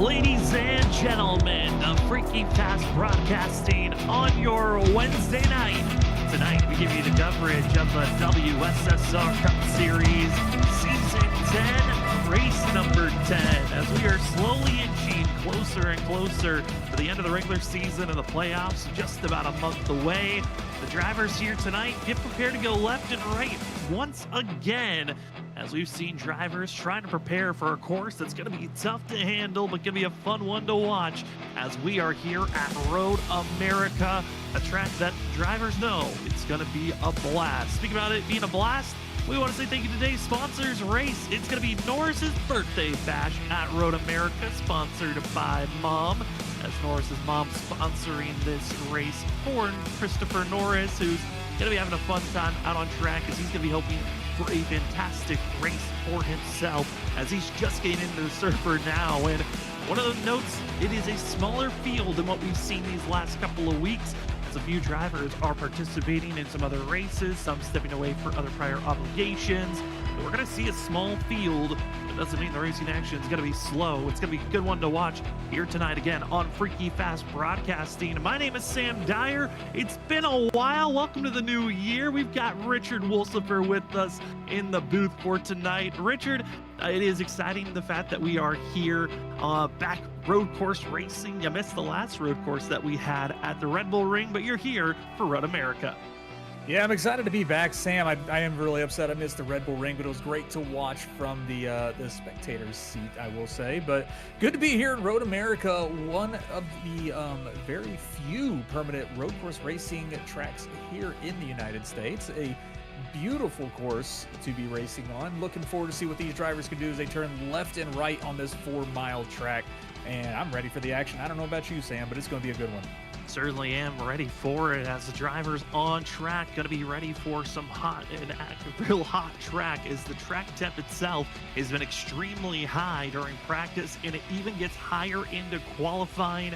Ladies and gentlemen, the Freaky Fast Broadcasting on your Wednesday night. Tonight, we give you the coverage of the WSSR Cup Series Season 10, race number 10, as we are slowly inching closer and closer to the end of the regular season and the playoffs, just about a month away. The drivers here tonight get prepared to go left and right once again, as we've seen drivers trying to prepare for a course that's going to be tough to handle, but going to be a fun one to watch, as we are here at Road America, a track that drivers know it's going to be a blast. Speaking about it being a blast, we want to say thank you to today's sponsors. Race, it's going to be Norris's birthday bash at Road America, sponsored by Mom, as Norris's mom sponsoring this race for Christopher Norris, who's going to be having a fun time out on track, as he's going to be hoping for a fantastic race for himself, as he's just getting into the surfer now. And one of the notes, it is a smaller field than what we've seen these last couple of weeks, as a few drivers are participating in some other races, some stepping away for other prior obligations. We're going to see a small field. It doesn't mean the racing action is going to be slow. It's going to be a good one to watch here tonight again on Freaky Fast Broadcasting. My name is Sam Dyer. It's been a while. Welcome to the new year. We've got Richard Wolsifer with us in the booth for tonight. Richard, it is exciting the fact that we are here back road course racing. You missed the last road course that we had at the Red Bull Ring, but you're here for Road America. Yeah, I'm excited to be back, Sam. I am really upset I missed the Red Bull Ring, but it was great to watch from the spectator's seat, I will say. But good to be here in Road America, one of the very few permanent road course racing tracks here in the United States. A beautiful course to be racing on. Looking forward to see what these drivers can do as they turn left and right on this 4-mile track. And I'm ready for the action. I don't know about you, Sam, but it's going to be a good one. Certainly am ready for it, as the drivers on track going to be ready for some real hot track, as the track temp itself has been extremely high during practice, and it even gets higher into qualifying.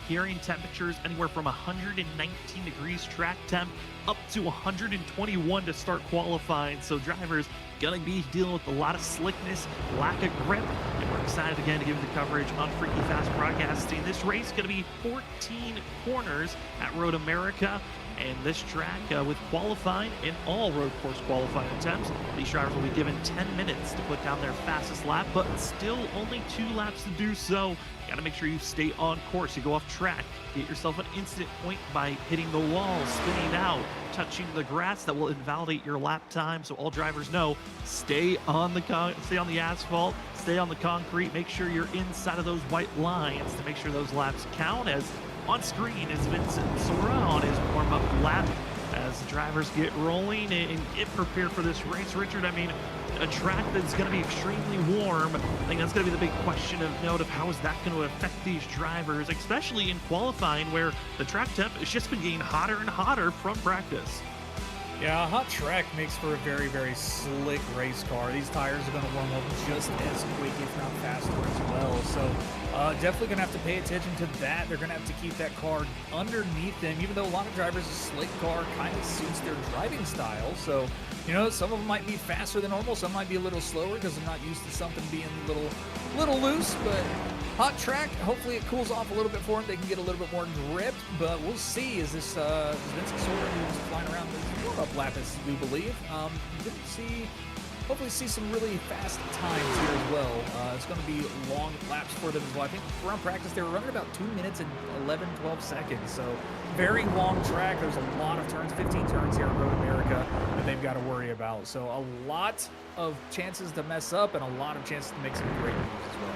Hearing temperatures anywhere from 119 degrees track temp up to 121 to start qualifying. So drivers gonna be dealing with a lot of slickness, lack of grip, and we're excited again to give you the coverage on Freaky Fast Broadcasting. This race gonna be 14 corners at Road America, and this track with qualifying in all road course qualifying attempts, these drivers will be given 10 minutes to put down their fastest lap, but still only 2 laps to do so. Got to make sure you stay on course. You go off track, get yourself an incident point by hitting the wall, spinning out, touching the grass. That will invalidate your lap time. So all drivers know, stay on the asphalt, stay on the concrete. Make sure you're inside of those white lines to make sure those laps count. As on screen is Vincent Sora on his warm-up lap, as the drivers get rolling and get prepared for this race. Richard, I mean, a track that's going to be extremely warm. I think that's going to be the big question of note of how is that going to affect these drivers, especially in qualifying, where the track temp has just been getting hotter and hotter from practice. Yeah, a hot track makes for a very, very slick race car. These tires are going to warm up just as quick, if not faster as well. So definitely going to have to pay attention to that. They're going to have to keep that car underneath them, even though a lot of drivers, a slick car kind of suits their driving style. So, you know, some of them might be faster than normal, some might be a little slower because they're not used to something being a little loose, but hot track, hopefully it cools off a little bit for them. They can get a little bit more grip, but we'll see. Is this Vincent Sora, who's flying around the warm-up lap, as we believe? Hopefully see some really fast times here as well. It's going to be long laps for them as well. I think around practice they were running about 2 minutes and 11, 12 seconds. So very long track. There's a lot of turns, 15 turns here at Road America that they've got to worry about. So a lot of chances to mess up and a lot of chances to make some great moves as well.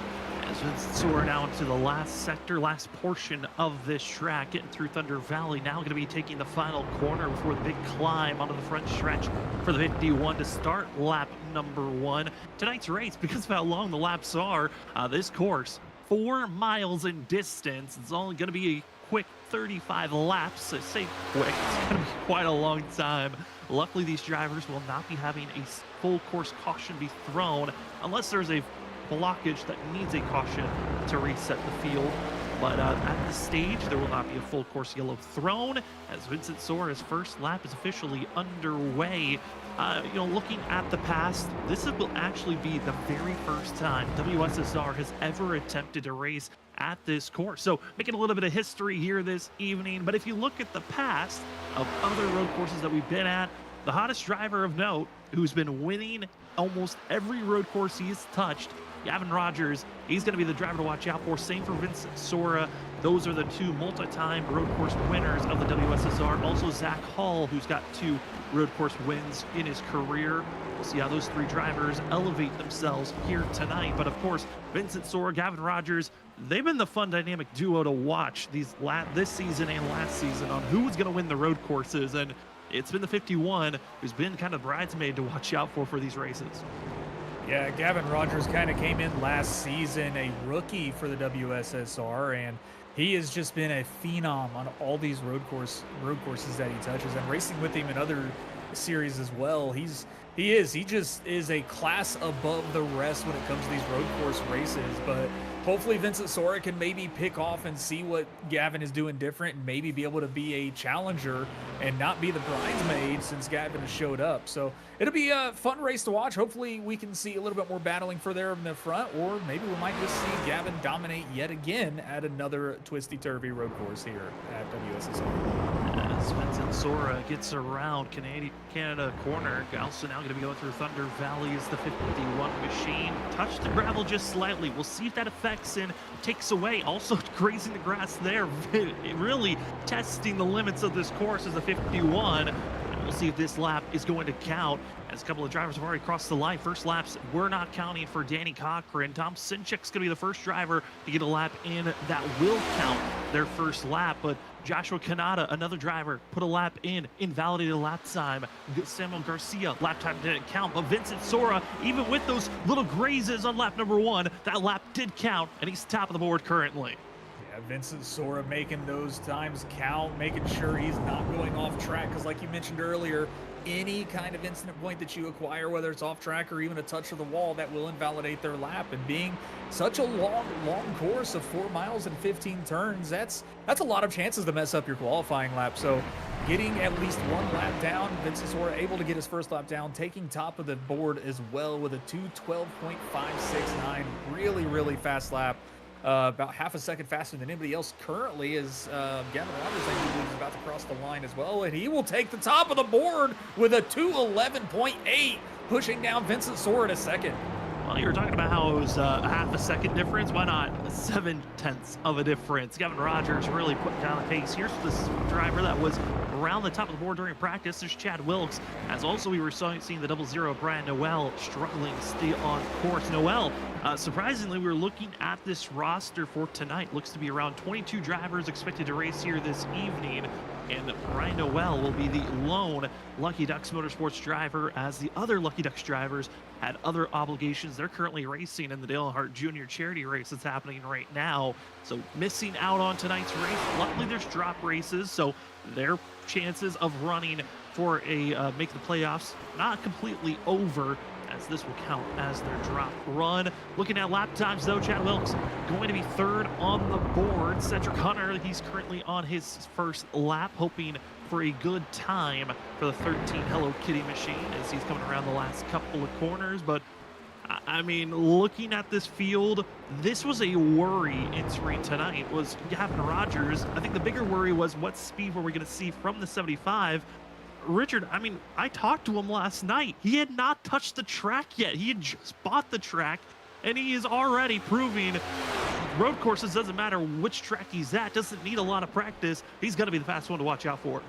So we're now into the last sector, last portion of this track, getting through Thunder Valley. Now going to be taking the final corner before the big climb onto the front stretch for the 51 to start lap number 1. Tonight's race, because of how long the laps are, this course, 4 miles in distance. It's only going to be a quick 35 laps. So say quick, it's going to be quite a long time. Luckily, these drivers will not be having a full course caution be thrown unless there's a blockage that needs a caution to reset the field. But at this stage, there will not be a full course yellow thrown, as Vincent Sora's first lap is officially underway. Looking at the past, this will actually be the very first time WSSR has ever attempted to race at this course. So making a little bit of history here this evening. But if you look at the past of other road courses that we've been at, the hottest driver of note who's been winning almost every road course he's touched, Gavin Rogers, he's going to be the driver to watch out for. Same for Vincent Sora. Those are the two multi-time road course winners of the WSSR. Also Zach Hall, who's got 2 road course wins in his career. We'll see how those 3 drivers elevate themselves here tonight. But of course, Vincent Sora, Gavin Rogers, they've been the fun dynamic duo to watch this season and last season on who's going to win the road courses. And it's been the 51 who's been kind of bridesmaid to watch out for these races. Yeah, Gavin Rogers kind of came in last season, a rookie for the WSSR, and he has just been a phenom on all these road courses that he touches, and racing with him in other series as well. He just is a class above the rest when it comes to these road course races. But hopefully Vincent Sora can maybe pick off and see what Gavin is doing different and maybe be able to be a challenger and not be the bridesmaid since Gavin has showed up. So it'll be a fun race to watch. Hopefully we can see a little bit more battling for there in the front, or maybe we might just see Gavin dominate yet again at another twisty-turvy road course here at WSSR. As Vincent Sora gets around Canada corner, also now going to be going through Thunder Valley as the 51 machine. Touched the gravel just slightly. We'll see if that affects and takes away. Also grazing the grass there, really testing the limits of this course as the 51. And we'll see if this lap is going to count, as a couple of drivers have already crossed the line. First laps were not counting for Danny Cochran. Tom Sinchek's going to be the first driver to get a lap in that will count their first lap, but Joshua Kanata, another driver, put a lap in, invalidated a lap time. Samuel Garcia, lap time didn't count, but Vincent Sora, even with those little grazes on lap number 1, that lap did count, and he's top of the board currently. Yeah, Vincent Sora making those times count, making sure he's not going off track, because like you mentioned earlier, any kind of incident point that you acquire, whether it's off track or even a touch of the wall, that will invalidate their lap. And being such a long course of 4 miles and 15 turns, that's a lot of chances to mess up your qualifying lap. So getting at least 1 lap down, Vincent Sora able to get his first lap down, taking top of the board as well with a 2:12.569. Really fast lap. About half a second faster than anybody else currently, as Gavin Rogers, I believe, is about to cross the line as well, and he will take the top of the board with a 2:11.8, pushing down Vincent Sora to second. Well, you were talking about how it was a half a second difference. Why not 7/10 of a difference? Gavin Rogers really putting down the pace. Here's this driver that was around the top of the board during practice. There's Chad Wilkes. As also we were seeing the 00 Brian Noel struggling to stay on course. Noel, surprisingly, we were looking at this roster for tonight. Looks to be around 22 drivers expected to race here this evening. And Brian Noel will be the lone Lucky Ducks Motorsports driver, as the other Lucky Ducks drivers had other obligations. They're currently racing in the Dale Earnhardt Jr. charity race that's happening right now. So missing out on tonight's race. Luckily, there's drop races, so their chances of running for a make the playoffs not completely over, as this will count as their drop run. Looking at lap times, though, Chad Wilkes going to be 3rd on the board. Cedric Hunter, he's currently on his first lap, hoping for a good time for the 13 Hello Kitty machine as he's coming around the last couple of corners. But I mean, looking at this field, this was a worry entering tonight, was Gavin Rogers. I think the bigger worry was what speed were we going to see from the 75. Richard, I mean, I talked to him last night. He had not touched the track yet. He had just bought the track, and he is already proving road courses, doesn't matter which track he's at, doesn't need a lot of practice. He's going to be the fast one to watch out for.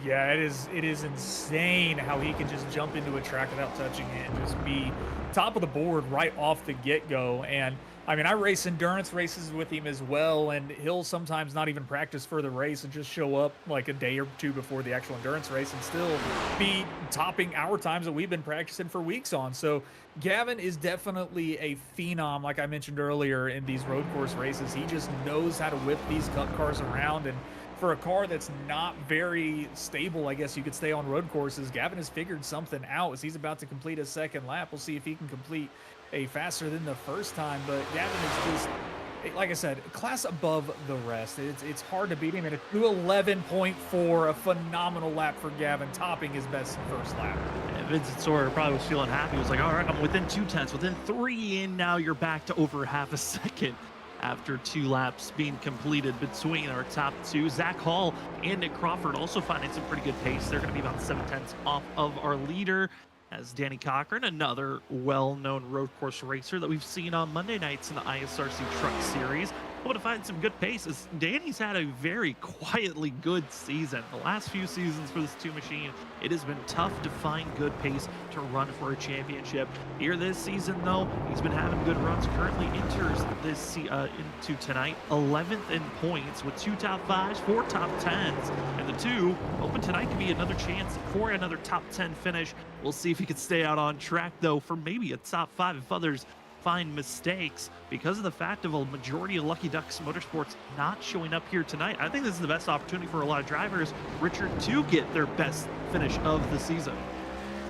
Yeah, it is insane how he can just jump into a track without touching it and just be top of the board right off the get-go. And I mean, I race endurance races with him as well, and he'll sometimes not even practice for the race and just show up like a day or two before the actual endurance race and still be topping our times that we've been practicing for weeks on. So Gavin is definitely a phenom, like I mentioned earlier, in these road course races. He just knows how to whip these cup cars around, and for a car that's not very stable, I guess you could say, on road courses, Gavin has figured something out as he's about to complete his second lap. We'll see if he can complete a faster than the first time, but Gavin is just, like I said, class above the rest. It's hard to beat him at a 2:11.4, a phenomenal lap for Gavin, topping his best first lap. And Vincent Sora probably was feeling happy. He was like, all right, I'm within 2/10, within 3 in now, you're back to over half a second. after 2 laps being completed between our top 2. Zach Hall and Nick Crawford also finding some pretty good pace. They're going to be about 7/10 off of our leader, as Danny Cochran, another well-known road course racer that we've seen on Monday nights in the ISRC Truck Series, able to find some good paces. Danny's had a very quietly good season. The last few seasons for this 2 machine, it has been tough to find good pace to run for a championship. Here this season, though, he's been having good runs. Currently enters this into tonight 11th in points with 2 top 5s, 4 top 10s, and the 2 open tonight could be another chance for another top 10 finish. We'll see if he could stay out on track, though, for maybe a top 5 if others find mistakes because of the fact of a majority of Lucky Ducks Motorsports not showing up here tonight. I think this is the best opportunity for a lot of drivers, Richard, to get their best finish of the season.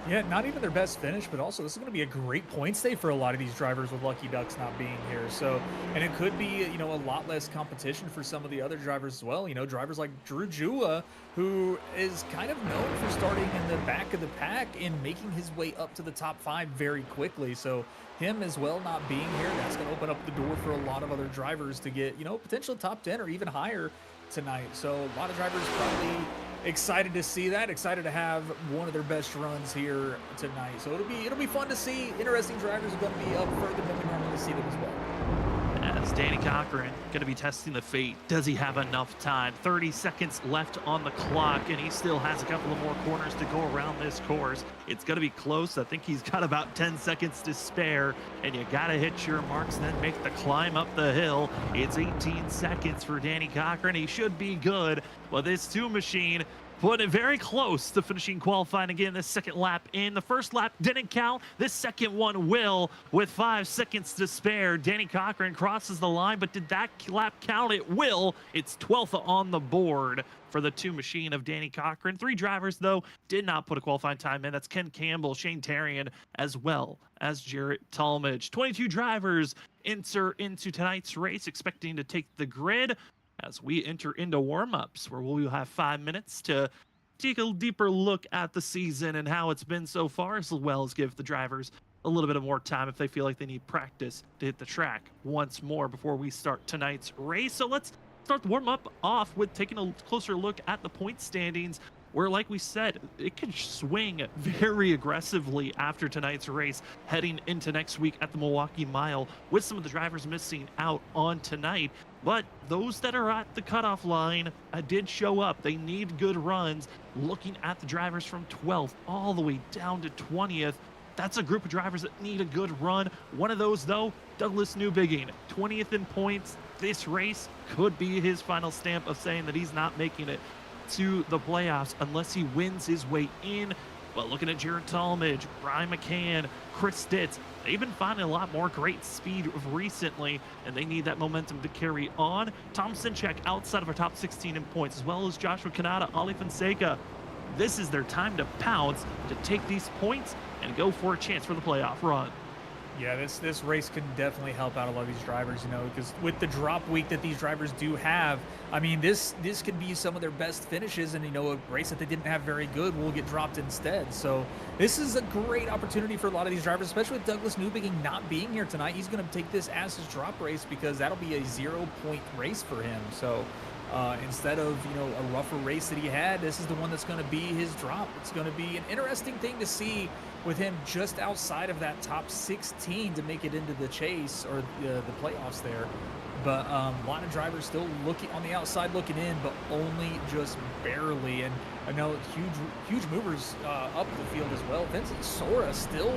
Yeah, not even their best finish, but also this is going to be a great points day for a lot of these drivers with Lucky Ducks not being here. So, and it could be, a lot less competition for some of the other drivers as well. Drivers like Drew Jua, who is kind of known for starting in the back of the pack and making his way up to the top 5 very quickly. So him as well not being here, that's going to open up the door for a lot of other drivers to get, potential top 10 or even higher tonight. So a lot of drivers probably excited to see that, excited to have one of their best runs here tonight. So it'll be fun to see. Interesting drivers are going to be up further than we normally see them as well. As Danny Cochran going to be testing the fate. Does he have enough time? 30 seconds left on the clock, and he still has a couple of more corners to go around this course. It's going to be close. I think he's got about 10 seconds to spare, and you got to hit your marks, then make the climb up the hill. It's 18 seconds for Danny Cochran. He should be good. Well, this 2 machine put it very close to finishing qualifying again this second lap in. The first lap didn't count. This second one will, with 5 seconds to spare. Danny Cochran crosses the line, but did that lap count? It will. It's 12th on the board for the 2 machine of Danny Cochran. 3 drivers, though, did not put a qualifying time in. That's Ken Campbell, Shane Tarian, as well as Jarrett Talmadge. 22 drivers enter into tonight's race, expecting to take the grid as we enter into warm-ups, where we'll have 5 minutes to take a deeper look at the season and how it's been so far, as well as give the drivers a little bit of more time if they feel like they need practice to hit the track once more before we start tonight's race. So let's start the warm-up off with taking a closer look at the point standings, where, like we said, it can swing very aggressively after tonight's race, heading into next week at the Milwaukee Mile, with some of the drivers missing out on tonight. But those that are at the cutoff line did show up. They need good runs. Looking at the drivers from 12th all the way down to 20th, that's a group of drivers that need a good run. One of those, though, Douglas Newbigging, 20th in points. This race could be his final stamp of saying that he's not making it to the playoffs unless he wins his way in. But looking at Jared Talmadge, Brian McCann, Chris Stitz, they've been finding a lot more great speed recently, and they need that momentum to carry on. Tom Sinchek outside of our top 16 in points, as well as Joshua Kanata, Ali Fonseca. This is their time to pounce, to take these points and go for a chance for the playoff run. Yeah, this race can definitely help out a lot of these drivers, because with the drop week that these drivers do have, I mean, this could be some of their best finishes, and, a race that they didn't have very good will get dropped instead. So this is a great opportunity for a lot of these drivers, especially with Douglas Newbigging not being here tonight. He's going to take this as his drop race because that'll be a 0-point race for him. So instead of, a rougher race that he had, this is the one that's going to be his drop. It's going to be an interesting thing to see with him just outside of that top 16 to make it into the chase or the playoffs there. But a lot of drivers still looking on the outside looking in, but only just barely. And I know huge movers up the field as well. Vincent Sora still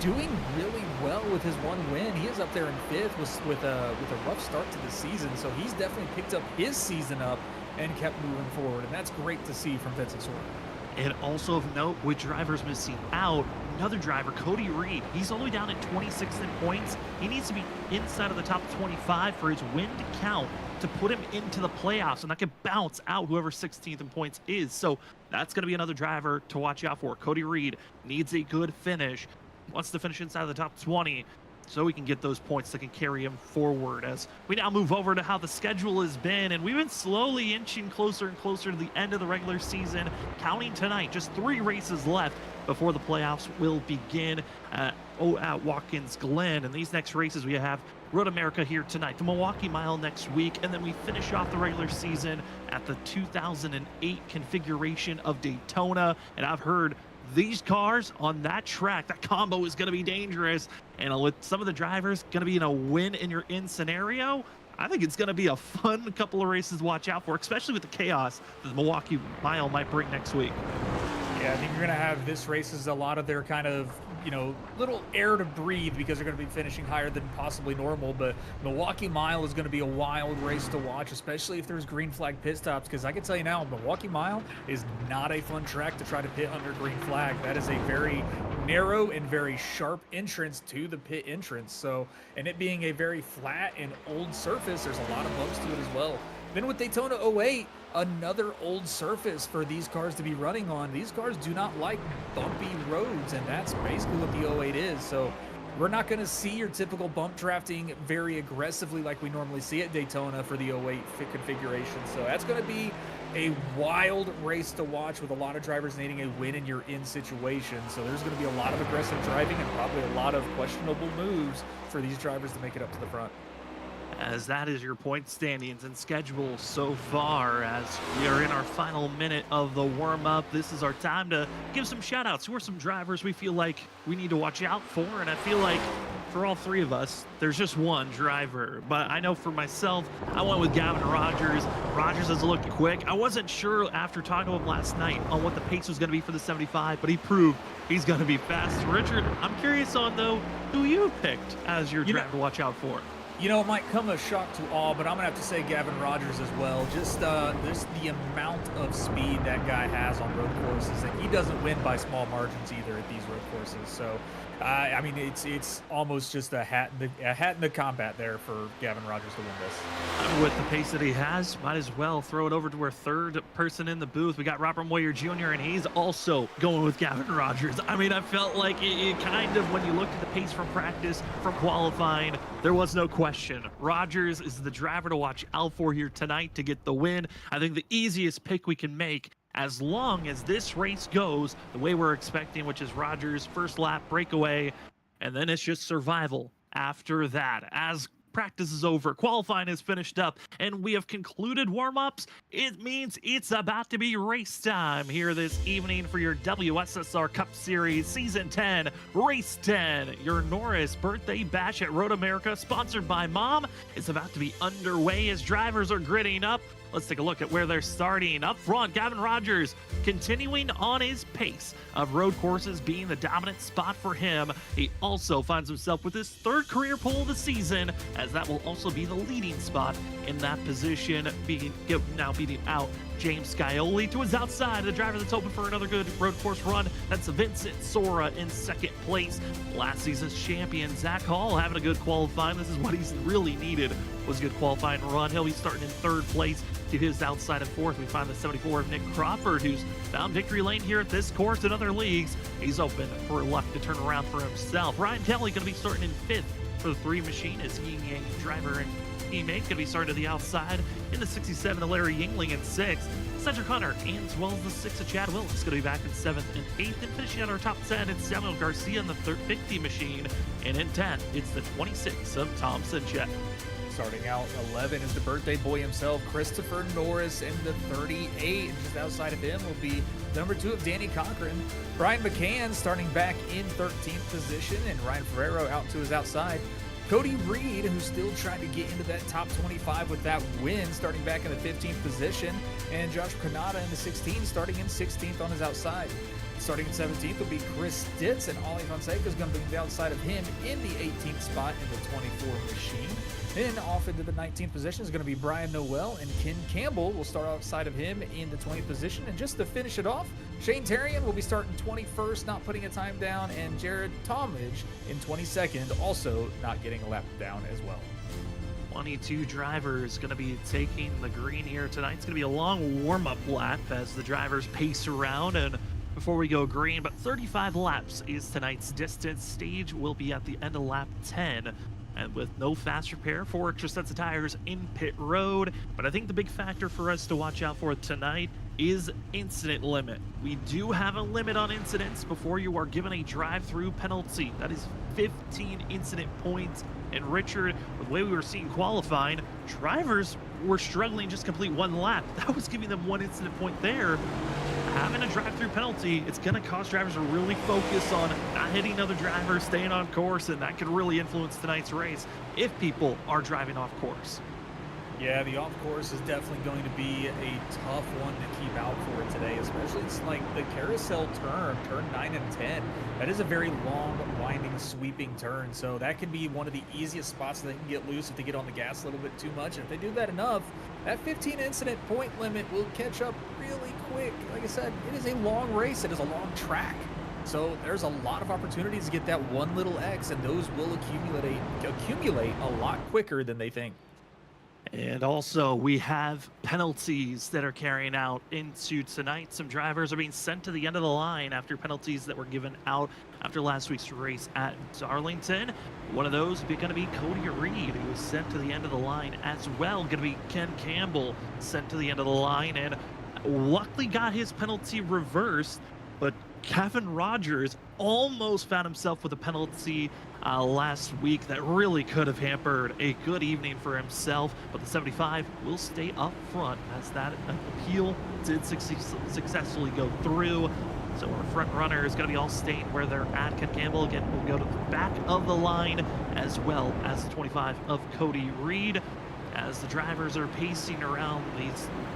doing really well with his 1 win. He is up there in 5th with a rough start to the season. So he's definitely picked up his season up and kept moving forward. And that's great to see from Vincent Sora. And also of note, with drivers missing out, another driver, Cody Reed, he's all the way down at 26th in points. He needs to be inside of the top 25 for his win to count to put him into the playoffs, and that could bounce out whoever 16th in points is. So that's going to be another driver to watch out for. Cody Reed needs a good finish, wants to finish inside of the top 20, so we can get those points that can carry him forward. As we now move over to how the schedule has been, and we've been slowly inching closer and closer to the end of the regular season. Counting tonight, just 3 races left before the playoffs will begin. at Watkins Glen. And these next races we have Road America here tonight, the Milwaukee Mile next week, and then we finish off the regular season at the 2008 configuration of Daytona. And I've heard these cars on that track, that combo is going to be dangerous. And with some of the drivers going to be in a win and you're in scenario, I think it's going to be a fun couple of races to watch out for, especially with the chaos that the Milwaukee Mile might bring next week. Yeah, I think you're going to have this race as a lot of their kind of, little air to breathe because they're going to be finishing higher than possibly normal. But Milwaukee Mile is going to be a wild race to watch, especially if there's green flag pit stops. Because I can tell you now, Milwaukee Mile is not a fun track to try to pit under green flag. That is a very narrow and very sharp entrance to the pit entrance. So, and it being a very flat and old surface, there's a lot of bumps to it as well. Then with Daytona 08, another old surface for these cars to be running on. These cars do not like bumpy roads, and that's basically what the 08 is. So we're not going to see your typical bump drafting very aggressively like we normally see at Daytona for the 08 configuration. So that's going to be a wild race to watch with a lot of drivers needing a win in your in situation. So there's going to be a lot of aggressive driving and probably a lot of questionable moves for these drivers to make it up to the front. As that is your point standings and schedule so far. As we are in our final minute of the warm-up, this is our time to give some shout-outs. Who are some drivers we feel like we need to watch out for? And I feel like for all three of us, there's just one driver. But I know for myself, I went with Gavin Rogers. Rogers has looked quick. I wasn't sure after talking to him last night on what the pace was going to be for the 75, but he proved he's going to be fast. Richard, I'm curious on, though, who you picked as your driver to watch out for. It might come as a shock to all, but I'm going to have to say Gavin Rogers as well. Just the amount of speed that guy has on road courses, and he doesn't win by small margins either at these road courses. So, I mean, it's almost just a hat in the combat there for Gavin Rogers to win this. With the pace that he has, might as well throw it over to our third person in the booth. We got Robert Moyer Jr., and he's also going with Gavin Rogers. I mean, I felt like it kind of, when you looked at the pace from practice, from qualifying, there was no question. Rogers is the driver to watch out for here tonight to get the win. I think the easiest pick we can make, as long as this race goes the way we're expecting, which is Rogers' first lap breakaway, and then it's just survival after that. As practice is over, qualifying is finished up, and we have concluded warm-ups, it means it's about to be race time here this evening for your WSSR Cup Series Season 10, Race 10. Your Norris Birthday Bash at Road America, sponsored by Mom, is about to be underway as drivers are gridding up. Let's take a look at where they're starting. Up front, Gavin Rogers continuing on his pace of road courses being the dominant spot for him. He also finds himself with his third career pole of the season, as that will also be the leading spot in that position, now beating out James Scioli. To his outside, the driver that's hoping for another good road course run, that's Vincent Sora in second place. Last season's champion, Zach Hall, having a good qualifying. This is what he's really needed, was a good qualifying run. He'll be starting in third place. To his outside of fourth, we find the 74 of Nick Crawford, who's found victory lane here at this course and other leagues. He's open for luck to turn around for himself. Ryan Kelly going to be starting in fifth for the 3 machine as Yin Yang driver and teammate going to be starting to the outside. In the 67 of Larry Yingling in sixth. Cedric Hunter, and as well as the 6 of Chad Willis, going to be back in 7th and 8th. And finishing out our top 10, it's Samuel Garcia in the 50 machine. And in 10th, it's the 26 of Thompson Chet. Starting out 11 is the birthday boy himself, Christopher Norris, in the 38. And just outside of him will be number 2 of Danny Cochran. Brian McCann starting back in 13th position, and Ryan Ferrero out to his outside. Cody Reed, who's still trying to get into that top 25 with that win, starting back in the 15th position. And Josh Canada in the 16, starting in 16th on his outside. Starting in 17th will be Chris Stitz, and Ollie Fonseca is going to be the outside of him in the 18th spot in the 24 machine. Then off into the 19th position is going to be Brian Noel, and Ken Campbell will start outside of him in the 20th position. And just to finish it off, Shane Terrian will be starting 21st, not putting a time down, and Jared Talmadge in 22nd, also not getting a lap down as well. 22 drivers going to be taking the green here tonight. It's going to be a long warm-up lap as the drivers pace around and before we go green, but 35 laps is tonight's distance. Stage will be at the end of lap 10. And with no fast repair, 4 extra sets of tires in pit road. But I think the big factor for us to watch out for tonight is incident limit. We do have a limit on incidents before you are given a drive-through penalty. That is 15 incident points. And Richard, the way we were seeing qualifying, drivers were struggling just complete one lap. That was giving them one incident point there. Having a drive-through penalty, it's going to cause drivers to really focus on not hitting other drivers, staying on course, and that could really influence tonight's race if people are driving off course. Yeah, the off-course is definitely going to be a tough one to keep out for today, especially it's like the carousel turn 9 and 10. That is a very long, winding, sweeping turn, so that can be one of the easiest spots that they can get loose if they get on the gas a little bit too much. And if they do that enough, that 15 incident point limit will catch up really quick. Like I said, it is a long race. It is a long track. So there's a lot of opportunities to get that one little X, and those will accumulate a lot quicker than they think. And also, we have penalties that are carrying out into tonight. Some drivers are being sent to the end of the line after penalties that were given out after last week's race at Darlington. One of those is going to be Cody Reed, who was sent to the end of the line as well. Going to be Ken Campbell sent to the end of the line, and luckily got his penalty reversed. But Kevin Rogers almost found himself with a penalty last week that really could have hampered a good evening for himself, but the 75 will stay up front as that appeal did successfully go through. So our front runner is going to be all staying where they're at. Ken Campbell again will go to the back of the line, as well as the 25 of Cody Reed, as the drivers are pacing around the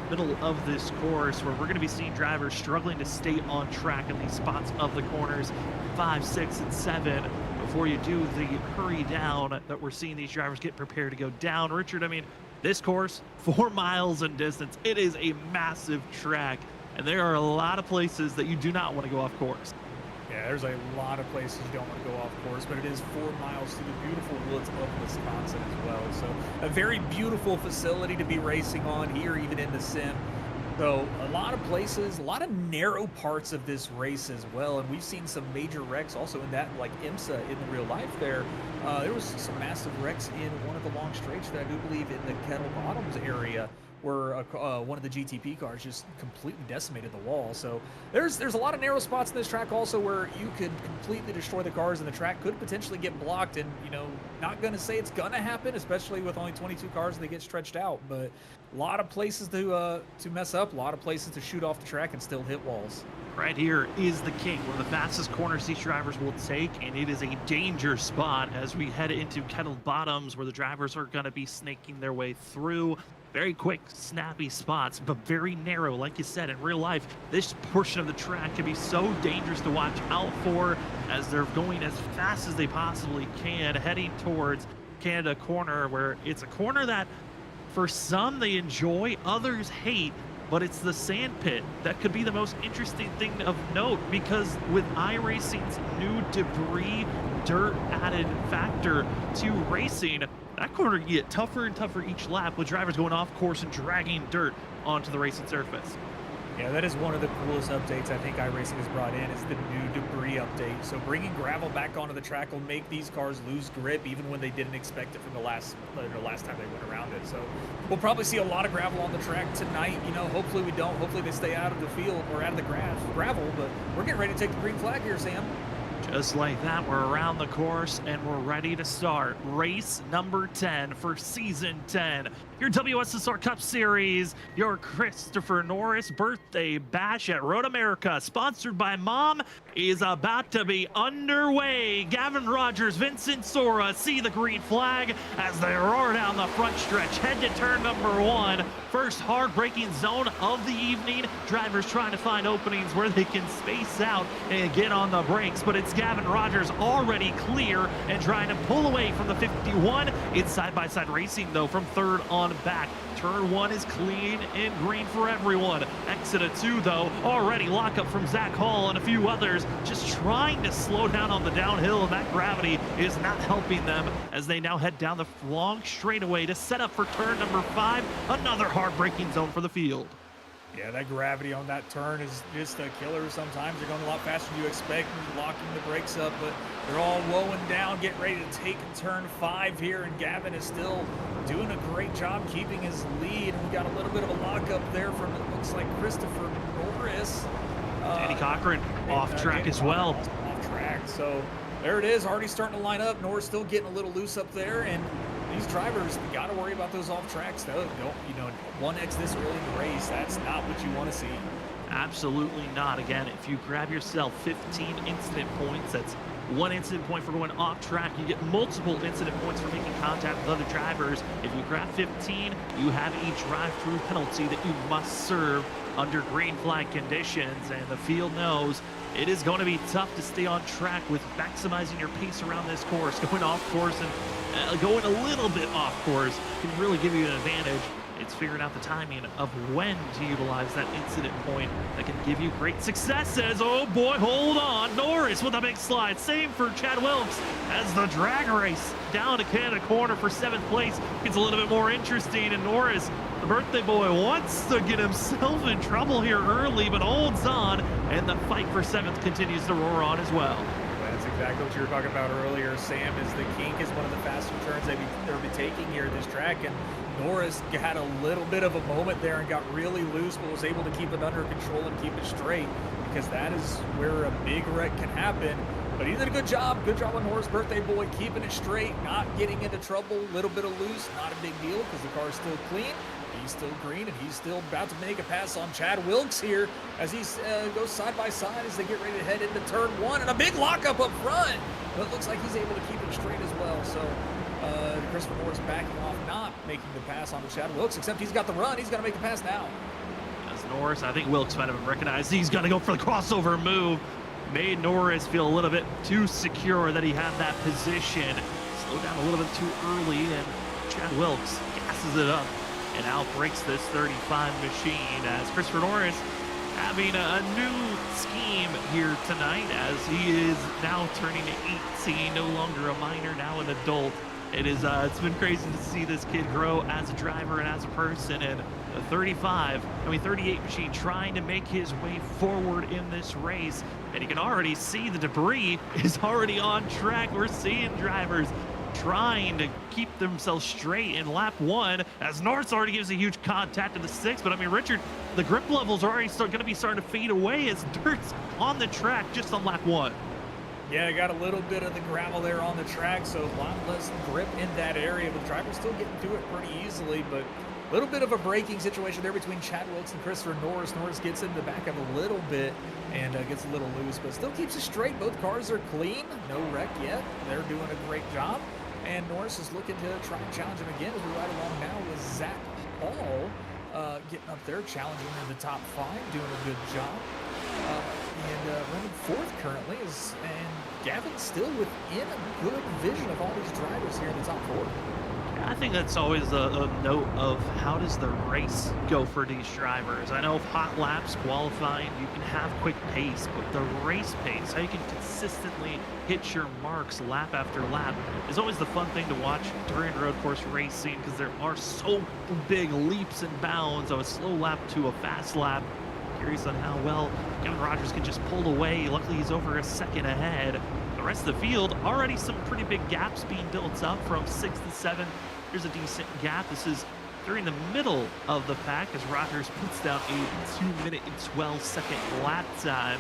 middle of this course, where we're going to be seeing drivers struggling to stay on track in these spots of the corners 5, 6, and 7 before you do the hurry down that we're seeing these drivers get prepared to go down. Richard, I mean, this course, 4 miles in distance, it is a massive track, and there are a lot of places that you do not want to go off course. Yeah, there's a lot of places you don't want to go off course, but it is 4 miles through the beautiful woods of Wisconsin as well. So a very beautiful facility to be racing on here, even in the sim. So a lot of places, a lot of narrow parts of this race as well. And we've seen some major wrecks also in that, like IMSA in the real life there. There was some massive wrecks in one of the long straights that I do believe in the Kettle Bottoms area, where one of the GTP cars just completely decimated the wall. So there's a lot of narrow spots in this track also where you could completely destroy the cars, and the track could potentially get blocked. And, you know, not going to say it's going to happen, especially with only 22 cars and they get stretched out, but a lot of places to mess up, a lot of places to shoot off the track and still hit walls. Right here is the king, one of the fastest corners these drivers will take, and it is a danger spot as we head into Kettle Bottoms, where the drivers are going to be snaking their way through. Very quick, snappy spots, but very narrow. Like you said, in real life, this portion of the track can be so dangerous to watch out for as they're going as fast as they possibly can, heading towards Canada Corner, where it's a corner that for some they enjoy, others hate, but it's the sand pit that could be the most interesting thing of note, because with iRacing's new debris dirt added factor to racing, that corner can get tougher and tougher each lap, with drivers going off course and dragging dirt onto the racing surface. Yeah, that is one of the coolest updates I think iRacing has brought in, is the new debris update. So bringing gravel back onto the track will make these cars lose grip even when they didn't expect it from the last time they went around it. So we'll probably see a lot of gravel on the track tonight. You know, hopefully we don't. Hopefully they stay out of the field or out of the gravel, but we're getting ready to take the green flag here, Sam. Just like that, we're around the course and we're ready to start race number 10 for season 10. Your WSSR Cup Series, your Christopher Norris birthday bash at Road America, sponsored by Mom, is about to be underway. Gavin Rogers, Vincent Sora see the green flag as they roar down the front stretch, head to turn number 1. First hard braking zone of the evening. Drivers trying to find openings where they can space out and get on the brakes, but it's Gavin Rogers already clear and trying to pull away from the 51. It's side-by-side racing though from third on back. Turn 1 is clean and green for everyone. Exit of 2 though, already lockup from Zach Hall and a few others just trying to slow down on the downhill, and that gravity is not helping them as they now head down the long straightaway to set up for turn number 5, another hard braking zone for the field. Yeah, that gravity on that turn is just a killer. Sometimes they're going a lot faster than you expect, and you're locking the brakes up, but they're all lowing down, getting ready to take turn 5 here, and Gavin is still doing a great job keeping his lead. We got a little bit of a lockup there from, it looks like, Christopher Norris. Danny Cochran off track as well. Off track, so there it is, already starting to line up. Norris still getting a little loose up there, and these drivers got to worry about those off tracks. Don't, you know, 1X this early in the race, that's not what you want to see. Absolutely not. Again, if you grab yourself 15 incident points, that's 1 incident point for going off track. You get multiple incident points for making contact with other drivers. If you grab 15, you have a drive-through penalty that you must serve under green flag conditions, and the field knows it is going to be tough to stay on track with maximizing your pace around this course. Going off course and going a little bit off course can really give you an advantage. It's figuring out the timing of when to utilize that incident point that can give you great successes. Oh boy, hold on. Norris with a big slide. Same for Chad Wilkes as the drag race down to Canada Corner for 7th place gets a little bit more interesting. And Norris, the birthday boy, wants to get himself in trouble here early, but holds on. And the fight for 7th continues to roar on as well. That's exactly what you were talking about earlier. Sam is the kink, is one of the faster turns they'll be taking here at this track, and Norris had a little bit of a moment there and got really loose, but was able to keep it under control and keep it straight, because that is where a big wreck can happen. But he did a good job on Norris' birthday boy, keeping it straight, not getting into trouble. A little bit of loose, not a big deal, because the car's still clean. He's still green, and he's still about to make a pass on Chad Wilkes here as he goes side by side as they get ready to head into turn 1, and a big lockup up front. But it looks like he's able to keep it straight as well. So Christopher Norris backing off, not making the pass on Chad Wilkes, except he's got the run. He's got to make the pass now. As Norris, I think Wilkes might have recognized he's got to go for the crossover move. Made Norris feel a little bit too secure that he had that position. Slowed down a little bit too early, and Chad Wilkes gasses it up and outbreaks this 35 machine, as Christopher Norris having a new scheme here tonight, as he is now turning 18, no longer a minor, now an adult. It's been crazy to see this kid grow as a driver and as a person, and the 38 machine trying to make his way forward in this race, and you can already see the debris is already on track. We're seeing drivers trying to keep themselves straight in lap 1, as Norris already gives a huge contact to the 6th. But I mean, Richard, the grip levels are already going to be starting to fade away as dirt's on the track just on lap 1. Yeah, got a little bit of the gravel there on the track, so a lot less grip in that area, but the driver's still getting through it pretty easily. But a little bit of a braking situation there between Chad Wilkes and Christopher Norris. Norris gets in the back of a little bit and gets a little loose, but still keeps it straight. Both cars are clean, no wreck yet. They're doing a great job. And Norris is looking to try and challenge him again as we ride along now with Zach Paul getting up there, challenging in the top 5, doing a good job. And running 4th currently and Gavin's still within a good vision of all these drivers here in the top 4. I think that's always a note of how does the race go for these drivers. I know if hot laps qualifying, you can have quick pace, but the race pace, how you can consistently hit your marks lap after lap, is always the fun thing to watch during road course racing, because there are so big leaps and bounds of a slow lap to a fast lap. Curious on how well Kevin Rogers can just pull away. Luckily, he's over a second ahead. The rest of the field, already some pretty big gaps being built up from 6th to 7th. Here's a decent gap. This is during the middle of the pack as Rogers puts down a 2-minute and 12-second lap time.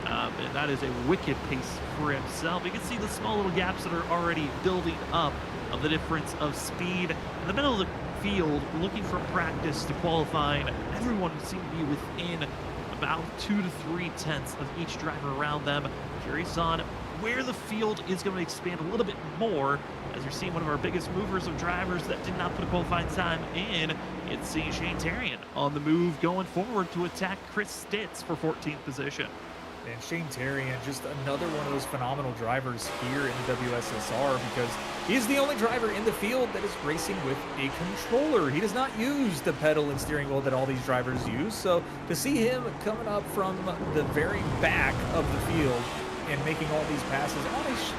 And that is a wicked pace for himself. You can see the small little gaps that are already building up of the difference of speed. In the middle of the field, looking for practice to qualifying, everyone seemed to be within about 2 to 3 tenths of each driver around them. Curious on where the field is going to expand a little bit more, as you're seeing one of our biggest movers of drivers that did not put a qualifying time in. It's seeing Shane Terrian on the move going forward to attack Chris Stitz for 14th position. And Shane Terrian, just another one of those phenomenal drivers here in the WSSR, because he's the only driver in the field that is racing with a controller. He does not use the pedal and steering wheel that all these drivers use. So to see him coming up from the very back of the field and making all these passes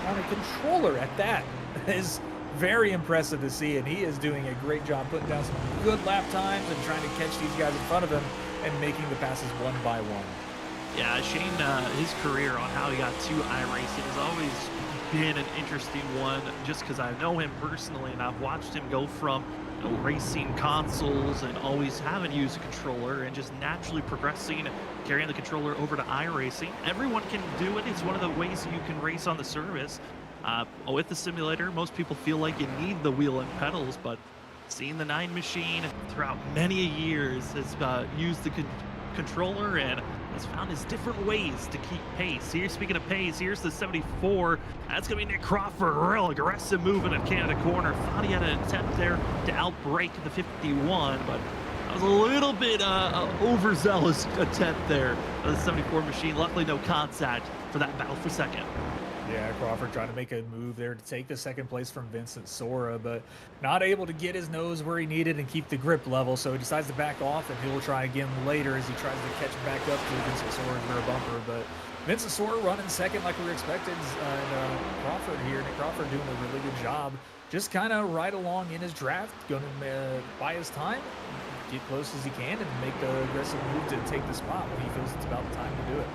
on a controller at that is very impressive to see. And he is doing a great job putting down some good lap times and trying to catch these guys in front of him. and making the passes one by one. Yeah, Shane, his career on how he got to iRacing has always been an interesting one, just because I know him personally and I've watched him go from racing consoles and always having used a controller and just naturally progressing, carrying the controller over to iRacing. Everyone can do it. It's one of the ways you can race on the service. With the simulator, most people feel like you need the wheel and pedals, but seeing the 9 machine throughout many years has used the controller and has found his different ways to keep pace. Here, speaking of pace, here's the 74. That's going to be Nick Crawford. Real aggressive movement in Canada corner. Thought he had an attempt there to outbrake the 51, but that was a little bit overzealous attempt there. The 74 machine, luckily no contact for that battle for second. Yeah, Crawford trying to make a move there to take the second place from Vincent Sora, but not able to get his nose where he needed and keep the grip level, so he decides to back off, and he will try again later as he tries to catch back up to Vincent Sora's rear bumper. But Vincent Sora running second like we were expected, and Crawford here, Nick Crawford doing a really good job, just kind of right along in his draft, going to buy his time, get close as he can, and make the aggressive move to take the spot when he feels it's about the time to do it.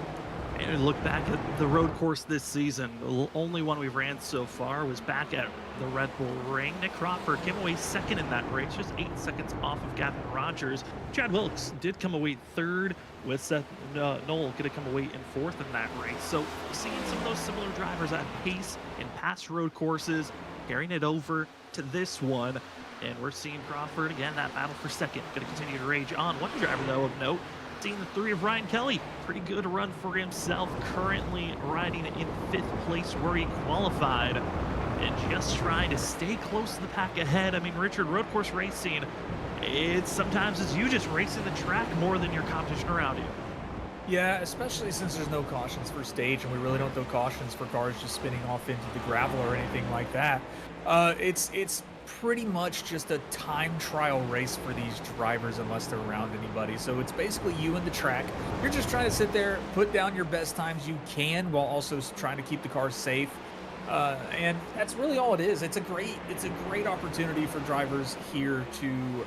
And look back at the road course this season. The only one we've ran so far was back at the Red Bull Ring. Nick Crawford came away second in that race, just 8 seconds off of Gavin Rogers. Chad Wilkes did come away third, with Seth Knoll going to come away in fourth in that race. So seeing some of those similar drivers at pace in past road courses, carrying it over to this one. And we're seeing Crawford, again, that battle for second, going to continue to rage on. One driver, though, of note, seeing the 3 of Ryan Kelly. Pretty good run for himself, currently riding in 5th place where he qualified and just trying to stay close to the pack ahead. I mean, Richard, road course racing, sometimes it's you just racing the track more than your competition around you. Yeah, especially since there's no cautions for stage, and we really don't do cautions for cars just spinning off into the gravel or anything like that. It's pretty much just a time trial race for these drivers unless they're around anybody. So it's basically you and the track. You're just trying to sit there, put down your best times you can while also trying to keep the car safe. And that's really all it is. It's a great opportunity for drivers here to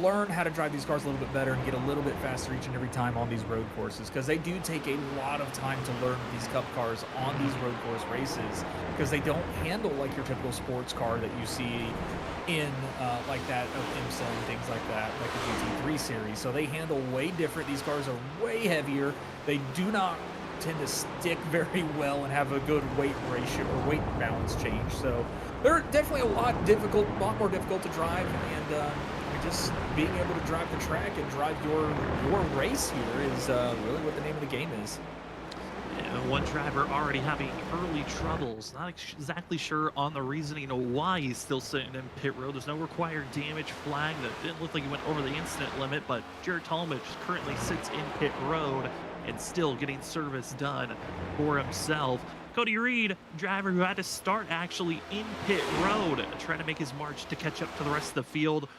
learn how to drive these cars a little bit better and get a little bit faster each and every time on these road courses, because they do take a lot of time to learn these cup cars on these road course races, because they don't handle like your typical sports car that you see in like that of IMSA and things like that, like the GT3 series. So they handle way different. These cars are way heavier. They do not tend to stick very well and have a good weight ratio or weight balance change. So they're definitely a lot more difficult to drive, and just being able to drive the track and drive your race here is really what the name of the game is. Yeah, one driver already having early troubles. Not exactly sure on the reasoning of why he's still sitting in pit road. There's no required damage flag. That didn't look like he went over the incident limit, but Jared Talmadge currently sits in pit road and still getting service done for himself. Cody Reed, driver who had to start actually in pit road, trying to make his march to catch up to the rest of the field.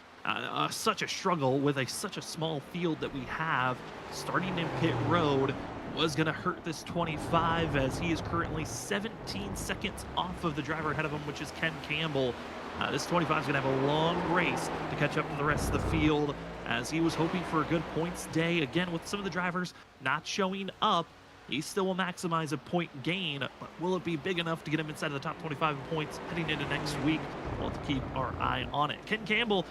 Such a struggle with such a small field that we have. Starting in pit road was going to hurt this 25, as he is currently 17 seconds off of the driver ahead of him, which is Ken Campbell. This 25 is going to have a long race to catch up to the rest of the field, as he was hoping for a good points day. Again, with some of the drivers not showing up, he still will maximize a point gain, but will it be big enough to get him inside of the top 25 points heading into next week? We'll have to keep our eye on it. Ken Campbell,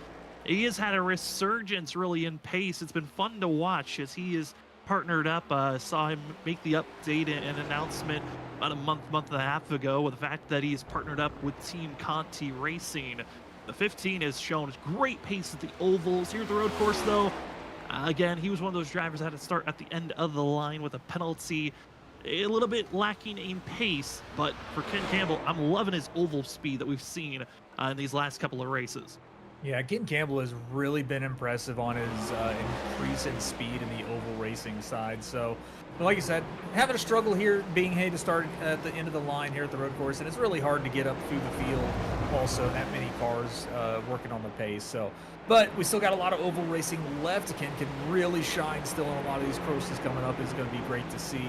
he has had a resurgence really in pace. It's been fun to watch as he is partnered up. Saw him make the update and announcement about a month and a half ago with the fact that he is partnered up with Team Conti Racing. The 15 has shown great pace at the ovals. Here at the road course, though, again, he was one of those drivers that had to start at the end of the line with a penalty. A little bit lacking in pace, but for Ken Campbell, I'm loving his oval speed that we've seen in these last couple of races. Yeah, Ken Campbell has really been impressive on his increase in speed in the oval racing side. So, like you said, having a struggle here, being hey to start at the end of the line here at the road course, and it's really hard to get up through the field. Also, that many cars working on the pace. So, but we still got a lot of oval racing left. Ken can really shine still on a lot of these courses coming up. It's going to be great to see.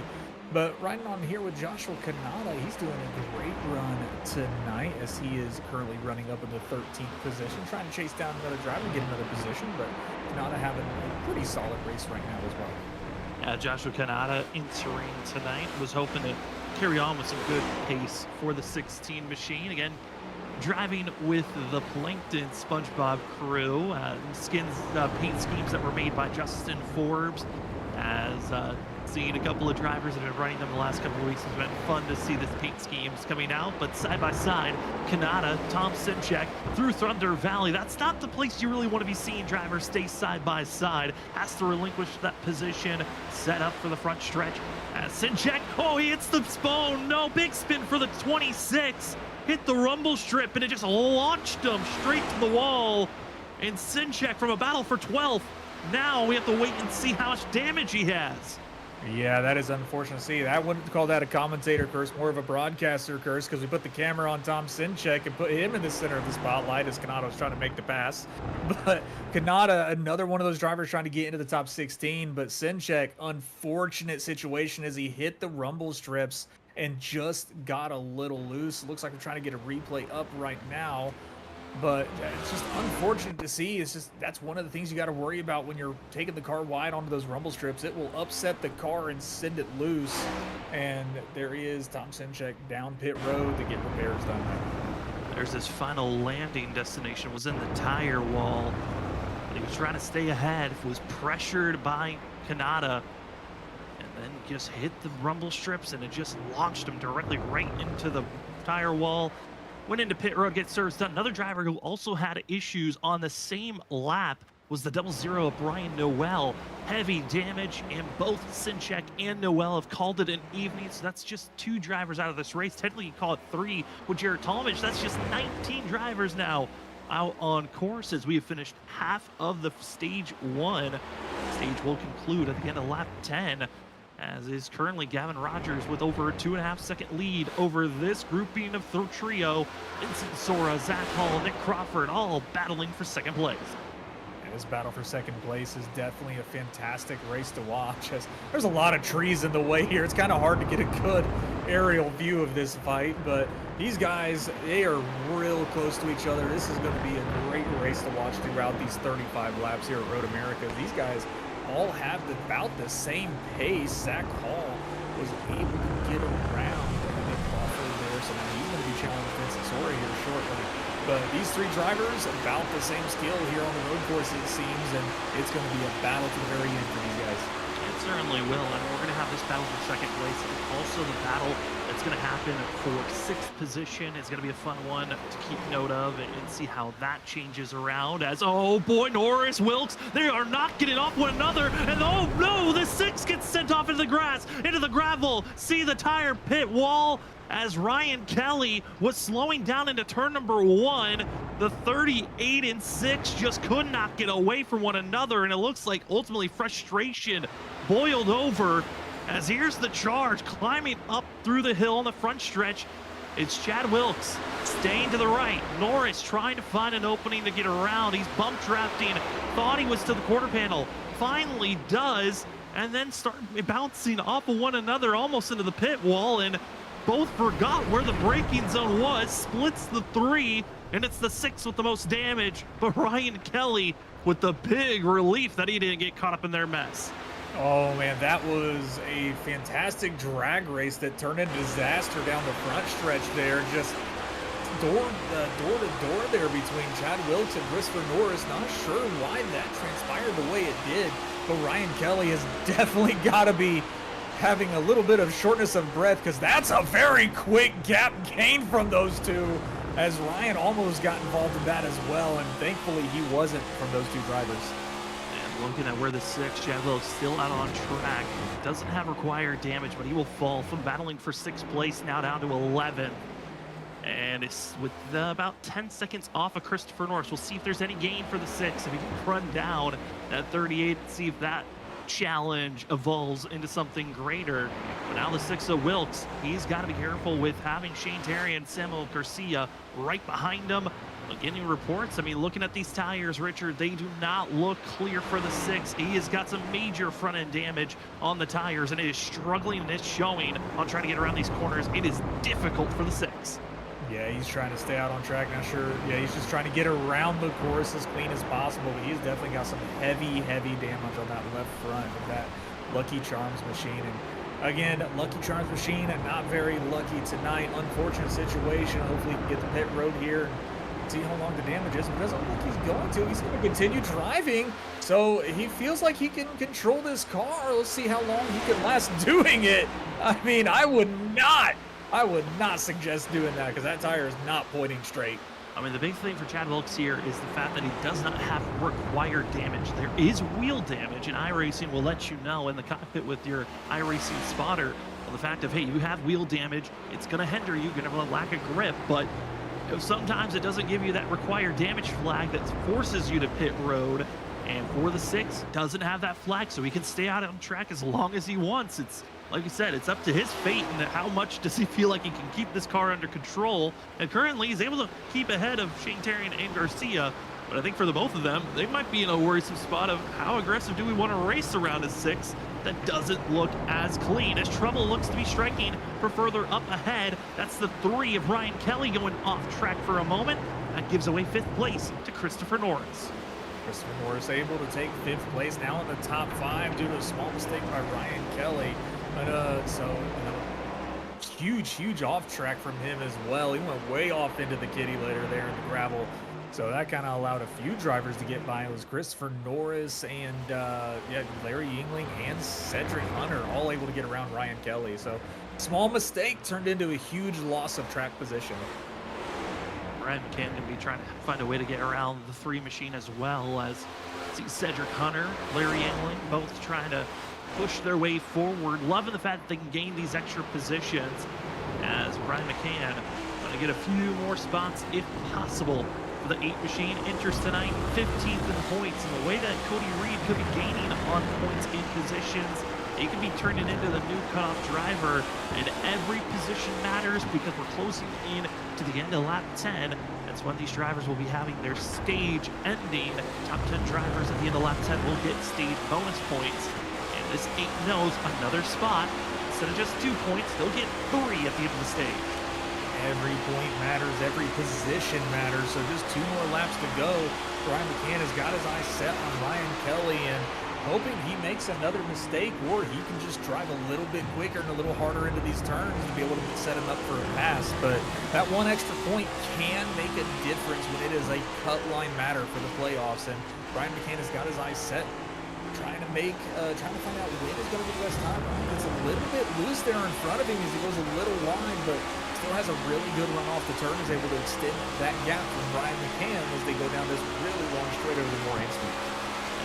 But riding on here with Joshua Kanata, he's doing a great run tonight as he is currently running up in the 13th position, trying to chase down another driver, get another position, but Kanata having a pretty solid race right now as well. Joshua Kanata entering tonight was hoping to carry on with some good pace for the 16 machine. Again, driving with the Plankton SpongeBob crew, paint schemes that were made by Justin Forbes, as seen a couple of drivers that have been running them the last couple of weeks. It's been fun to see this paint schemes coming out, but side by side, Kanata, Tom Sinchek through Thunder Valley. That's not the place you really want to be seeing drivers stay side by side. Has to relinquish that position, set up for the front stretch. As Sinchek, oh, he hits the spone. No, big spin for the 26. Hit the rumble strip, and it just launched him straight to the wall. And Sinchek from a battle for 12th. Now we have to wait and see how much damage he has. Yeah, that is unfortunate to see. I wouldn't call that a commentator curse, more of a broadcaster curse, because we put the camera on Tom Sinchek and put him in the center of the spotlight as Kanata was trying to make the pass. But Kanata, another one of those drivers trying to get into the top 16, but Sinchek, unfortunate situation as he hit the rumble strips and just got a little loose. Looks like we're trying to get a replay up right now. But it's just unfortunate to see. It's just, that's one of the things you got to worry about when you're taking the car wide onto those rumble strips. It will upset the car and send it loose. And there he is, Tom Sinchek down pit road to get repairs done. There's his final landing destination, was in the tire wall. But he was trying to stay ahead, was pressured by Kanata, and then just hit the rumble strips, and it just launched him directly right into the tire wall. Went into pit road, gets service done. Another driver who also had issues on the same lap was the 00 of Brian Noel. Heavy damage, and both Sinchek and Noel have called it an evening. So that's just 2 drivers out of this race. Technically, you call it 3 with Jared Talmadge. That's just 19 drivers now out on course as we have finished half of the stage 1. Stage will conclude at the end of lap 10. As is currently Gavin Rogers with over a 2.5-second lead over this grouping of trio. Vincent Sora, Zach Hall, Nick Crawford, all battling for second place. And this battle for second place is definitely a fantastic race to watch, as there's a lot of trees in the way here. It's kind of hard to get a good aerial view of this fight, but these guys, they are real close to each other. This is going to be a great race to watch throughout these 35 laps here at Road America. These guys all have about the same pace. Zach Hall was able to get around Nick Crawford there, so now he's going to be challenging Vincent Sora here shortly. But these 3 drivers, about the same skill here on the road course, it seems, and it's going to be a battle to the very end for these guys. It certainly will, and we're going to have this battle for second place, and also the battle that's going to happen for 6th position is going to be a fun one to keep note of and see how that changes around. As, oh boy, Norris, Wilkes, they are not getting off one another, and oh no, the 6 gets sent off into the grass, into the gravel. See the tire pit wall as Ryan Kelly was slowing down into turn number 1. The 38 and 6 just could not get away from one another, and it looks like ultimately frustration boiled over. As here's the charge, climbing up through the hill on the front stretch. It's Chad Wilkes staying to the right. Norris trying to find an opening to get around. He's bump drafting, thought he was to the quarter panel, finally does, and then start bouncing off of one another almost into the pit wall, and both forgot where the braking zone was. Splits the 3, and it's the 6 with the most damage, but Ryan Kelly with the big relief that he didn't get caught up in their mess. Oh man, that was a fantastic drag race that turned into disaster down the front stretch there. Just door to door there between Chad Wilkes and Christopher Norris. Not sure why that transpired the way it did, but Ryan Kelly has definitely got to be having a little bit of shortness of breath, because that's a very quick gap gain from those 2, as Ryan almost got involved in that as well, and thankfully he wasn't from those 2 drivers. Looking at where the 6, Chad Wilkes still out on track. Doesn't have required damage, but he will fall from battling for 6th place now down to 11th. And it's with about 10 seconds off of Christopher Norris. We'll see if there's any gain for the 6, if he can run down that 38, see if that challenge evolves into something greater. But now the 6 of Wilkes, he's got to be careful with having Shane Terry and Samuel Garcia right behind him. Getting reports, I mean, looking at these tires, Richard, they do not look clear for the 6. He has got some major front end damage on the tires, and it is struggling, and it's showing on trying to get around these corners. It is difficult for the 6. Yeah, he's trying to stay out on track. Not sure. Yeah, he's just trying to get around the course as clean as possible, but he's definitely got some heavy damage on that left front of that Lucky Charms machine. And again, Lucky Charms machine, not very lucky tonight. Unfortunate situation. Hopefully he can get the pit road here and see how long the damage is. But it doesn't look like he's going to. He's going to continue driving. So he feels like he can control this car. Let's see how long he can last doing it. I mean, I would not suggest doing that because that tire is not pointing straight. I mean, the big thing for Chad Wilkes here is the fact that he does not have required damage. There is wheel damage, and iRacing will let you know in the cockpit with your iRacing spotter. Well, the fact of, hey, you have wheel damage, it's going to hinder you, you're going to have a lack of grip, but sometimes it doesn't give you that required damage flag that forces you to pit road. And for the 6, doesn't have that flag, so he can stay out on track as long as he wants. It's like you said, it's up to his fate and how much does he feel like he can keep this car under control. And currently, he's able to keep ahead of Shane Terrian and Garcia. But I think for the both of them, they might be in a worrisome spot of how aggressive do we want to race around a 6 that doesn't look as clean. As trouble looks to be striking for further up ahead. That's the 3 of Ryan Kelly going off track for a moment. That gives away 5th place to Christopher Norris. Christopher Norris able to take 5th place now in the top 5 due to a small mistake by Ryan Kelly. But huge off track from him as well. He went way off into the kitty litter there in the gravel. So that kind of allowed a few drivers to get by. It was Christopher Norris and Larry Yingling and Cedric Hunter all able to get around Ryan Kelly. So small mistake turned into a huge loss of track position. Brad McCann going to be trying to find a way to get around the 3 machine as well as see Cedric Hunter, Larry Yingling, both trying to push their way forward. Loving the fact that they can gain these extra positions as Brian McCann going to get a few more spots if possible. For the 8 machine enters tonight 15th in points, and the way that Cody Reed could be gaining on points in positions, he could be turning into the new cutoff driver, and every position matters because we're closing in to the end of lap 10. That's when these drivers will be having their stage ending. Top 10 drivers at the end of lap 10 will get stage bonus points. And this 8 knows another spot. Instead of just 2 points, they'll get 3 at the end of the stage. Every point matters, every position matters, so just 2 more laps to go. Brian McCann has got his eyes set on Ryan Kelly and hoping he makes another mistake or he can just drive a little bit quicker and a little harder into these turns to be able to set him up for a pass. But that 1 extra point can make a difference when it is a cut line matter for the playoffs, and Brian McCann has got his eyes set, trying to find out when is going to be the best time. It's a little bit loose there in front of him as he goes a little wide, but still has a really good run off the turn, is able to extend that gap from Brian McCann as they go down this really long straight over the Moraine Street.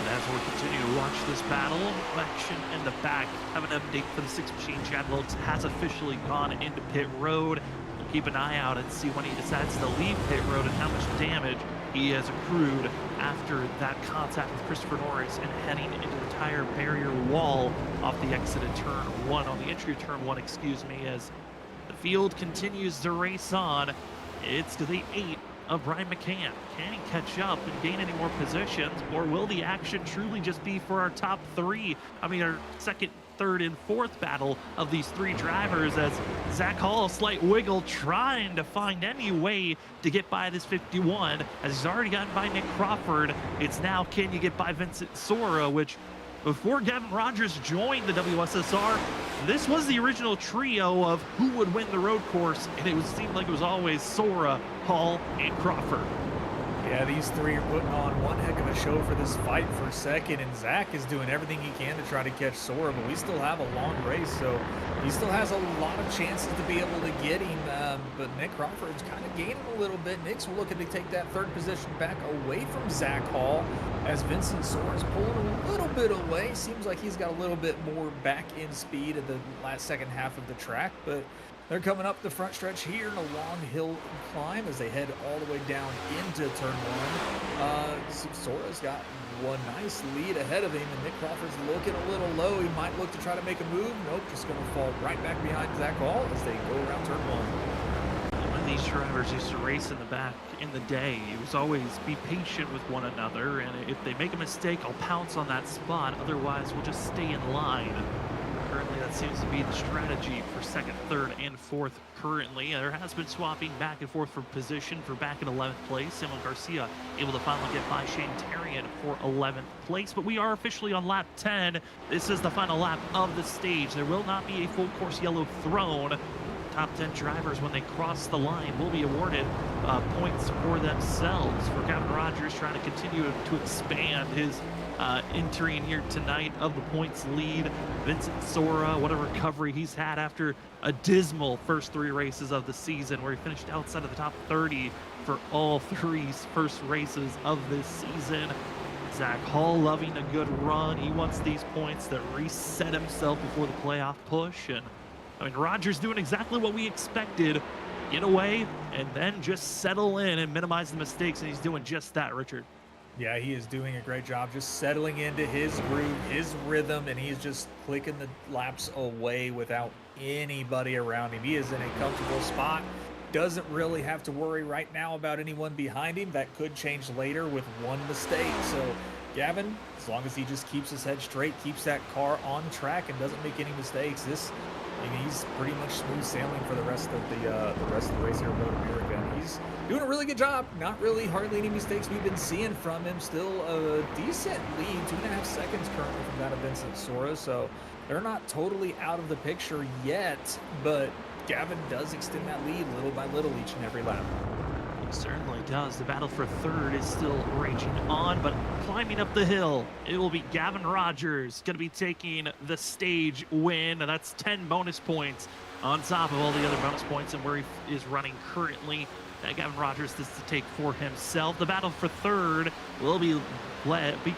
And as we continue to watch this battle, action in the back, have an update for the 6 machine. Chad Wilkes has officially gone into pit road. We'll keep an eye out and see when he decides to leave pit road and how much damage he has accrued after that contact with Christopher Norris and heading into the tire barrier wall off the exit of turn 1, on the entry of turn 1, excuse me, as the field continues to race on. It's to the 8 of Brian McCann. Can he catch up and gain any more positions, or will the action truly just be for our top 3? I mean, our second, third, and fourth battle of these 3 drivers, as Zach Hall, a slight wiggle, trying to find any way to get by this 51, as he's already gotten by Nick Crawford. It's now, can you get by Vincent Sora, which before Gavin Rogers joined the WSSR, this was the original trio of who would win the road course, and it seemed like it was always Sora, Hall, and Crawford. Yeah, these 3 are putting on one heck of a show for this fight for second, and Zach is doing everything he can to try to catch Sora, but we still have a long race, so he still has a lot of chances to be able to get him, but Nick Crawford's kind of gaining a little bit. Nick's looking to take that 3rd position back away from Zach Hall, as Vincent Sora's pulling a little bit away. Seems like he's got a little bit more back in speed at the second half of the track, but they're coming up the front stretch here in a long hill climb as they head all the way down into turn 1. Sora's got one nice lead ahead of him, and Nick Crawford's looking a little low. He might look to try to make a move. Nope, just going to fall right back behind Zach Hall as they go around turn 1. One of these drivers used to race in the back in the day. It was always be patient with one another, and if they make a mistake, I'll pounce on that spot. Otherwise, we'll just stay in line. Currently, that seems to be the strategy for second, third, and fourth currently. There has been swapping back and forth for position for back in 11th place. Simon Garcia able to finally get by Shane Tarian for 11th place, but we are officially on lap 10. This is the final lap of the stage. There will not be a full course yellow thrown. Top 10 drivers, when they cross the line, will be awarded points for themselves. For Gavin Rogers, trying to continue to expand his entering here tonight of the points lead. Vincent Sora, what a recovery he's had after a dismal first 3 races of the season, where he finished outside of the top 30 for all 3 first races of this season. Zach Hall loving a good run. He wants these points to reset himself before the playoff push. And I mean, Rogers doing exactly what we expected. Get away and then just settle in and minimize the mistakes, and he's doing just that, Richard. Yeah, he is doing a great job just settling into his groove, his rhythm, and he's just clicking the laps away without anybody around him. He is in a comfortable spot. Doesn't really have to worry right now about anyone behind him. That could change later with one mistake. So Gavin, as long as he just keeps his head straight, keeps that car on track, and doesn't make any mistakes, he's pretty much smooth sailing for the rest of the race here at Road America. And he's doing a really good job. Not really hardly any mistakes we've been seeing from him. Still a decent lead, 2.5 seconds currently from that of Vincent Sora. So they're not totally out of the picture yet, but Gavin does extend that lead little by little each and every lap. He certainly does. The battle for third is still raging on, but climbing up the hill, it will be Gavin Rogers going to be taking the stage win. And that's 10 bonus points on top of all the other bonus points and where he is running currently. That Gavin Rogers is to take for himself. The battle for third will be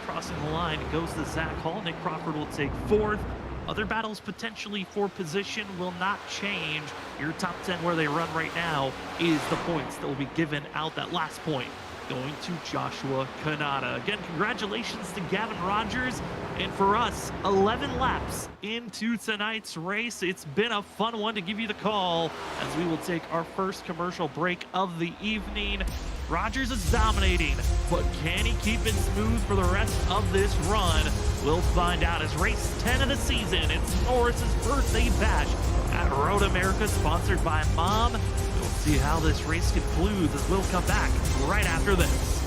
crossing the line. It goes to Zach Hall. Nick Crawford will take fourth. Other battles potentially for position will not change. Your top 10 where they run right now is the points that will be given out. That last point going to Joshua Kanata. Again, congratulations to Gavin Rogers. And for us, 11 laps into tonight's race. It's been a fun one to give you the call as we will take our first commercial break of the evening. Rogers is dominating, but can he keep it smooth for the rest of this run? We'll find out as race 10 of the season. It's Norris's birthday bash at Road America, sponsored by Mom. We'll see how this race concludes as we'll come back right after this.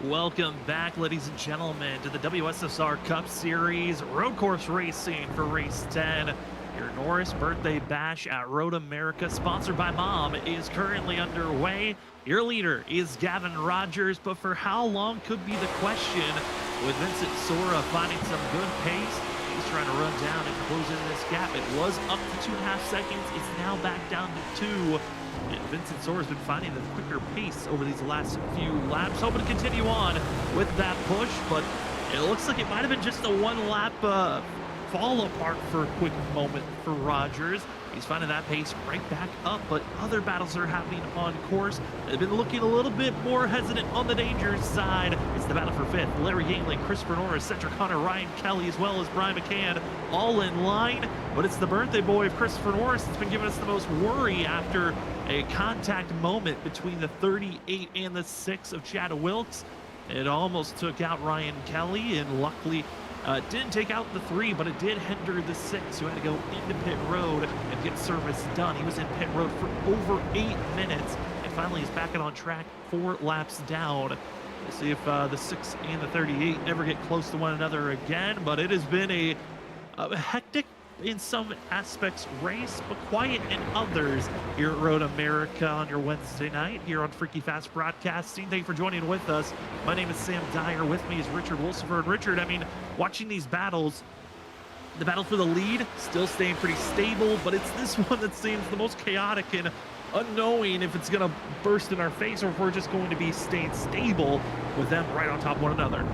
Welcome back, ladies and gentlemen, to the WSSR Cup Series road course racing for race 10. Your Norris birthday bash at Road America, sponsored by Mom, is currently underway. Your leader is Gavin Rogers, but for how long could be the question, with Vincent Sora finding some good pace. He's trying to run down and close in this gap. It was up to 2.5 seconds. It's now back down to 2. And Vincent Sora's been finding the quicker pace over these last few laps, hoping to continue on with that push, but it looks like it might have been just a one-lap fall apart for a quick moment for Rogers. He's finding that pace right back up, but other battles are happening on course. They've been looking a little bit more hesitant on the danger side. It's the battle for 5th. Larry Yingling, Christopher Norris, Cedric Hunter, Ryan Kelly, as well as Brian McCann, all in line. But it's the birthday boy of Christopher Norris that's been giving us the most worry after a contact moment between the 38 and the 6 of Chad Wilkes. It almost took out Ryan Kelly, and luckily didn't take out the 3, but it did hinder the 6, who had to go into pit road and get service done. He was in pit road for over 8 minutes, and finally he's back on track 4 laps down. We'll see if the 6 and the 38 ever get close to one another again, but it has been a hectic in some aspects race, but quiet in others here at Road America on your Wednesday night here on Freaky Fast Broadcasting. Thank you for joining with us. My name is Sam Dyer. With me is Richard Wolsifer. And Richard, I mean, watching these battles, the battle for the lead still staying pretty stable, but it's this one that seems the most chaotic and unknowing if it's going to burst in our face or if we're just going to be staying stable with them right on top of one another.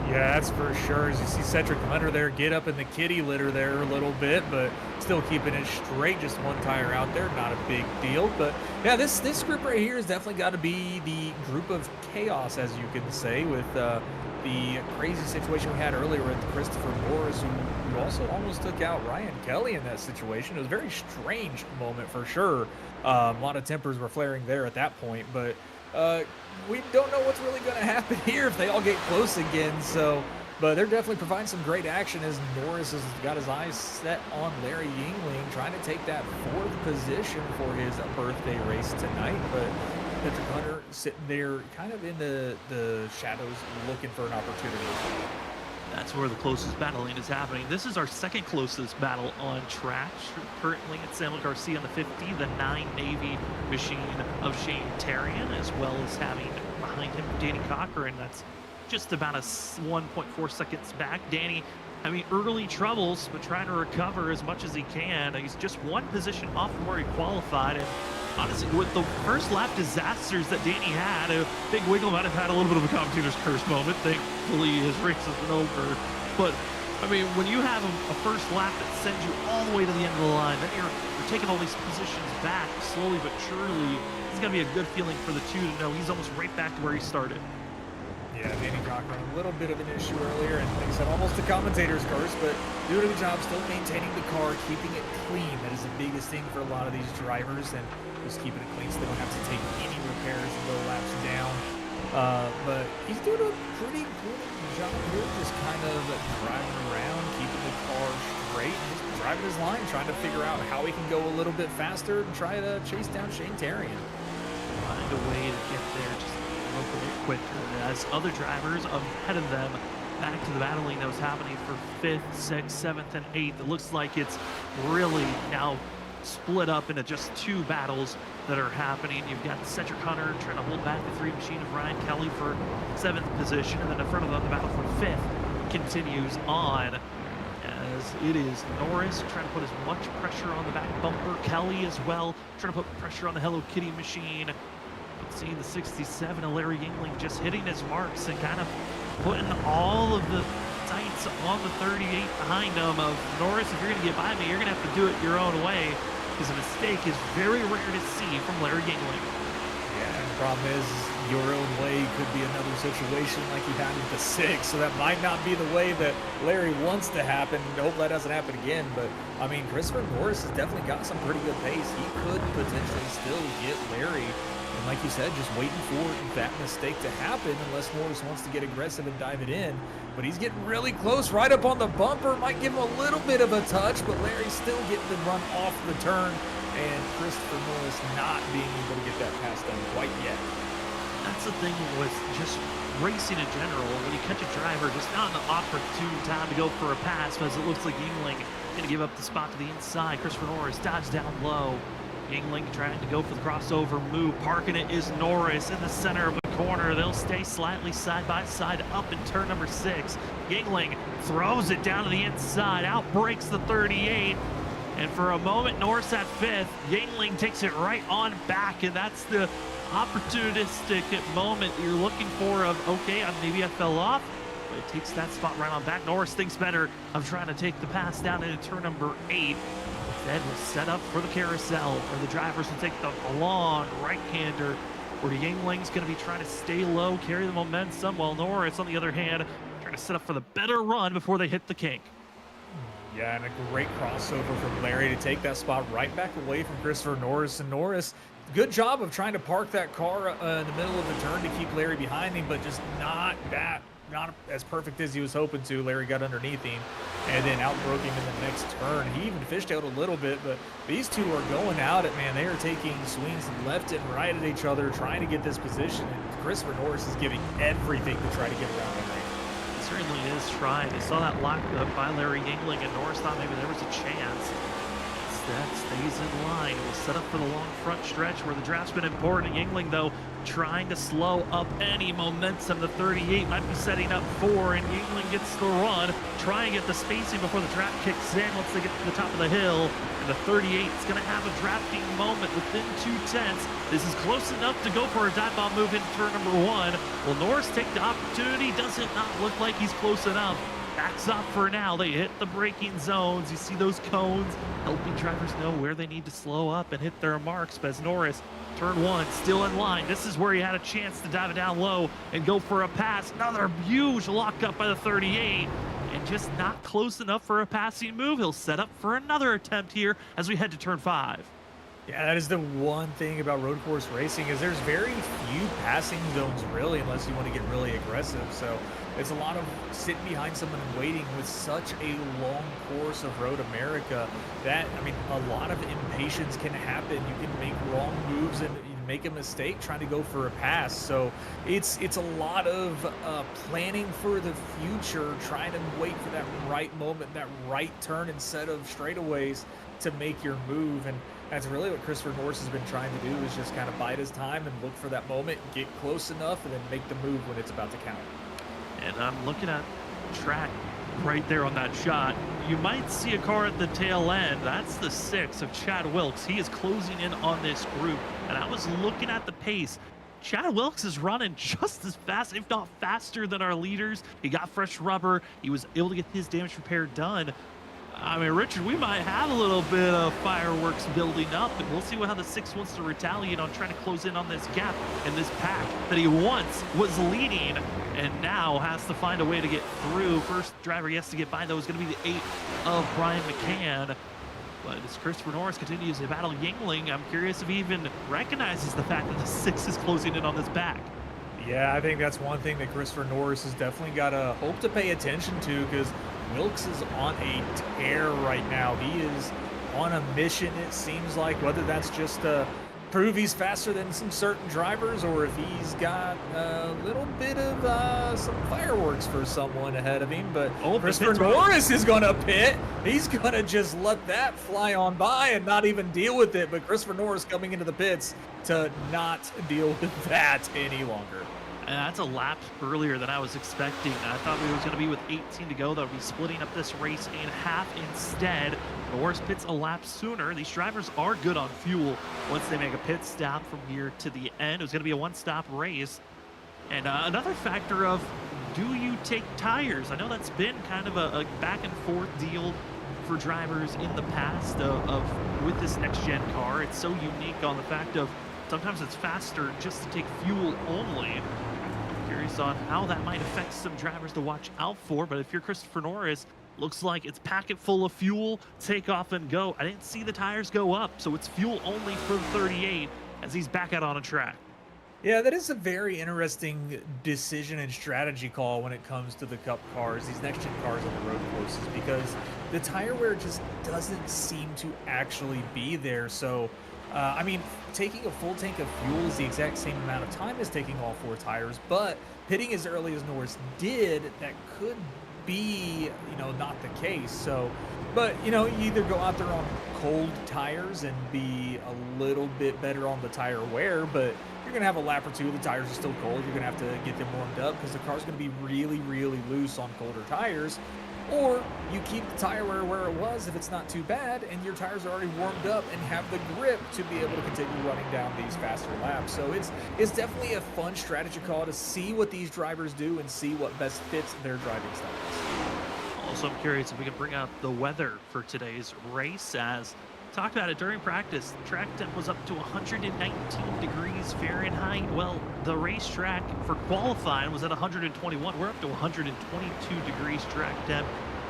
Yeah, that's for sure. As you see Cedric Hunter there get up in the kitty litter there a little bit, but still keeping it straight. Just one tire out there, not a big deal. But yeah, this group right here has definitely got to be the group of chaos, as you can say, with the crazy situation we had earlier with Christopher Norris, who also almost took out Ryan Kelly in that situation. It was a very strange moment for sure. A lot of tempers were flaring there at that point, but we don't know what's really going to happen here if they all get close again. So, but they're definitely providing some great action as Norris has got his eyes set on Larry Yingling, trying to take that 4th position for his birthday race tonight. But Cedric Hunter sitting there kind of in the shadows looking for an opportunity. That's where the closest battling is happening. This is our second closest battle on track. Currently it's Samuel Garcia on the 50, the 9 Navy machine of Shane Terrian, as well as having behind him Danny Cochran. That's just about a 1.4 seconds back. Danny having early troubles, but trying to recover as much as he can. He's just one position off from where he qualified, and honestly, with the first lap disasters that Danny had, a Big Wiggle might have had a little bit of a commentator's curse moment. Thankfully, his race has been over. But, I mean, when you have a first lap that sends you all the way to the end of the line, then you're taking all these positions back slowly but surely. It's going to be a good feeling for the two to know he's almost right back to where he started. Yeah, Danny Cochran, a little bit of an issue earlier, and like I said, almost a commentator's curse, but doing a good job still maintaining the car, keeping it clean. That is the biggest thing for a lot of these drivers, and just keeping it clean so they don't have to take any repairs and go laps down. But he's doing a pretty good job here, just kind of driving around, keeping the car straight, and just driving his line, trying to figure out how he can go a little bit faster and try to chase down Shane Terrian. Find a way to get there just a little bit quicker, as other drivers ahead of them back to the battling that was happening for 5th, 6th, 7th, and 8th. It looks like it's really now split up into just 2 battles that are happening. You've got Cedric Hunter trying to hold back the 3 machine of Ryan Kelly for 7th position, and then in front of them, the battle for 5th continues on, as it is Norris trying to put as much pressure on the back bumper. Kelly as well trying to put pressure on the Hello Kitty machine. Seeing the 67 of Larry Yingling just hitting his marks and kind of putting all of the sights on the 38 behind him of Norris. If you're going to get by me, you're going to have to do it your own way, because a mistake is very rare to see from Larry Yingling. Yeah, and the problem is your own way could be another situation like he had with the 6, so that might not be the way that Larry wants to happen. Hope that doesn't happen again, but I mean, Christopher Norris has definitely got some pretty good pace. He could potentially still get Larry. And like you said, just waiting for that mistake to happen unless Norris wants to get aggressive and dive it in. But he's getting really close right up on the bumper. Might give him a little bit of a touch, but Larry's still getting the run off the turn. And Christopher Norris not being able to get that pass done quite yet. That's the thing with just racing in general. When you catch a driver, just not an opportune time to go for a pass, because it looks like Yingling going to give up the spot to the inside. Christopher Norris dodged down low. Yingling trying to go for the crossover move. Parking it is Norris in the center of the corner. They'll stay slightly side by side up in turn number 6. Yingling throws it down to the inside, out breaks the 38. And for a moment, Norris at 5th. Yingling takes it right on back, and that's the opportunistic moment you're looking for of, okay, maybe I fell off, but it takes that spot right on back. Norris thinks better of trying to take the pass down into turn number 8. Instead was set up for the carousel, where the drivers will take the long right-hander, where Yingling's going to be trying to stay low, carry the momentum, while Norris, on the other hand, trying to set up for the better run before they hit the kink. Yeah, and a great crossover from Larry to take that spot right back away from Christopher Norris. And Norris, good job of trying to park that car in the middle of the turn to keep Larry behind him, but just not as perfect as he was hoping to. Larry got underneath him and then outbroke him in the next turn. He even fished out a little bit, but these two are going at it, man. They are taking swings left and right at each other, trying to get this position. And Christopher Norris is giving everything to try to get around Larry. Certainly is trying. They saw that lock up by Larry Yingling, and Norris thought maybe there was a chance. Instead, stays in line. It was set up for the long front stretch where the draft's been important. Yingling, though, trying to slow up any momentum. The 38 might be setting up for, and Yingling gets the run. Try and get the spacing before the draft kicks in once they get to the top of the hill. And the 38 is going to have a drafting moment within 2/10. This is close enough to go for a dive bomb move in turn number 1. Will Norris take the opportunity? Does it not look like he's close enough? Backs off for now. They hit the braking zones. You see those cones helping drivers know where they need to slow up and hit their marks. But as Norris, turn 1, still in line. This is where he had a chance to dive it down low and go for a pass. Another huge lockup by the 38. And just not close enough for a passing move. He'll set up for another attempt here as we head to turn 5. Yeah, that is the one thing about road course racing is there's very few passing zones really, unless you want to get really aggressive. So it's a lot of sitting behind someone and waiting with such a long course of Road America that, I mean, a lot of impatience can happen. You can make wrong moves and make a mistake trying to go for a pass. So it's a lot of planning for the future, trying to wait for that right moment, that right turn instead of straightaways to make your move. And that's really what Christopher Norris has been trying to do, is just kind of bide his time and look for that moment, get close enough, and then make the move when it's about to count. And I'm looking at track right there on that shot. You might see a car at the tail end. That's the 6 of Chad Wilkes. He is closing in on this group. And I was looking at the pace. Chad Wilkes is running just as fast, if not faster, than our leaders. He got fresh rubber. He was able to get his damage repair done. I mean, Richard, we might have a little bit of fireworks building up, and we'll see how the 6 wants to retaliate on trying to close in on this gap in this pack that he once was leading and now has to find a way to get through. First driver he has to get by, though, is going to be the 8 of Brian McCann. But as Christopher Norris continues to battle Yingling, I'm curious if he even recognizes the fact that the 6 is closing in on this back. Yeah, I think that's one thing that Christopher Norris has definitely got to hope to pay attention to, because Wilkes is on a tear right now. He is on a mission, it seems like, whether that's just to prove he's faster than some certain drivers, or if he's got a little bit of some fireworks for someone ahead of him. But Christopher Norris is going to pit. He's going to just let that fly on by and not even deal with it. But Christopher Norris coming into the pits to not deal with that any longer. And that's a lap earlier than I was expecting. I thought we was going to be with 18 to go. That would be splitting up this race in half. Instead, Norris pits a lap sooner. These drivers are good on fuel once they make a pit stop from here to the end. It was going to be a one-stop race. And another factor of, do you take tires? I know that's been kind of a back-and-forth deal for drivers in the past with this next-gen car. It's so unique on the fact of sometimes it's faster just to take fuel only. Curious on how that might affect some drivers to watch out for, but if you're Christopher Norris, looks like it's packet full of fuel, take off and go. I didn't see the tires go up, so it's fuel only for the 38 as he's back out on a track. Yeah, that is a very interesting decision and strategy call when it comes to the Cup cars, these next-gen cars on the road courses, because the tire wear just doesn't seem to actually be there. So I mean, taking a full tank of fuel is the exact same amount of time as taking all 4 tires, but pitting as early as Norris did, that could be, not the case. So, but, you either go out there on cold tires and be a little bit better on the tire wear, but you're going to have a lap or two. The tires are still cold. You're going to have to get them warmed up because the car's going to be really, really loose on colder tires. Or you keep the tire wear where it was if it's not too bad, and your tires are already warmed up and have the grip to be able to continue running down these faster laps. So it's definitely a fun strategy call to see what these drivers do and see what best fits their driving styles. Also, I'm curious if we can bring out the weather for today's race. As talked about it during practice, the track temp was up to 119 degrees Fahrenheit. Well, the racetrack for qualifying was at 121. We're up to 122 degrees track temp.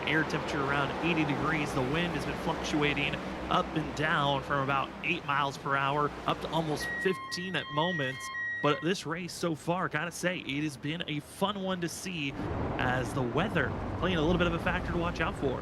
Air temperature around 80 degrees. The wind has been fluctuating up and down from about 8 miles per hour up to almost 15 at moments. But this race so far, gotta say, it has been a fun one to see, as the weather playing a little bit of a factor to watch out for.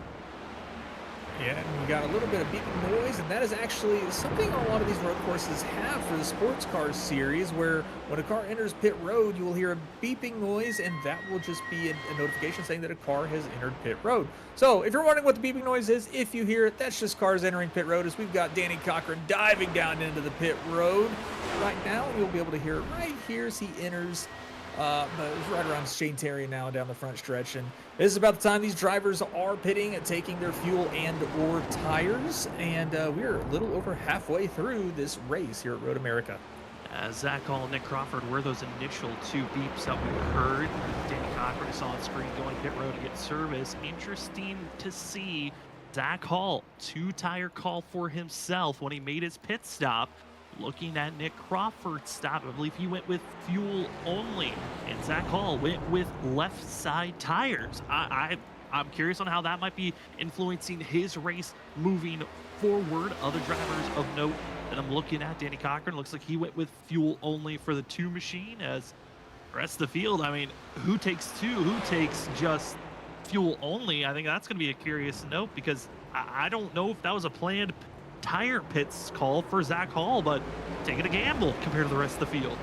Yeah, and we got a little bit of beeping noise, and that is actually something a lot of these road courses have for the sports car series, where when a car enters pit road, you will hear a beeping noise, and that will just be a notification saying that a car has entered pit road. So if you're wondering what the beeping noise is, if you hear it, that's just cars entering pit road, as we've got Danny Cochran diving down into the pit road right now. You'll be able to hear it right here as he enters. But it's right around Shane Terry now down the front stretch, and this is about the time these drivers are pitting and taking their fuel and or tires, and we're a little over halfway through this race here at Road America. Zach Hall and Nick Crawford were those initial 2 beeps that we heard. Danny Cochran saw on screen going pit road to get service. Interesting to see Zach Hall 2-tire call for himself when he made his pit stop. Looking at Nick Crawford's stop, I believe he went with fuel only, and Zach Hall went with left side tires. I'm curious on how that might be influencing his race moving forward. Other drivers of note that I'm looking at, Danny Cochran, looks like he went with fuel only for the 2 machine, as the rest of the field, I mean, who takes 2? Who takes just fuel only? I think that's going to be a curious note, because I don't know if that was a planned tire pits call for Zach Hall, but taking a gamble compared to the rest of the field.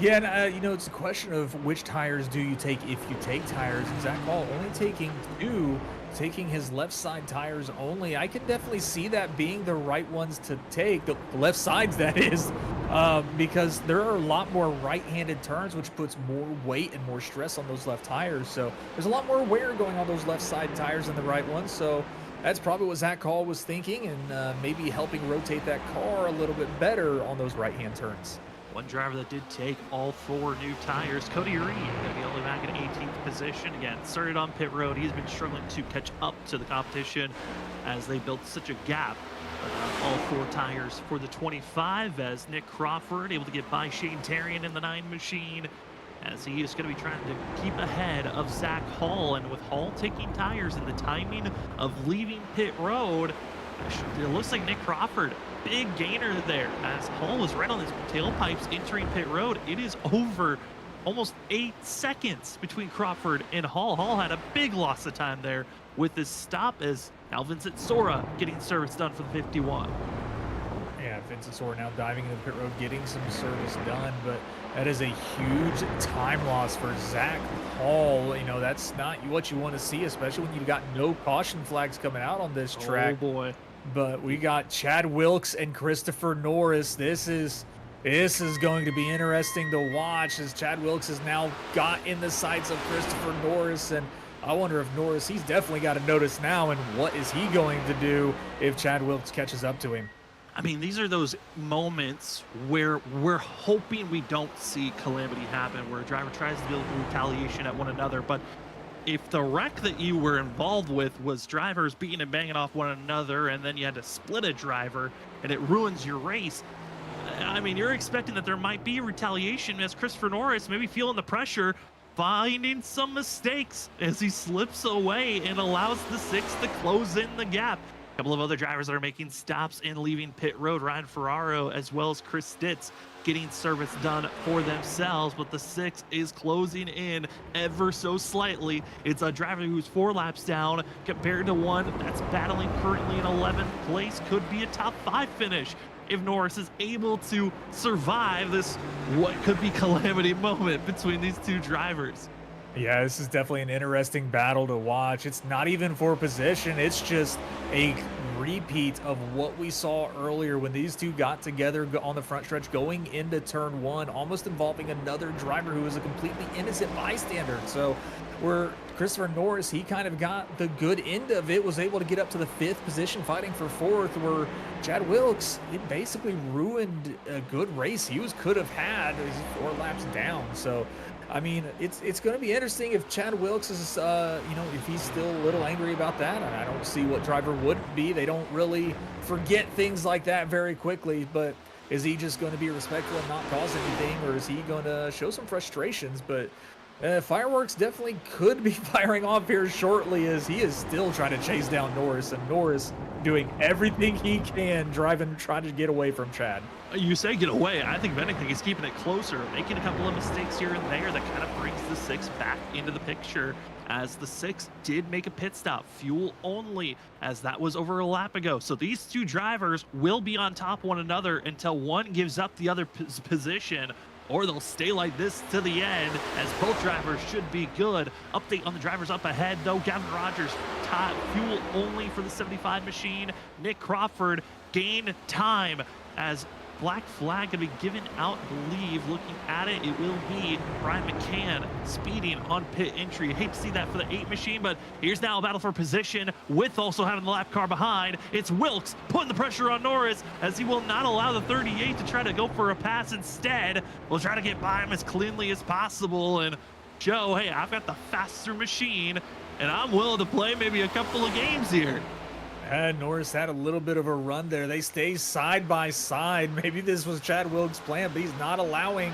Yeah, and it's a question of which tires do you take if you take tires, and Zach Hall only taking 2, taking his left side tires only. I can definitely see that being the right ones to take, the left sides, that is, because there are a lot more right-handed turns, which puts more weight and more stress on those left tires. So there's a lot more wear going on those left side tires than the right ones. So that's probably what Zach Hall was thinking, and maybe helping rotate that car a little bit better on those right-hand turns. One driver that did take all 4 new tires, Cody Reed, going to be only back in 18th position. Again, started on pit road. He's been struggling to catch up to the competition as they built such a gap. All 4 tires for the 25, as Nick Crawford able to get by Shane Terrian in the 9 machine, as he is going to be trying to keep ahead of Zach Hall. And with Hall taking tires and the timing of leaving pit road, it looks like Nick Crawford, big gainer there, as Hall was right on his tailpipes entering pit road. It is over almost 8 seconds between Crawford and Hall. Hall had a big loss of time there with this stop, as now Vincent Sora getting service done for the 51. Yeah, Vincent Sora now diving into the pit road, getting some service done, but that is a huge time loss for Zach Hall. That's not what you want to see, especially when you've got no caution flags coming out on this track. Oh boy. But we got Chad Wilkes and Christopher Norris. This is going to be interesting to watch, as Chad Wilkes has now got in the sights of Christopher Norris, and I wonder if Norris, he's definitely got a notice now, and what is he going to do if Chad Wilkes catches up to him? I mean, these are those moments where we're hoping we don't see calamity happen, where a driver tries to build retaliation at one another. But if the wreck that you were involved with was drivers beating and banging off one another, and then you had to split a driver and it ruins your race, I mean, you're expecting that there might be retaliation, as Christopher Norris maybe feeling the pressure, finding some mistakes as he slips away and allows the 6 to close in the gap. A couple of other drivers that are making stops and leaving pit road. Ryan Ferraro as well as Chris Stitz getting service done for themselves, but the 6 is closing in ever so slightly. It's a driver who's 4 laps down compared to one that's battling currently in 11th place. Could be a top 5 finish if Norris is able to survive this what could be calamity moment between these two drivers. Yeah, this is definitely an interesting battle to watch. It's not even for position. It's just a repeat of what we saw earlier when these two got together on the front stretch going into turn 1, almost involving another driver who was a completely innocent bystander. So where Christopher Norris, he kind of got the good end of it, was able to get up to the 5th position fighting for 4th, where Chad Wilkes, it basically ruined a good race he could have had. He's 4 laps down. So I mean, it's going to be interesting if Chad Wilkes is, if he's still a little angry about that. I don't see what driver wouldn't be. They don't really forget things like that very quickly, but is he just going to be respectful and not cause anything, or is he going to show some frustrations? But fireworks definitely could be firing off here shortly, as he is still trying to chase down Norris, and Norris doing everything he can, trying to get away from Chad. You say get away. I think if anything, he's keeping it closer, making a couple of mistakes here and there that kind of brings the 6 back into the picture, as the 6 did make a pit stop, fuel only, as that was over a lap ago. So these two drivers will be on top of one another until one gives up the other position, or they'll stay like this to the end, as both drivers should be good. Update on the drivers up ahead, though. Gavin Rogers, fuel only for the 75 machine. Nick Crawford gain time, as black flag going to be given out, I believe. Looking at it, it will be Brian McCann speeding on pit entry. Hate to see that for the 8 machine, but here's now a battle for position with also having the lap car behind. It's Wilkes putting the pressure on Norris, as he will not allow the 38 to try to go for a pass. Instead, we'll try to get by him as cleanly as possible and show, hey, I've got the faster machine and I'm willing to play maybe a couple of games here. And Norris had a little bit of a run there. They stay side by side. Maybe this was Chad Wilkes' plan, but he's not allowing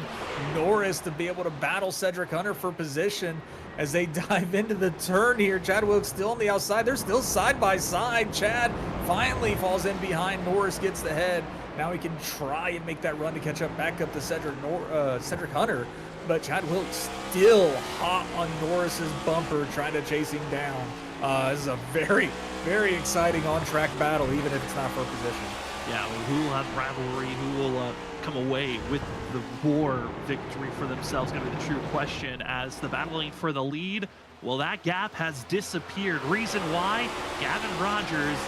Norris to be able to battle Cedric Hunter for position as they dive into the turn here. Chad Wilkes still on the outside. They're still side by side. Chad finally falls in behind. Norris gets the head. Now he can try and make that run to catch up back up to Cedric Hunter. But Chad Wilkes still hot on Norris's bumper, trying to chase him down. This is a very, very exciting on-track battle, even if it's not for position. Yeah, who will have rivalry? Who will come away with the war victory for themselves? Going to be the true question, as the battling for the lead, well, that gap has disappeared. Reason why? Gavin Rogers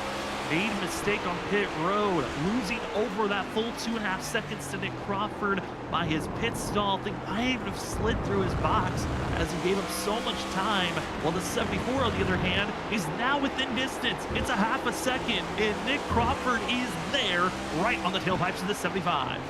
made a mistake on pit road, losing over that full 2.5 seconds to Nick Crawford by his pit stall. I think might even have slid through his box, as he gave up so much time, while the 74, on the other hand, is now within distance. It's a half a second, and Nick Crawford is there, right on the tailpipes of the 75.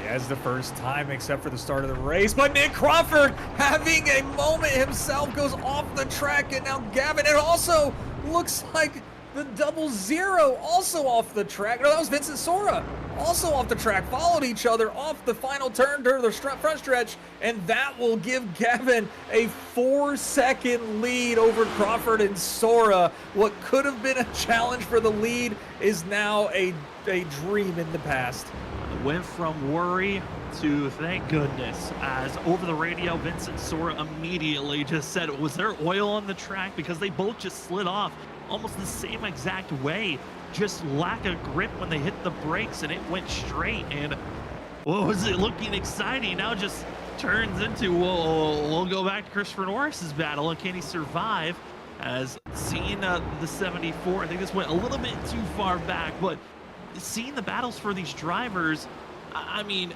Yeah, it's the first time except for the start of the race, but Nick Crawford having a moment himself, goes off the track, and now Gavin, it also looks like the 00 also off the track. No, that was Vincent Sora, also off the track, followed each other off the final turn to the front stretch, and that will give Gavin a 4-second lead over Crawford and Sora. What could have been a challenge for the lead is now a dream in the past. Went from worry to thank goodness, as over the radio, Vincent Sora immediately just said, was there oil on the track? Because they both just slid off almost the same exact way, just lack of grip when they hit the brakes, and it went straight. And what was it looking exciting? Now just turns into, we'll go back to Christopher Norris's battle, and can he survive? As seeing the 74, I think this went a little bit too far back, but seeing the battles for these drivers, I mean,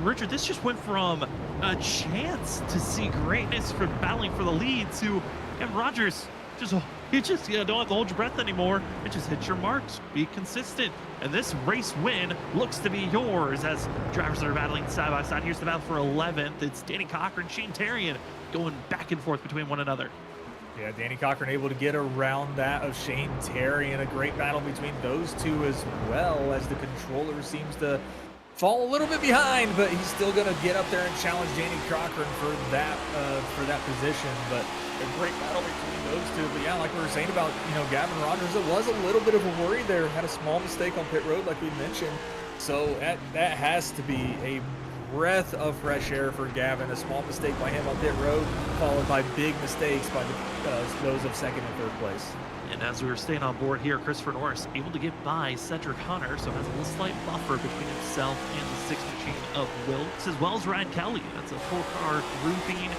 Richard, this just went from a chance to see greatness for battling for the lead to Kevin Rogers. You don't have to hold your breath anymore. It just hit your marks. Be consistent. And this race win looks to be yours, as drivers that are battling side by side. Here's the battle for 11th. It's Danny Cochran, Shane Terrian going back and forth between one another. Yeah, Danny Cochran able to get around that of Shane Terrian. A great battle between those two, as well as the controller seems to fall a little bit behind, but he's still going to get up there and challenge Danny Cochran for that position. But a great battle between those two. But yeah, like we were saying about Gavin Rogers, it was a little bit of a worry there. Had a small mistake on pit road, like we mentioned. So that has to be a breath of fresh air for Gavin. A small mistake by him on pit road, followed by big mistakes by those of second and third place. And as we were staying on board here, Christopher Norris able to get by Cedric Hunter, so has a little slight buffer between himself and the sixth machine of Wilkes, as well as Ryan Kelly. That's a four-car grouping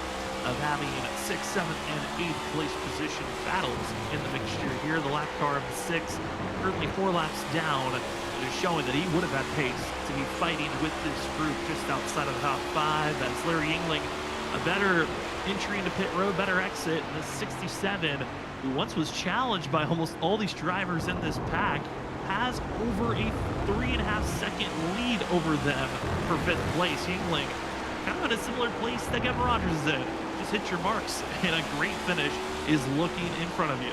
of having 6th, 7th, and 8th place position battles in the mixture here. The lap car of the 6th, currently 4 laps down, is showing that he would have had pace to be fighting with this group just outside of the top 5. That's Larry Yingling, a better entry into pit road, better exit, the 67, who once was challenged by almost all these drivers in this pack, has over a 3.5-second lead over them for 5th place. Yingling kind of in a similar place that Gavin Rogers is in. Just hit your marks, and a great finish is looking in front of you.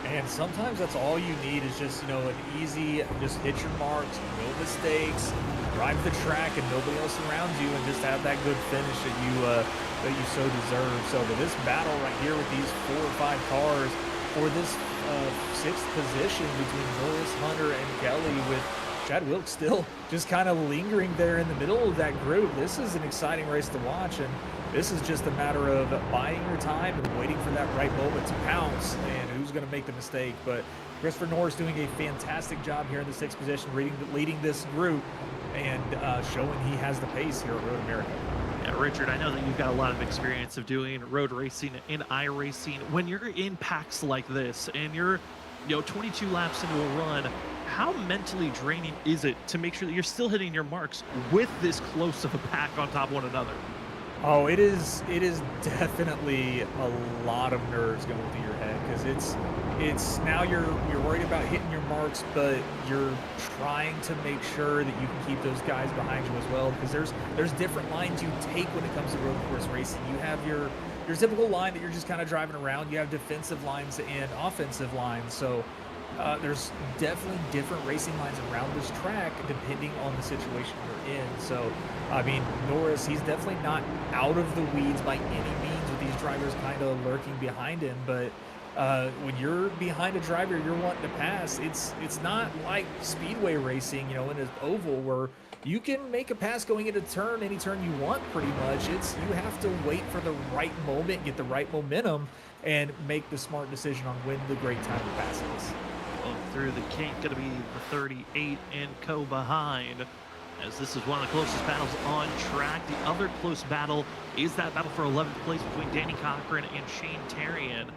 And sometimes that's all you need is just, an easy, just hit your marks, no mistakes, drive the track and nobody else around you, and just have that good finish that you so deserve. So with this battle right here with these 4 or 5 cars for this 6th position between Norris, Hunter, and Kelly, with Chad Wilkes still just kind of lingering there in the middle of that group. This is an exciting race to watch, and this is just a matter of biding your time and waiting for that right moment to pounce and who's going to make the mistake. But Christopher Norris doing a fantastic job here in the 6th position, leading this group and showing he has the pace here at Road America. Yeah, Richard, I know that you've got a lot of experience of doing road racing and iRacing. When you're in packs like this and you're 22 laps into a run, how mentally draining is it to make sure that you're still hitting your marks with this close of a pack on top of one another? Oh, it is definitely a lot of nerves going through your head, because it's now you're worried about hitting your marks, but you're trying to make sure that you can keep those guys behind you as well, because there's different lines you take when it comes to road course racing. You have your typical line that you're just kind of driving around. You have defensive lines and offensive lines. So there's definitely different racing lines around this track depending on the situation you're in. So, I mean, Norris, he's definitely not out of the weeds by any means with these drivers kind of lurking behind him. But when you're behind a driver you're wanting to pass, it's not like speedway racing, in an oval where you can make a pass going into turn, any turn you want pretty much. You have to wait for the right moment, get the right momentum, and make the smart decision on when the great time to pass is. Through the kink, going to be the 38 and co behind, as this is one of the closest battles on track. The other close battle is that battle for 11th place between Danny Cochran and Shane Terrian,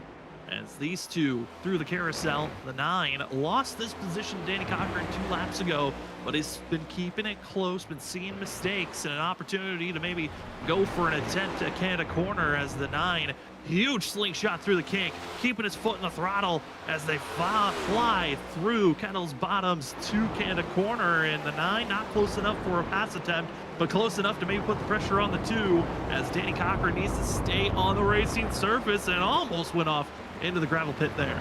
as these two through the carousel. The 9 lost this position to Danny Cochran 2 laps ago, but has been keeping it close, been seeing mistakes and an opportunity to maybe go for an attempt at Canada corner, as the 9, huge slingshot through the kink, keeping his foot in the throttle as they fly through Kendall's bottoms to Canada corner, and the 9 not close enough for a pass attempt, but close enough to maybe put the pressure on the 2, as Danny Cochran needs to stay on the racing surface and almost went off into the gravel pit there.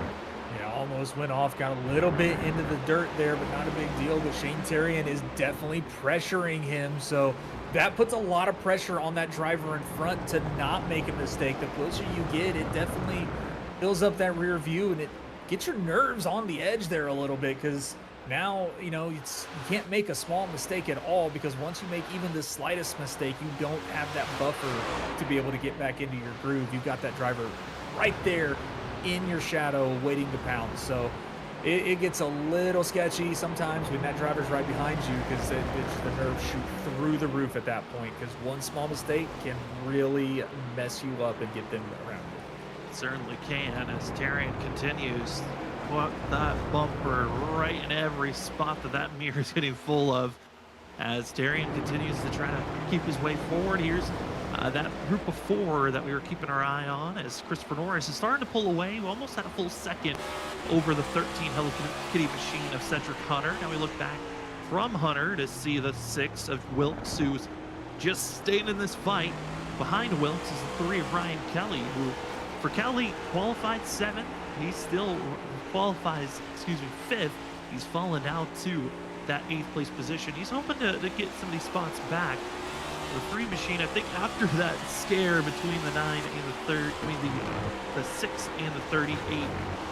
Yeah, almost went off, got a little bit into the dirt there, but not a big deal. But Shane Terrian is definitely pressuring him, so that puts a lot of pressure on that driver in front to not make a mistake. The closer you get, it definitely fills up that rear view, and it gets your nerves on the edge there a little bit, because now, you can't make a small mistake at all, because once you make even the slightest mistake, you don't have that buffer to be able to get back into your groove. You've got that driver right there in your shadow waiting to pounce. So it gets a little sketchy sometimes when that driver's right behind you, because the nerves shoot through the roof at that point, because one small mistake can really mess you up and get them around you. It certainly can, as Terrian continues put that bumper right in every spot that mirror is getting full of, as Terrian continues to try to keep his way forward. Here's that group of 4 that we were keeping our eye on, as Christopher Norris is starting to pull away. We almost had a full second over the 13 Hello Kitty machine of Cedric Hunter. Now we look back from Hunter to see the 6 of Wilkes, who's just staying in this fight. Behind Wilkes is the 3 of Ryan Kelly, who, for Kelly, qualified 7th. He still qualifies, 5th. He's fallen out to that 8th place position. He's hoping to get some of these spots back. The free machine, I think after that scare between the 9 and the third, I mean the 6 and the 38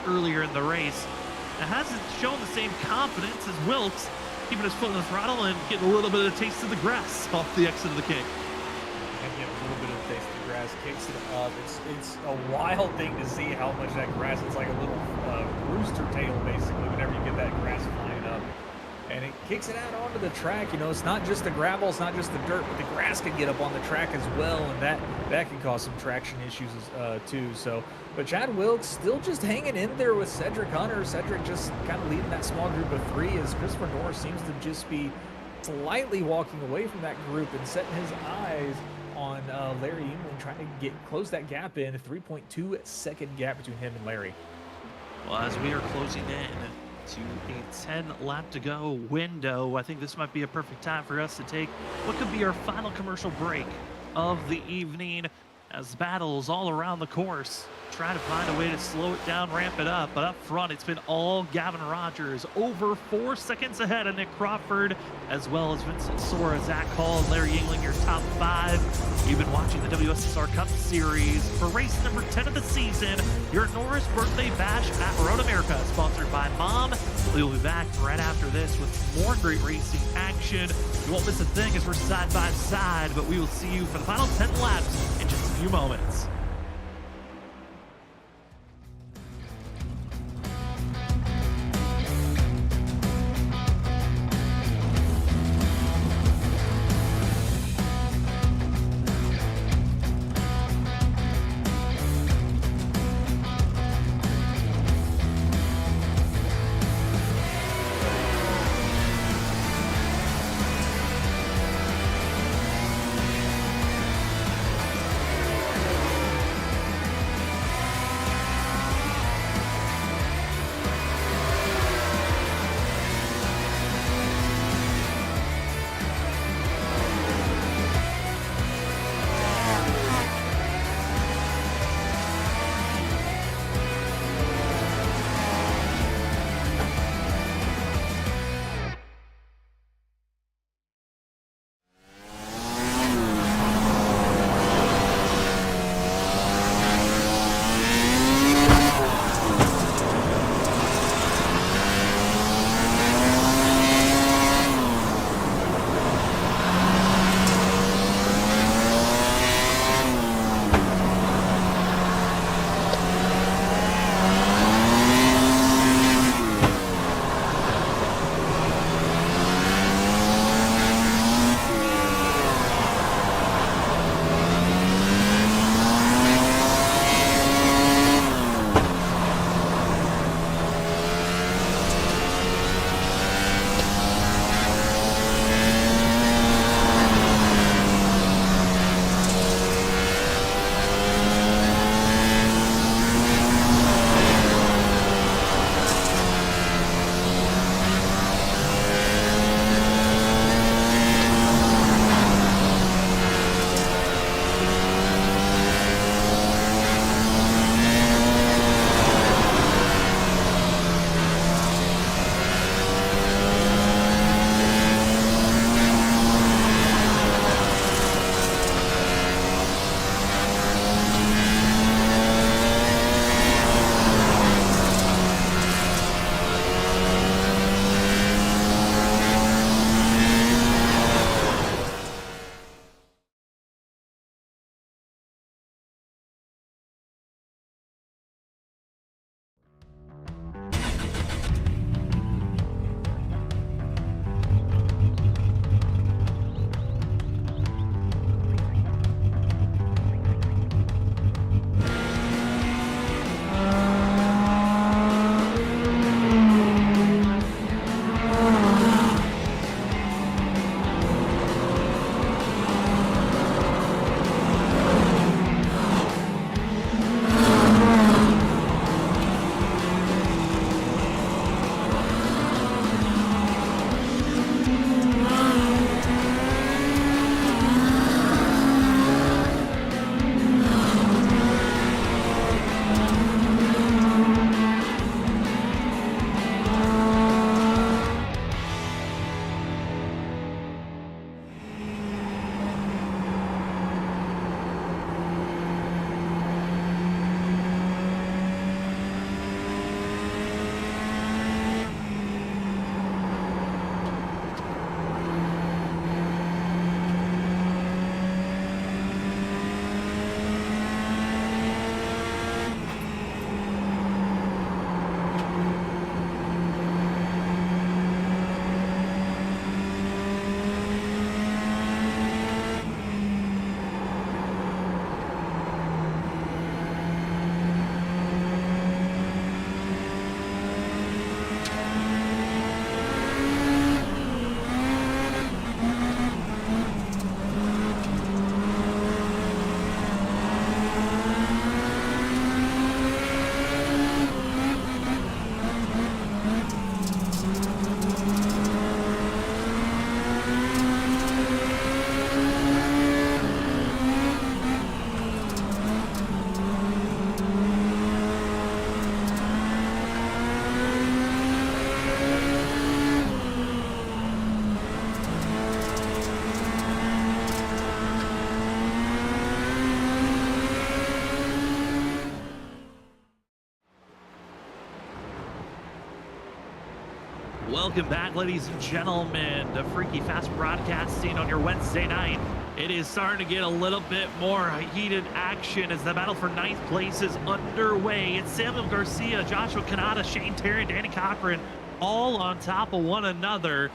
earlier in the race, it hasn't shown the same confidence as Wilkes, keeping his foot on the throttle and getting a little bit of a taste of the grass off the exit of the kick. And get a little bit of a taste of the grass, kicks it up. It's a wild thing to see how much that grass, it's like a little rooster tail basically whenever you get that grass flying up. And it kicks it out onto the track. You know, it's not just the gravel, it's not just the dirt, but the grass can get up on the track as well, and that can cause some traction issues too. So, but Chad Wilkes still just hanging in there with Cedric Hunter. Cedric just kind of leading that small group of 3 as Christopher Norris seems to just be slightly walking away from that group and setting his eyes on Larry England, trying to close that gap in. A 3.2 second gap between him and Larry. Well, as we are closing in to a 10 lap to go window, I think this might be a perfect time for us to take what could be our final commercial break of the evening, as battles all around the course try to find a way to slow it down, ramp it up. But up front, it's been all Gavin Rogers, over 4 seconds ahead of Nick Crawford, as well as Vincent Sora, Zach Hall, and Larry England, your top 5. You've been watching the WSSR Cup Series for race number 10 of the season, your Norris Birthday Bash at Road America, sponsored by Mom. We will be back right after this with more great racing action. You won't miss a thing as we're side by side, but we will see you for the final 10 laps in just a few moments. Welcome back, ladies and gentlemen, to Freaky Fast Broadcasting on your Wednesday night. It is starting to get a little bit more heated action as the battle for ninth place is underway. It's Samuel Garcia, Joshua Kanata, Shane Terry, and Danny Cochran all on top of one another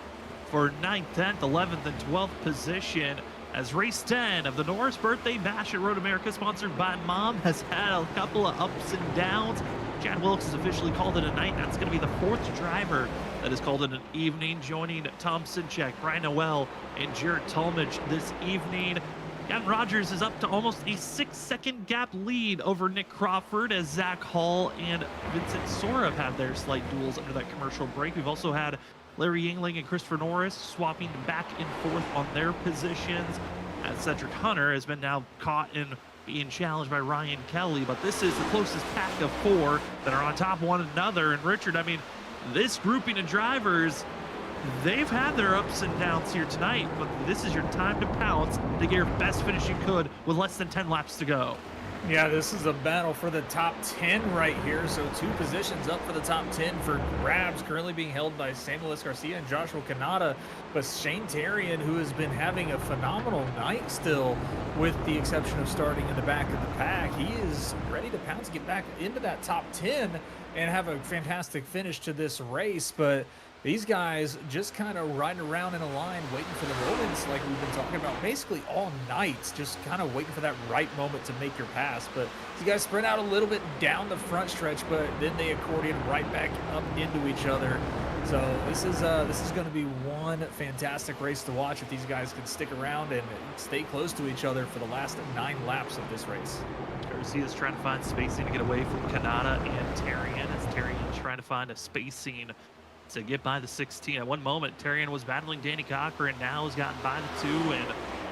for 9th, 10th, 11th, and 12th position. As race 10 of the Norris Birthday Bash at Road America, sponsored by Mom, has had a couple of ups and downs. Chad Wilkes has officially called it a night. That's going to be the fourth driver that has called it an evening, joining Tom Sinchek, Brian Noel, and Jared Talmadge this evening. Gavin Rogers is up to almost a 6-second gap lead over Nick Crawford as Zach Hall and Vincent Sora have had their slight duels under that commercial break. We've also had Larry Yingling and Christopher Norris swapping back and forth on their positions, as Cedric Hunter has been now caught in being challenged by Ryan Kelly. But this is the closest pack of four that are on top of one another. And Richard, I mean, this grouping of drivers, they've had their ups and downs here tonight, but this is your time to pounce to get your best finish you could with less than 10 laps to go. Yeah, this is a battle for the top 10 right here. So 2 positions up for the top 10 for grabs, currently being held by Samuel S. Garcia and Joshua Kanata. But Shane Terrian, who has been having a phenomenal night still, with the exception of starting in the back of the pack, he is ready to pounce, get back into that top 10 and have a fantastic finish to this race. But these guys just kind of riding around in a line, waiting for the moments like we've been talking about basically all night, just kind of waiting for that right moment to make your pass. But these guys spread out a little bit down the front stretch, but then they accordion right back up into each other. So this is going to be one fantastic race to watch if these guys can stick around and stay close to each other for the last 9 laps of this race. Garcia's trying to find spacing to get away from Kanata and Terrian, as Terrian's trying to find a spacing to get by the 16. At one moment, Terrian was battling Danny Cochran, now has gotten by the 2 and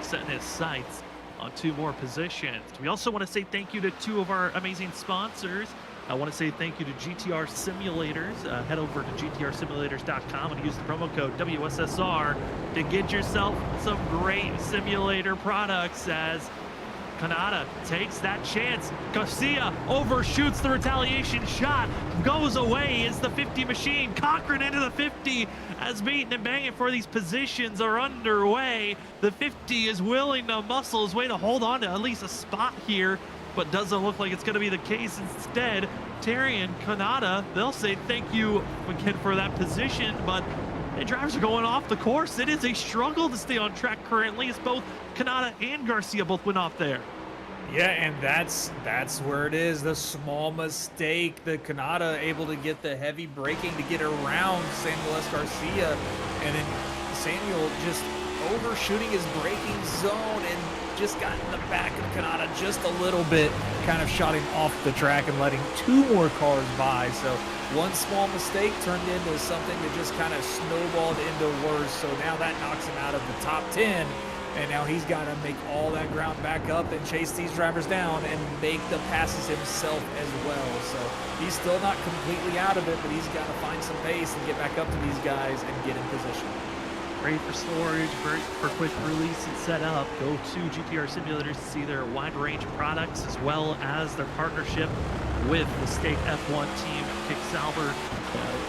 setting his sights on 2 more positions. We also want to say thank you to 2 of our amazing sponsors. I want to say thank you to GTR Simulators. Head over to gtrsimulators.com and use the promo code WSSR to get yourself some great simulator products, as Kanata takes that chance. Garcia overshoots the retaliation shot, goes away as the 50 machine. Cochran into the 50 as beating and banging for these positions are underway. The 50 is willing to muscle his way to hold on to at least a spot here, but doesn't look like it's going to be the case. Instead, Terry and Kanata, they'll say thank you again for that position, but the drivers are going off the course. It is a struggle to stay on track currently, as both Kanata and Garcia both went off there. Yeah, and that's where it is. The small mistake. The Kanata able to get the heavy braking to get around Samuel S. Garcia, and then Samuel just overshooting his braking zone and just got in the back of Kanata just a little bit, kind of shot him off the track and letting 2 more cars by. So one small mistake turned into something that just kind of snowballed into worse. So now that knocks him out of the top 10. And now he's got to make all that ground back up and chase these drivers down and make the passes himself as well. So he's still not completely out of it, but he's got to find some pace and get back up to these guys and get in position. Great for storage, great for quick release and setup. Go to GTR Simulators to see their wide range of products, as well as their partnership with the state F1 team, Kick Sauber.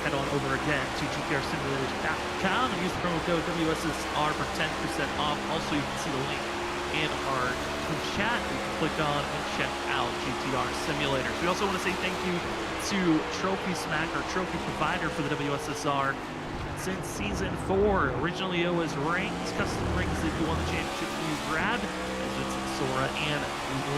Head on over again to gtrsimulators.com and use the promo code WSSR for 10% off. Also, you can see the link in our chat. You can click on and check out GTR Simulators. We also want to say thank you to Trophy Smack, our trophy provider for the WSSR since season 4. Originally, it was rings, custom rings that you won the championship you grabbed. As Vincent Sora and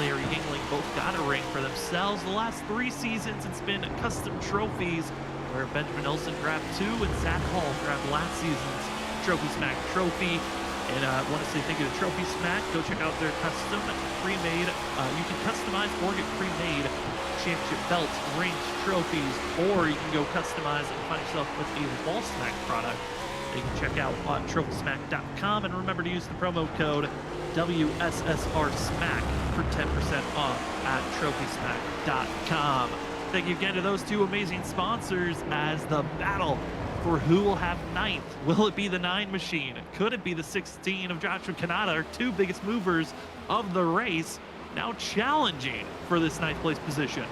Larry Yingling both got a ring for themselves. The last 3 seasons, it's been custom trophies, where Benjamin Nelson grabbed 2 and Zach Hall grabbed last season's Trophy Smack trophy. And I want to say thank you to Trophy Smack. Go check out their custom pre-made. You can customize or get pre-made championship belts, rings, trophies, or you can go customize and find yourself with a Wall Smack product. You can check out on TrophySmack.com, and remember to use the promo code WSSRSmack for 10% off at TrophySmack.com. Thank you again to those 2 amazing sponsors, as the battle for who will have 9th. Will it be the 9 machine? Could it be the 16 of Joshua Kanata, our 2 biggest movers of the race, now challenging for this 9th place position?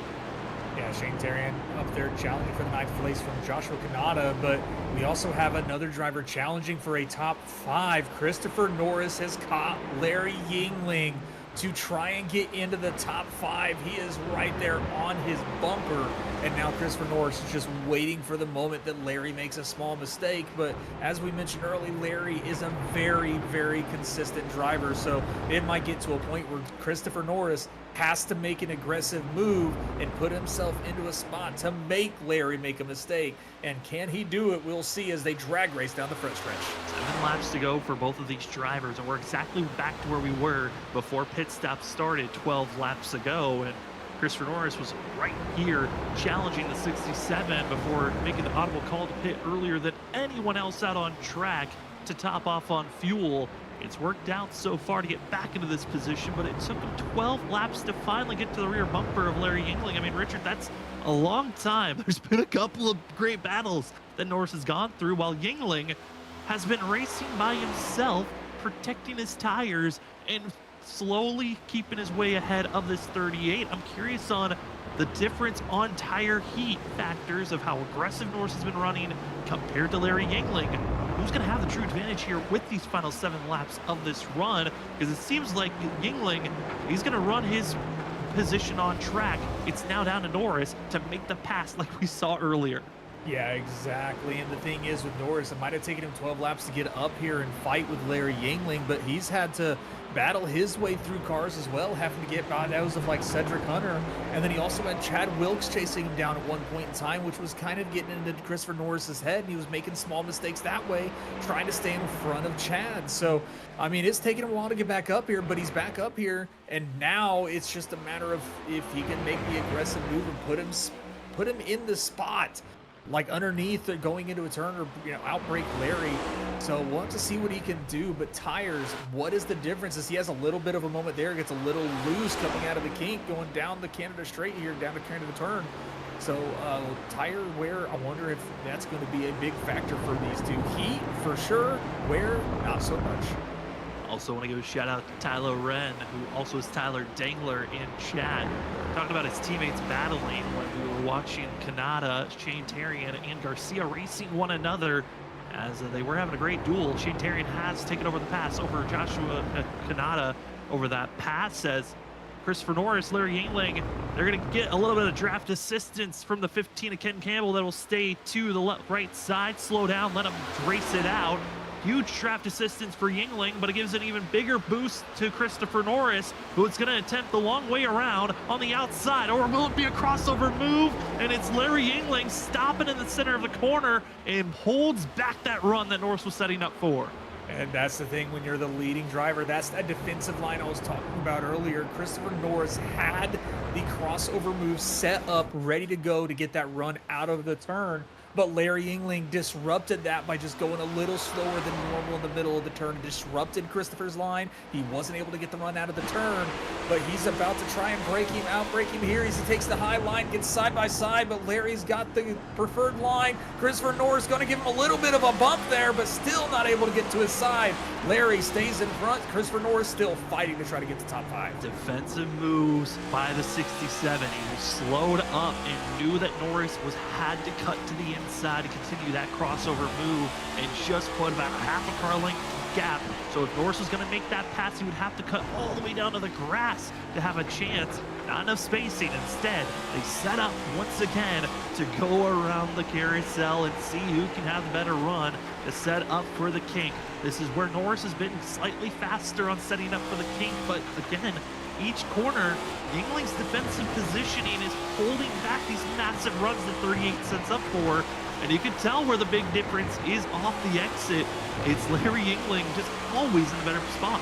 Yeah, Shane Terrian up there challenging for the ninth place from Joshua Kanata, but we also have another driver challenging for a top 5. Christopher Norris has caught Larry Yingling to try and get into the top 5. He is right there on his bumper, and now Christopher Norris is just waiting for the moment that Larry makes a small mistake. But as we mentioned earlier, Larry is a very, very consistent driver, so it might get to a point where Christopher Norris has to make an aggressive move and put himself into a spot to make Larry make a mistake. And can he do it? We'll see as they drag race down the front stretch. 7 laps to go for both of these drivers, and we're exactly back to where we were before pit stop started 12 laps ago. And Christopher Norris was right here challenging the 67 before making the audible call to pit earlier than anyone else out on track to top off on fuel. It's worked out so far to get back into this position, but it took him 12 laps to finally get to the rear bumper of Larry Yingling. I mean, Richard, that's a long time. There's been a couple of great battles that Norris has gone through, while Yingling has been racing by himself, protecting his tires and slowly keeping his way ahead of this 38. I'm curious on the difference on tire heat factors of how aggressive Norris has been running compared to Larry Yingling. Who's going to have the true advantage here with these final 7 laps of this run? Because it seems like Yingling, he's going to run his position on track. It's now down to Norris to make the pass like we saw earlier. Yeah, exactly. And the thing is with Norris, it might have taken him 12 laps to get up here and fight with Larry Yingling, but he's had to battle his way through cars as well, having to get by those of like Cedric Hunter. And then he also had Chad Wilkes chasing him down at one point in time, which was kind of getting into Christopher Norris's head. And he was making small mistakes that way, trying to stay in front of Chad. So, I mean, it's taken him a while to get back up here, but he's back up here. And now it's just a matter of if he can make the aggressive move and put him in the spot, like underneath or going into a turn, or outbrake Larry. So we'll have to see what he can do. But tires, what is the difference? As he has a little bit of a moment there, gets a little loose coming out of the kink, going down the Canada straight here, down to Canada turn. So tire wear, I wonder if that's going to be a big factor for these two. Heat for sure, wear not so much. Also want to give a shout out to Tyler Wren, who also is Tyler Dangler in chat, talking about his teammates battling when we were watching Kanata, Shane Terrian, and Garcia racing one another as they were having a great duel. Shane Terrian has taken over the pass over Joshua Kanata over that pass as Christopher Norris, Larry Yingling, they're going to get a little bit of draft assistance from the 15 of Ken Campbell that will stay to the right side, slow down, let him race it out. Huge draft assistance for Yingling, but it gives an even bigger boost to Christopher Norris, who is going to attempt the long way around on the outside. Or will it be a crossover move? And it's Larry Yingling stopping in the center of the corner and holds back that run that Norris was setting up for. And that's the thing when you're the leading driver. That's that defensive line I was talking about earlier. Christopher Norris had the crossover move set up, ready to go to get that run out of the turn. But Larry Yingling disrupted that by just going a little slower than normal in the middle of the turn. Disrupted Christopher's line. He wasn't able to get the run out of the turn, but he's about to try and outbreak him here. He takes the high line, gets side by side, but Larry's got the preferred line. Christopher Norris going to give him a little bit of a bump there, but still not able to get to his side. Larry stays in front. Christopher Norris still fighting to try to get to top 5. Defensive moves by the 67. He was slowed up and knew that Norris had to cut to the inside to continue that crossover move and just put about half a car length gap. So if Norris was going to make that pass, he would have to cut all the way down to the grass to have a chance. Not enough spacing. Instead, they set up once again to go around the carousel and see who can have the better run to set up for the kink. This is where Norris has been slightly faster on setting up for the kink, but again, each corner, Yingling's defensive positioning is holding back these massive runs that 38 sets up for. And you can tell where the big difference is off the exit. It's Larry Yingling just always in a better spot.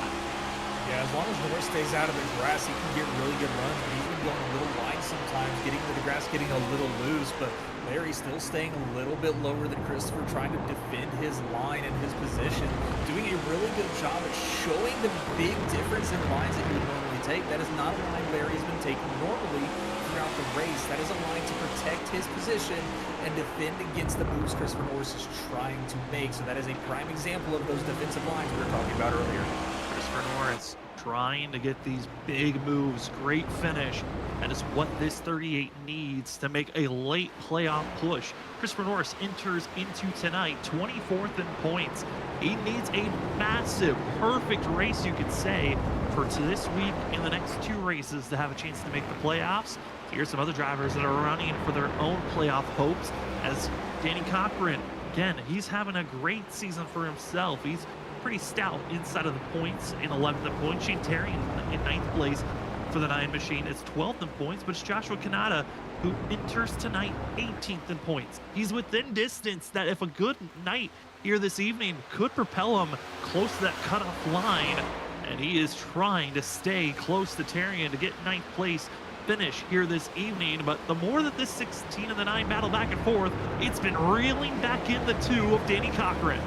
Yeah, as long as Norris stays out of the grass, he can get really good runs. But he's been going a little wide sometimes, getting to the grass, getting a little loose. But Larry's still staying a little bit lower than Christopher, trying to defend his line and his position. Doing a really good job at showing the big difference in lines that you would normally take. That is not a line Larry's been taking normally throughout the race. That is a line to protect his position and defend against the moves Christopher Norris is trying to make. So that is a prime example of those defensive lines we were talking about earlier. Christopher Norris trying to get these big moves. Great finish. That is what this 38 needs to make a late playoff push. Christopher Norris enters into tonight 24th in points. He needs a massive, perfect race, you could say, for this week and the next 2 races to have a chance to make the playoffs. Here's some other drivers that are running for their own playoff hopes, as Danny Cochran, again, he's having a great season for himself. He's pretty stout inside of the points in 11th in points. Shane Terry in 9th place for the 9 machine is 12th in points, but it's Joshua Kanata who enters tonight 18th in points. He's within distance that if a good night here this evening could propel him close to that cutoff line, and he is trying to stay close to Terrian to get 9th place finish here this evening. But the more that this 16 and the 9 battle back and forth, it's been reeling back in the 2 of Danny Cochran.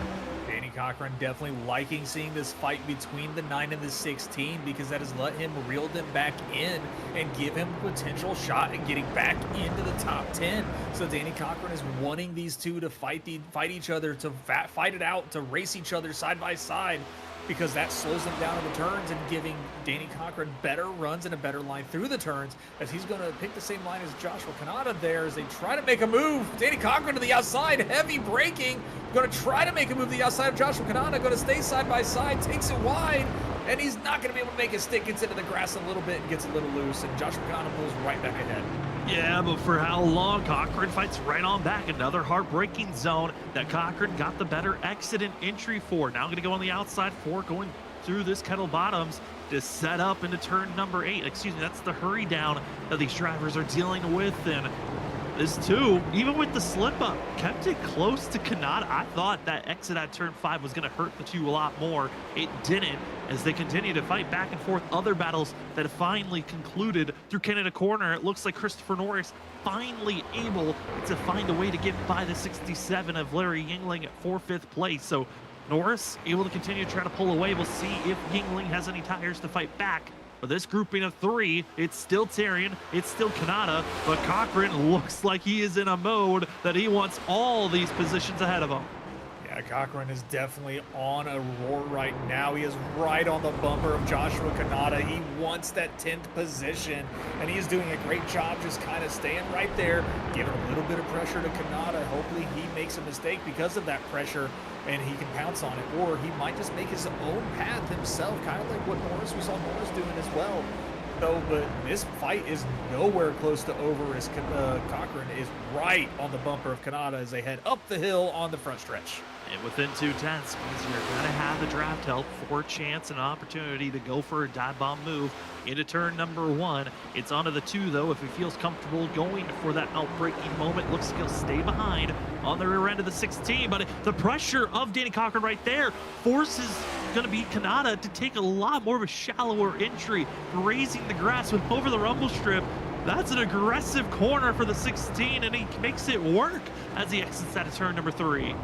Danny Cochran definitely liking seeing this fight between the 9 and the 16, because that has let him reel them back in and give him a potential shot at getting back into the top 10. So Danny Cochran is wanting these two to fight each other, to fight it out, to race each other side by side, because that slows them down in the turns and giving Danny Cochran better runs and a better line through the turns, as he's going to pick the same line as Joshua Kanata there as they try to make a move. Danny Cochran to the outside, heavy braking, going to try to make a move to the outside of Joshua Kanata, going to stay side by side, takes it wide, and he's not going to be able to make it stick, gets into the grass a little bit and gets a little loose, and Joshua Kanata pulls right back ahead. Yeah, but for how long? Cochran fights right on back. Another heartbreaking zone that Cochran got the better exit and entry for. Now going to go on the outside 4, going through this kettle bottoms to set up into turn number 8. Excuse me, that's the hurry down that these drivers are dealing with. And this too, even with the slip up, kept it close to Kanata. I thought that exit at turn 5 was going to hurt the 2 a lot more. It didn't, as they continue to fight back and forth. Other battles that have finally concluded through Canada Corner. It looks like Christopher Norris finally able to find a way to get by the 67 of Larry Yingling for 5th place. So Norris able to continue to try to pull away. We'll see if Yingling has any tires to fight back. For this grouping of 3, it's still Terrian, it's still Kanata, but Cochran looks like he is in a mode that he wants all these positions ahead of him. Yeah, Cochran is definitely on a roar right now. He is right on the bumper of Joshua Kanata. He wants that 10th position, and he is doing a great job just kind of staying right there, giving a little bit of pressure to Kanata. Hopefully he makes a mistake because of that pressure, and he can pounce on it, or he might just make his own path himself, kind of like what we saw Norris doing as well. No, but this fight is nowhere close to over, as Cochran is right on the bumper of Kanata as they head up the hill on the front stretch. And within 2 tenths means you're going to have the draft help for a chance and an opportunity to go for a dive bomb move into turn number 1. It's onto the 2, though, if he feels comfortable going for that outbreaking moment. Looks like he'll stay behind on the rear end of the 16, but the pressure of Danny Cochran right there forces going to be Kanata to take a lot more of a shallower entry, grazing the grass with over the rumble strip. That's an aggressive corner for the 16, and he makes it work as he exits out of turn number 3.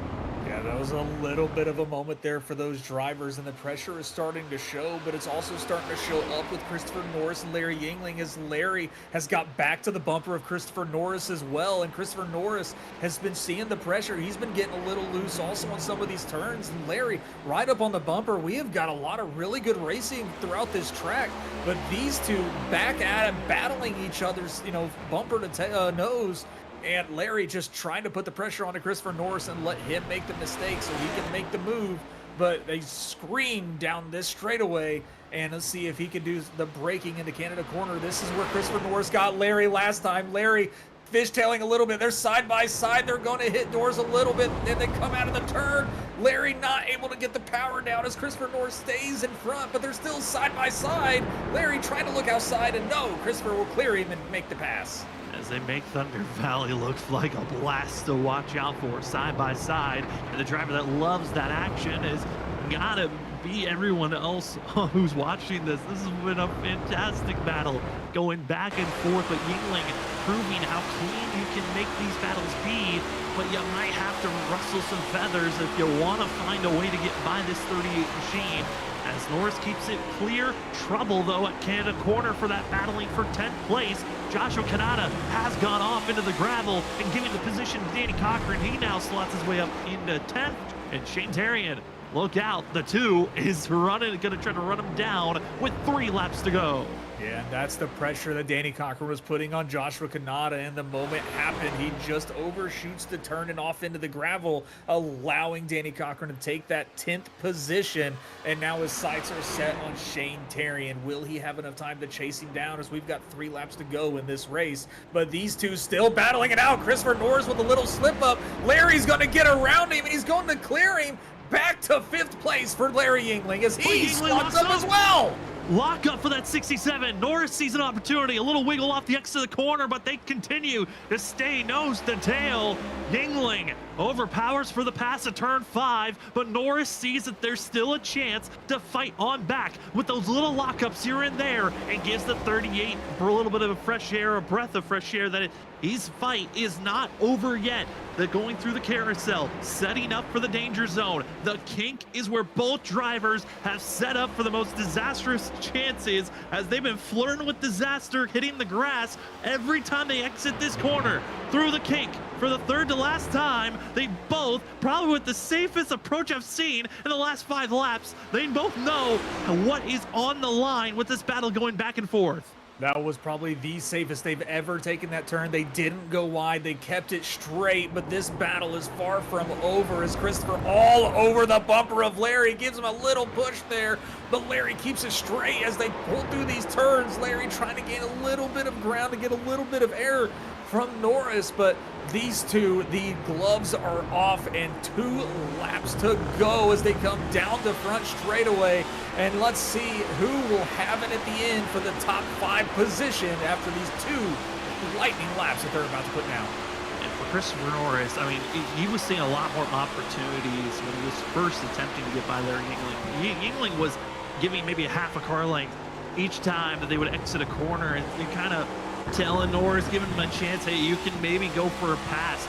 Yeah, that was a little bit of a moment there for those drivers, and the pressure is starting to show, but it's also starting to show up with Christopher Norris and Larry Yingling, as Larry has got back to the bumper of Christopher Norris as well, and Christopher Norris has been seeing the pressure. He's been getting a little loose also on some of these turns, and Larry right up on the bumper. We have got a lot of really good racing throughout this track, but these two back at him, battling each other's, bumper to nose. And Larry just trying to put the pressure onto Christopher Norris and let him make the mistake so he can make the move. But they scream down this straightaway, and let's see if he can do the braking into Canada Corner. This is where Christopher Norris got Larry last time. Larry fishtailing a little bit. They're side by side. They're going to hit doors a little bit, and they come out of the turn. Larry not able to get the power down as Christopher Norris stays in front, but they're still side by side. Larry trying to look outside, and no, Christopher will clear him and make the pass. As they make Thunder Valley look like a blast to watch out for side by side. And the driver that loves that action is gotta be everyone else who's watching this. This has been a fantastic battle going back and forth, but Yingling proving how clean you can make these battles be, but you might have to rustle some feathers if you want to find a way to get by this 38 machine. As Norris keeps it clear. Trouble, though, at Canada Corner for that battling for 10th place. Joshua Kanata has gone off into the gravel and giving the position to Danny Cochran. He now slots his way up into 10th. And Shane Terrian look out. The 2 is running, going to try to run him down with 3 laps to go. Yeah, and that's the pressure that Danny Cochran was putting on Joshua Kanata, and the moment happened, he just overshoots the turn and off into the gravel, allowing Danny Cochran to take that 10th position, and now his sights are set on Shane Terry, and will he have enough time to chase him down as we've got 3 laps to go in this race? But these two still battling it out. Christopher Norris with a little slip up. Larry's going to get around him, and he's going to clear him. Back to 5th place for Larry Yingling as he squats up as well. Lock up for that 67. Norris sees an opportunity. A little wiggle off the exit of the corner, but they continue to stay nose to tail. Yingling overpowers for the pass at turn 5, but Norris sees that there's still a chance to fight on back with those little lockups here and there, and gives the 38 for a little bit of a fresh air, a breath of fresh air, that his fight is not over yet. They're going through the carousel, setting up for the danger zone. The kink is where both drivers have set up for the most disastrous chances, as they've been flirting with disaster, hitting the grass every time they exit this corner. Through the kink for the 3rd to last time. They both, probably with the safest approach I've seen in the last 5 laps, they both know what is on the line with this battle going back and forth. That was probably the safest they've ever taken that turn. They didn't go wide. They kept it straight, but this battle is far from over as Christopher all over the bumper of Larry. Gives him a little push there, but Larry keeps it straight as they pull through these turns. Larry trying to gain a little bit of ground to get a little bit of air from Norris, but these two, the gloves are off and 2 laps to go as they come down the front straightaway. And let's see who will have it at the end for the top 5 position after these 2 lightning laps that they're about to put down. And for Christopher Norris, I mean, he was seeing a lot more opportunities when he was first attempting to get by Larry Yingling. Yingling was giving maybe a half a car length each time that they would exit a corner, and kind of telling Norris, giving him a chance, hey, you can maybe go for a pass.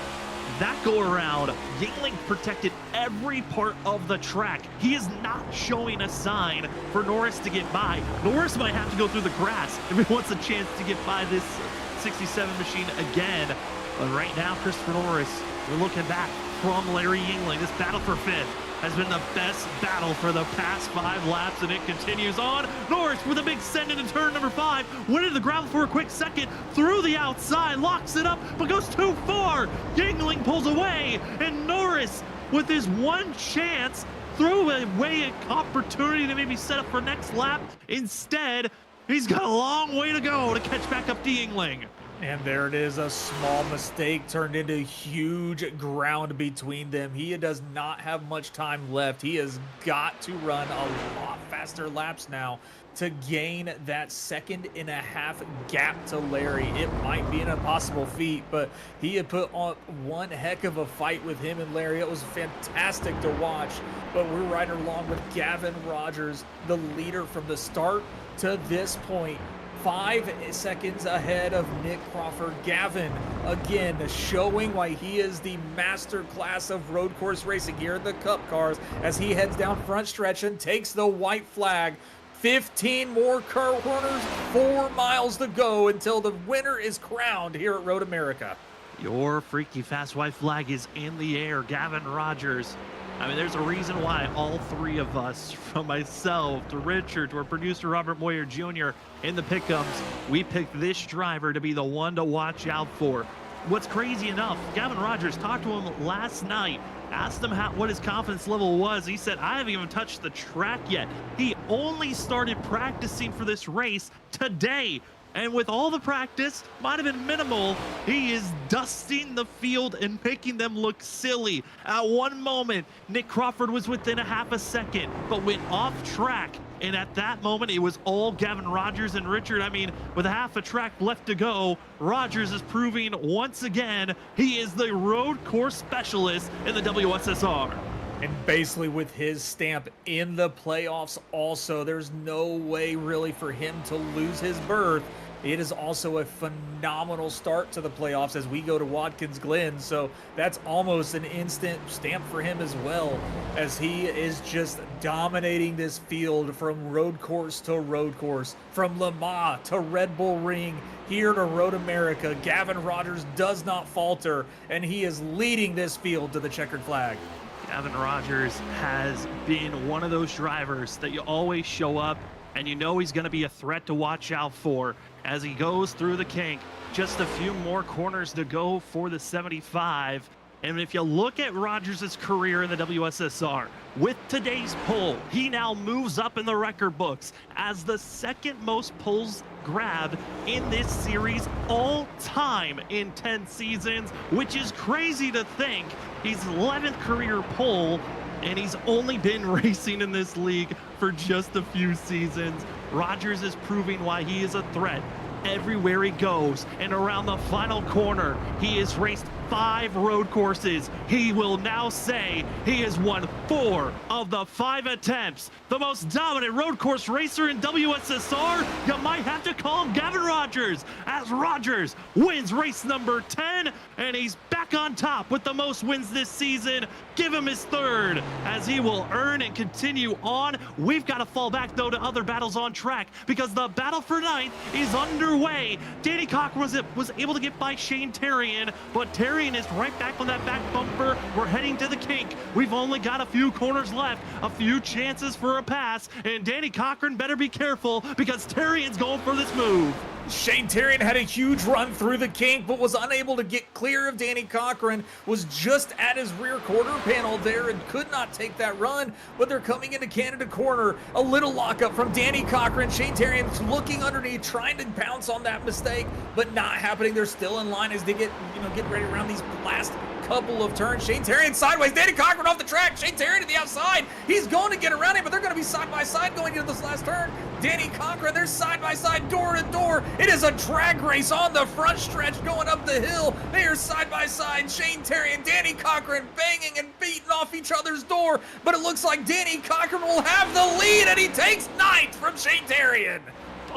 That go around, Yingling protected every part of the track. He is not showing a sign for Norris to get by. Norris might have to go through the grass if he wants a chance to get by this 67 machine again. But right now, Christopher Norris, we're looking back from Larry Yingling. This battle for 5th has been the best battle for the past 5 laps, and it continues on. Norris with a big send into turn number 5, went into the gravel for a quick second, through the outside, locks it up, but goes too far. Yingling pulls away, and Norris, with his one chance, threw away an opportunity to maybe set up for next lap. Instead, he's got a long way to go to catch back up to Yingling. And there it is, a small mistake turned into huge ground between them. He does not have much time left. He has got to run a lot faster laps now to gain that 1.5-second gap to Larry. It might be an impossible feat, but he had put on one heck of a fight with him and Larry. It was fantastic to watch, but we're right along with Gavin Rogers, the leader from the start to this point. 5 seconds ahead of Nick Crawford. Gavin, again, showing why he is the master class of road course racing here in the Cup cars as he heads down front stretch and takes the white flag. 15 more car corners, 4 miles to go until the winner is crowned here at Road America. Your freaky fast white flag is in the air, Gavin Rogers. I mean, there's a reason why all 3 of us, from myself to Richard to our producer Robert Moyer Jr. in the pickums, we picked this driver to be the one to watch out for. What's crazy enough, Gavin Rogers, talked to him last night, asked him what his confidence level was. He said, I haven't even touched the track yet. He only started practicing for this race today. And with all the practice, might have been minimal, he is dusting the field and making them look silly. At one moment, Nick Crawford was within a half a second, but went off track. And at that moment, it was all Gavin Rogers and Richard. I mean, with a half a track left to go, Rogers is proving once again he is the road course specialist in the WSSR. And basically with his stamp in the playoffs also, there's no way really for him to lose his berth. It is also a phenomenal start to the playoffs as we go to Watkins Glen. So that's almost an instant stamp for him as well, as he is just dominating this field from road course to road course, from Le Mans to Red Bull Ring, here to Road America. Gavin Rogers does not falter, and he is leading this field to the checkered flag. Gavin Rogers has been one of those drivers that you always show up and you know he's going to be a threat to watch out for as he goes through the kink. Just a few more corners to go for the 75. And if you look at Rogers' career in the WSSR, with today's pole, he now moves up in the record books as the second most poles grabbed in this series all time in 10 seasons, which is crazy to think. He's 11th career pole, and he's only been racing in this league for just a few seasons. Rogers is proving why he is a threat everywhere he goes, and around the final corner, he has raced 5 road courses. He will now say he has won 4 of the 5 attempts. The most dominant road course racer in WSSR, you might have to call him Gavin Rogers, as Rogers wins race number 10, and he's back on top with the most wins this season. Give him his 3rd, as he will earn and continue on. We've got to fall back, though, to other battles on track, because the battle for 9th is underway. Danny Cochran was able to get by Shane Terrian, but Terrian is right back on that back bumper. We're heading to the kink. We've only got a few corners left, a few chances for a pass, and Danny Cochran better be careful because Terrian's going for this move. Shane Terrian had a huge run through the kink, but was unable to get clear of Danny Cochran, was just at his rear quarter panel there and could not take that run, but they're coming into Canada corner. A little lockup from Danny Cochran. Shane Terrian's looking underneath, trying to pounce on that mistake, but not happening. They're still in line as they get ready around these last couple of turns. Shane Terrian sideways, Danny Cochran off the track, Shane Terrian to the outside. He's going to get around him, but they're going to be side by side going into this last turn. Danny Cochran, they're side by side, door to door. It is a drag race on the front stretch going up the hill. They are side by side, Shane Terrian, Danny Cochran banging and beating off each other's door, but it looks like Danny Cochran will have the lead, and he takes 9th from Shane Terrian.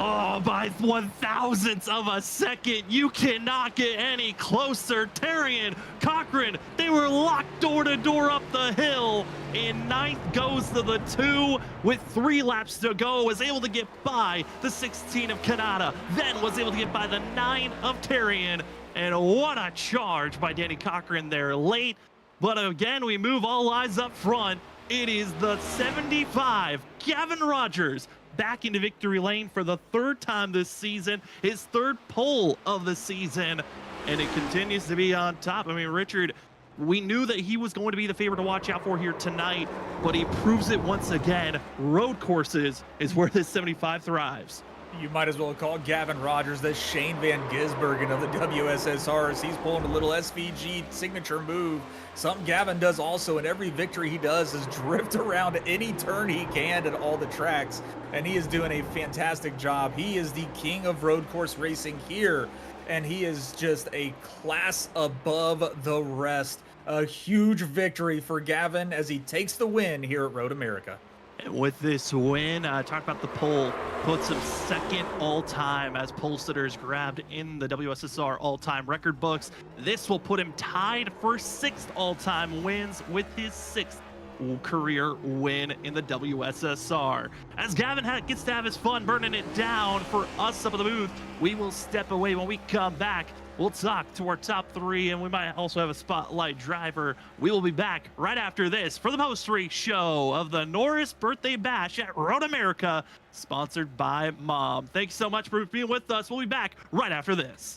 Oh, by 1,000ths of a second. You cannot get any closer. Terrian, Cochran, they were locked door to door up the hill. And 9th goes to the 2 with 3 laps to go. Was able to get by the 16 of Canada. Then was able to get by the 9 of Terrian. And what a charge by Danny Cochran there late. But again, we move all eyes up front. It is the 75, Gavin Rogers, back into victory lane for the 3rd time this season, his 3rd pole of the season, and it continues to be on top. I mean, Richard, we knew that he was going to be the favorite to watch out for here tonight, but he proves it once again. Road courses is where this 75 thrives. You might as well call Gavin Rogers the Shane Van Gisbergen of the WSSR, as he's pulling a little SVG signature move. Something Gavin does also in every victory he does is drift around any turn he can at all the tracks, and he is doing a fantastic job. He is the king of road course racing here, and he is just a class above the rest. A huge victory for Gavin as he takes the win here at Road America. And with this win, talk about the pole, puts him 2nd all-time as pole sitters grabbed in the WSSR all-time record books. This will put him tied for 6th all-time wins with his 6th career win in the WSSR. As Gavin gets to have his fun burning it down for us up in the booth, we will step away. When we come back, we'll talk to our top 3, and we might also have a spotlight driver. We will be back right after this for the post-race show of the Norris Birthday Bash at Road America, sponsored by Mom. Thanks so much for being with us. We'll be back right after this.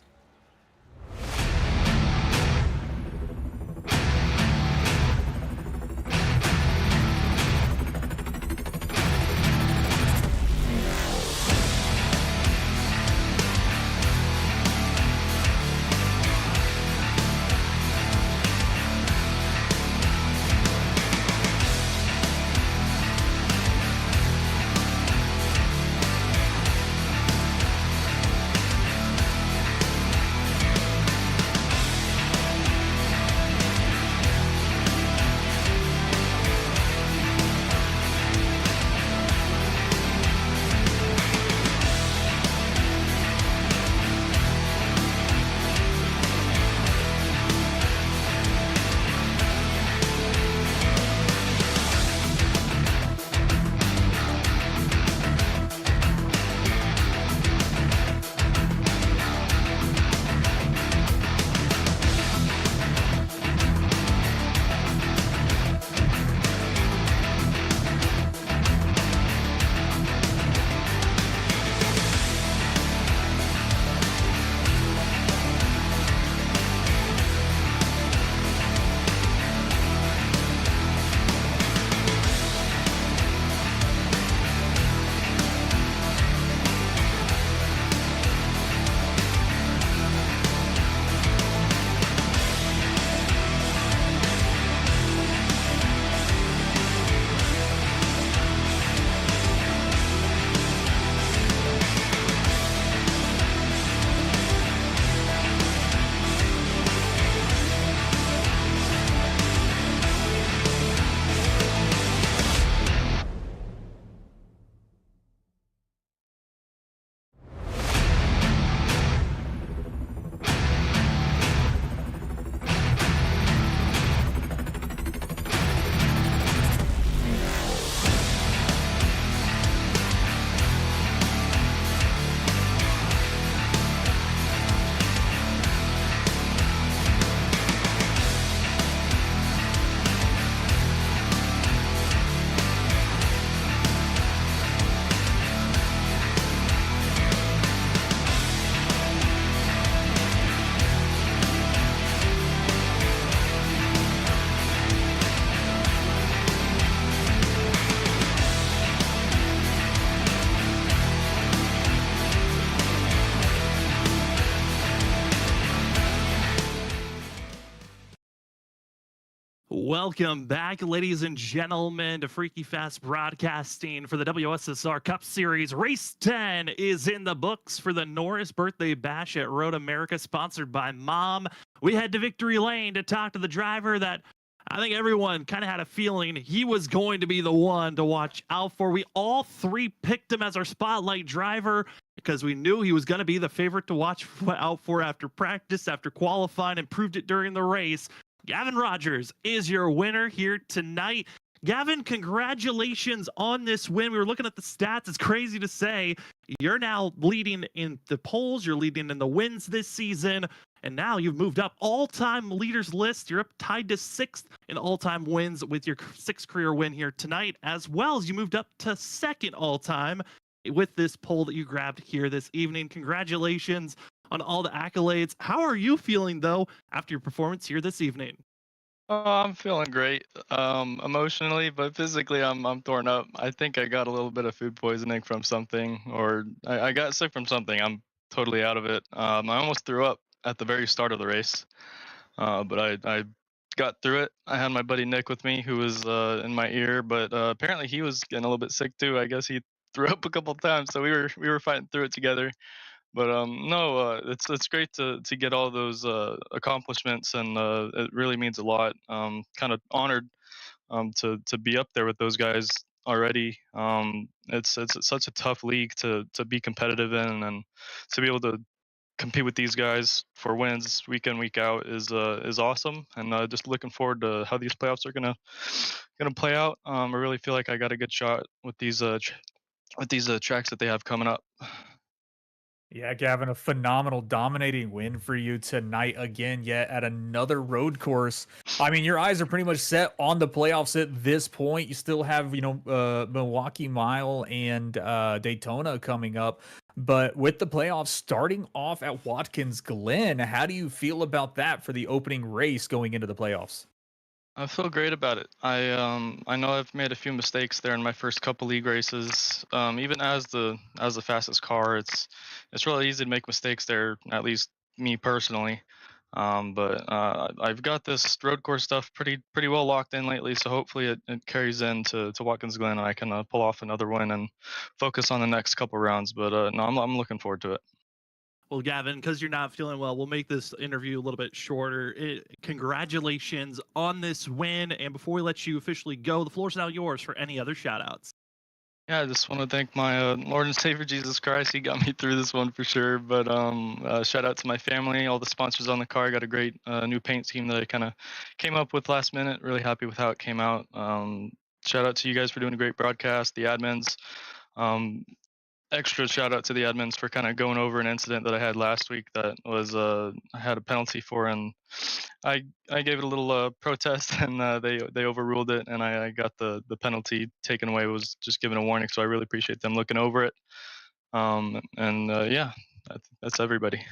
Welcome back, ladies and gentlemen, to Freaky Fast Broadcasting for the WSSR Cup Series. Race 10 is in the books for the Norris Birthday Bash at Road America, sponsored by Mom. We head to Victory Lane to talk to the driver that I think everyone kind of had a feeling he was going to be the one to watch out for. We all three picked him as our spotlight driver because we knew he was going to be the favorite to watch out for after practice, after qualifying, and proved it during the race. Gavin Rogers is your winner here tonight. Gavin, congratulations on this win. We were looking at the stats. It's crazy to say. You're now leading in the polls. You're leading in the wins this season. And now you've moved up all-time leaders list. You're up tied to 6th in all-time wins with your 6th career win here tonight, as well as you moved up to 2nd all-time with this poll that you grabbed here this evening. Congratulations on all the accolades. How are you feeling, though, after your performance here this evening? Oh, I'm feeling great, emotionally, but physically, I'm torn up. I think I got a little bit of food poisoning from something, or I got sick from something. I'm totally out of it. I almost threw up at the very start of the race, but I got through it. I had my buddy Nick with me, who was in my ear, but apparently he was getting a little bit sick too. I guess he threw up a couple times, so we were fighting through it together. But no, it's great to get all those accomplishments, and it really means a lot. Kind of honored to be up there with those guys already. It's such a tough league to be competitive in, and to be able to compete with these guys for wins week in week out is awesome. And just looking forward to how these playoffs are gonna play out. I really feel like I got a good shot with these tracks that they have coming up. Yeah, Gavin, a phenomenal dominating win for you tonight again, yet at another road course. I mean, your eyes are pretty much set on the playoffs at this point. You still have, Milwaukee Mile and Daytona coming up. But with the playoffs starting off at Watkins Glen, how do you feel about that for the opening race going into the playoffs? I feel great about it. I know I've made a few mistakes there in my first couple league races. Even as the fastest car, it's really easy to make mistakes there. At least me personally. But I've got this road course stuff pretty well locked in lately. So hopefully it carries into Watkins Glen, and I can pull off another win and focus on the next couple rounds. But no, I'm looking forward to it. Well, Gavin, because you're not feeling well, we'll make this interview a little bit shorter. Congratulations on this win. And before we let you officially go, the floor's now yours for any other shout outs. Yeah, I just want to thank my Lord and Savior Jesus Christ. He got me through this one for sure. But shout out to my family, all the sponsors on the car. I got a great new paint scheme that I kind of came up with last minute. Really happy with how it came out. Shout out to you guys for doing a great broadcast, the admins. Um, Extra shout out to the admins for kind of going over an incident that I had last week that was I had a penalty for, and I gave it a little protest, and they overruled it, and I got the penalty taken away. It was just given a warning, so I really appreciate them looking over it. And yeah, that's everybody.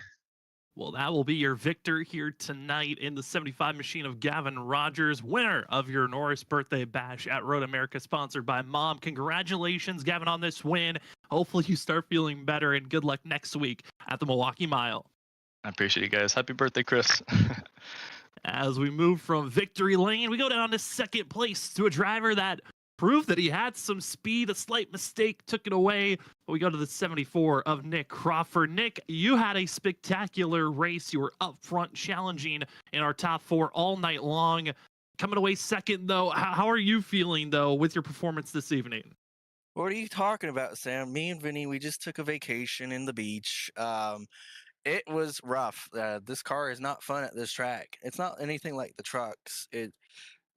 Well, that will be your victor here tonight in the 75 machine of Gavin Rogers, winner of your Norris Birthday Bash at Road America, sponsored by Mom. Congratulations, Gavin, on this win. Hopefully, you start feeling better, and good luck next week at the Milwaukee Mile. I appreciate you guys. Happy birthday, Chris. As we move from victory lane, we go down to 2nd place to a driver that proved that he had some speed. A slight mistake took it away. But we go to the 74 of Nick Crawford. Nick, you had a spectacular race. You were up front challenging in our top 4 all night long. Coming away 2nd, though. How are you feeling, though, with your performance this evening? What are you talking about, Sam? Me and Vinny, we just took a vacation in the beach. It was rough. This car is not fun at this track. It's not anything like the trucks. It's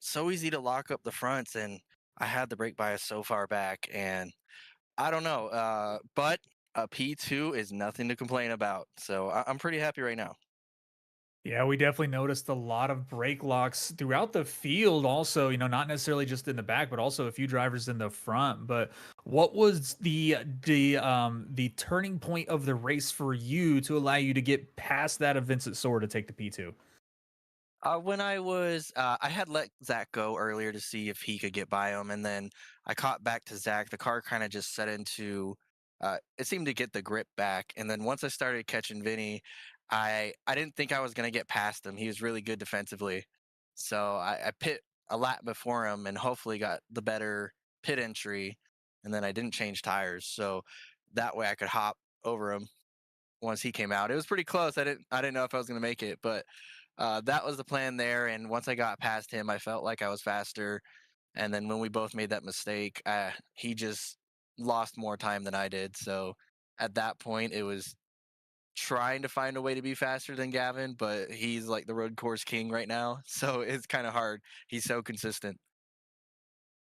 so easy to lock up the fronts, and I had the brake bias so far back, and I don't know. But a P2 is nothing to complain about. So I'm pretty happy right now. Yeah, we definitely noticed a lot of brake locks throughout the field. Also, not necessarily just in the back, but also a few drivers in the front. But what was the turning point of the race for you to allow you to get past that of Vincent Soar to take the P2? When I had let Zach go earlier to see if he could get by him, and then I caught back to Zach. The car kind of just set into, it seemed to get the grip back, and then once I started catching Vinny, I didn't think I was gonna get past him. He was really good defensively, so I pit a lap before him and hopefully got the better pit entry, and then I didn't change tires, so that way I could hop over him once he came out. It was pretty close. I didn't know if I was going to make it, but that was the plan there. And once I got past him, I felt like I was faster. And then when we both made that mistake, he just lost more time than I did. So at that point, it was trying to find a way to be faster than Gavin, but he's like the road course king right now. So it's kind of hard. He's so consistent.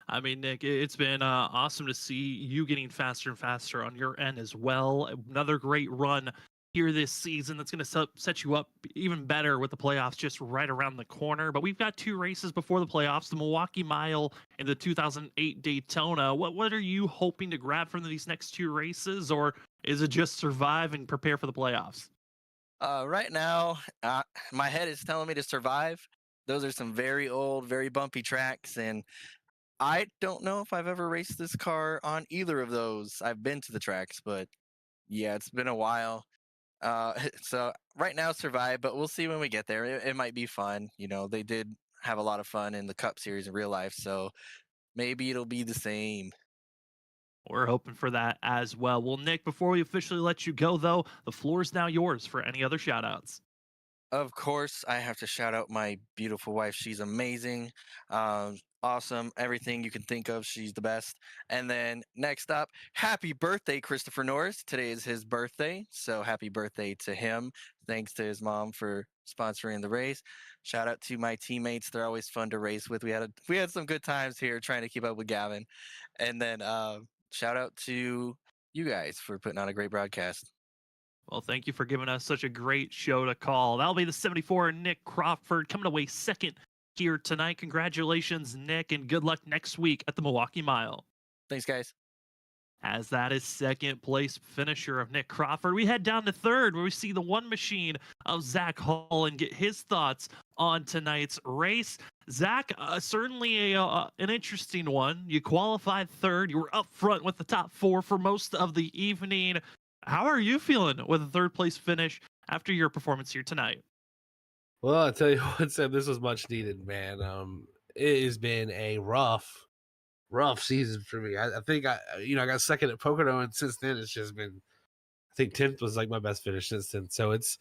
I mean, Nick, it's been awesome to see you getting faster and faster on your end as well. Another great run here this season that's going to set you up even better with the playoffs just right around the corner. But we've got 2 races before the playoffs, the Milwaukee Mile and the 2008 Daytona. What are you hoping to grab from these next 2 races, or is it just survive and prepare for the playoffs? Right now, my head is telling me to survive. Those are some very old, very bumpy tracks, and I don't know if I've ever raced this car on either of those. I've been to the tracks, but yeah, it's been a while. So right now, survive, but we'll see when we get there. It might be fun. You know, they did have a lot of fun in the Cup Series in real life, so maybe it'll be the same. We're hoping for that as well. Well, Nick, before we officially let you go, though, the floor is now yours for any other shout outs. Of course, I have to shout out my beautiful wife. She's amazing, awesome, everything you can think of. She's the best. And then next up, happy birthday, Christopher Norris. Today is his birthday, so happy birthday to him. Thanks to his mom for sponsoring the race. Shout out to my teammates. They're always fun to race with. We had some good times here trying to keep up with Gavin. And then shout out to you guys for putting on a great broadcast. Well, thank you for giving us such a great show to call. That'll be the 74, Nick Crawford, coming away second here tonight. Congratulations, Nick, and good luck next week at the Milwaukee Mile. Thanks, guys. As that is second place finisher of Nick Crawford, we head down to third, where we see the one machine of Zach Hall and get his thoughts on tonight's race. Zach, certainly an interesting one. You qualified third. You were up front with the top 4 for most of the evening. How are you feeling with a third place finish after your performance here tonight? Well, I tell you what, Sam, this was much needed, man. It has been a rough season for me. I think I got second at Pocono, and since then it's just been. I think 10th was like my best finish since then. So it's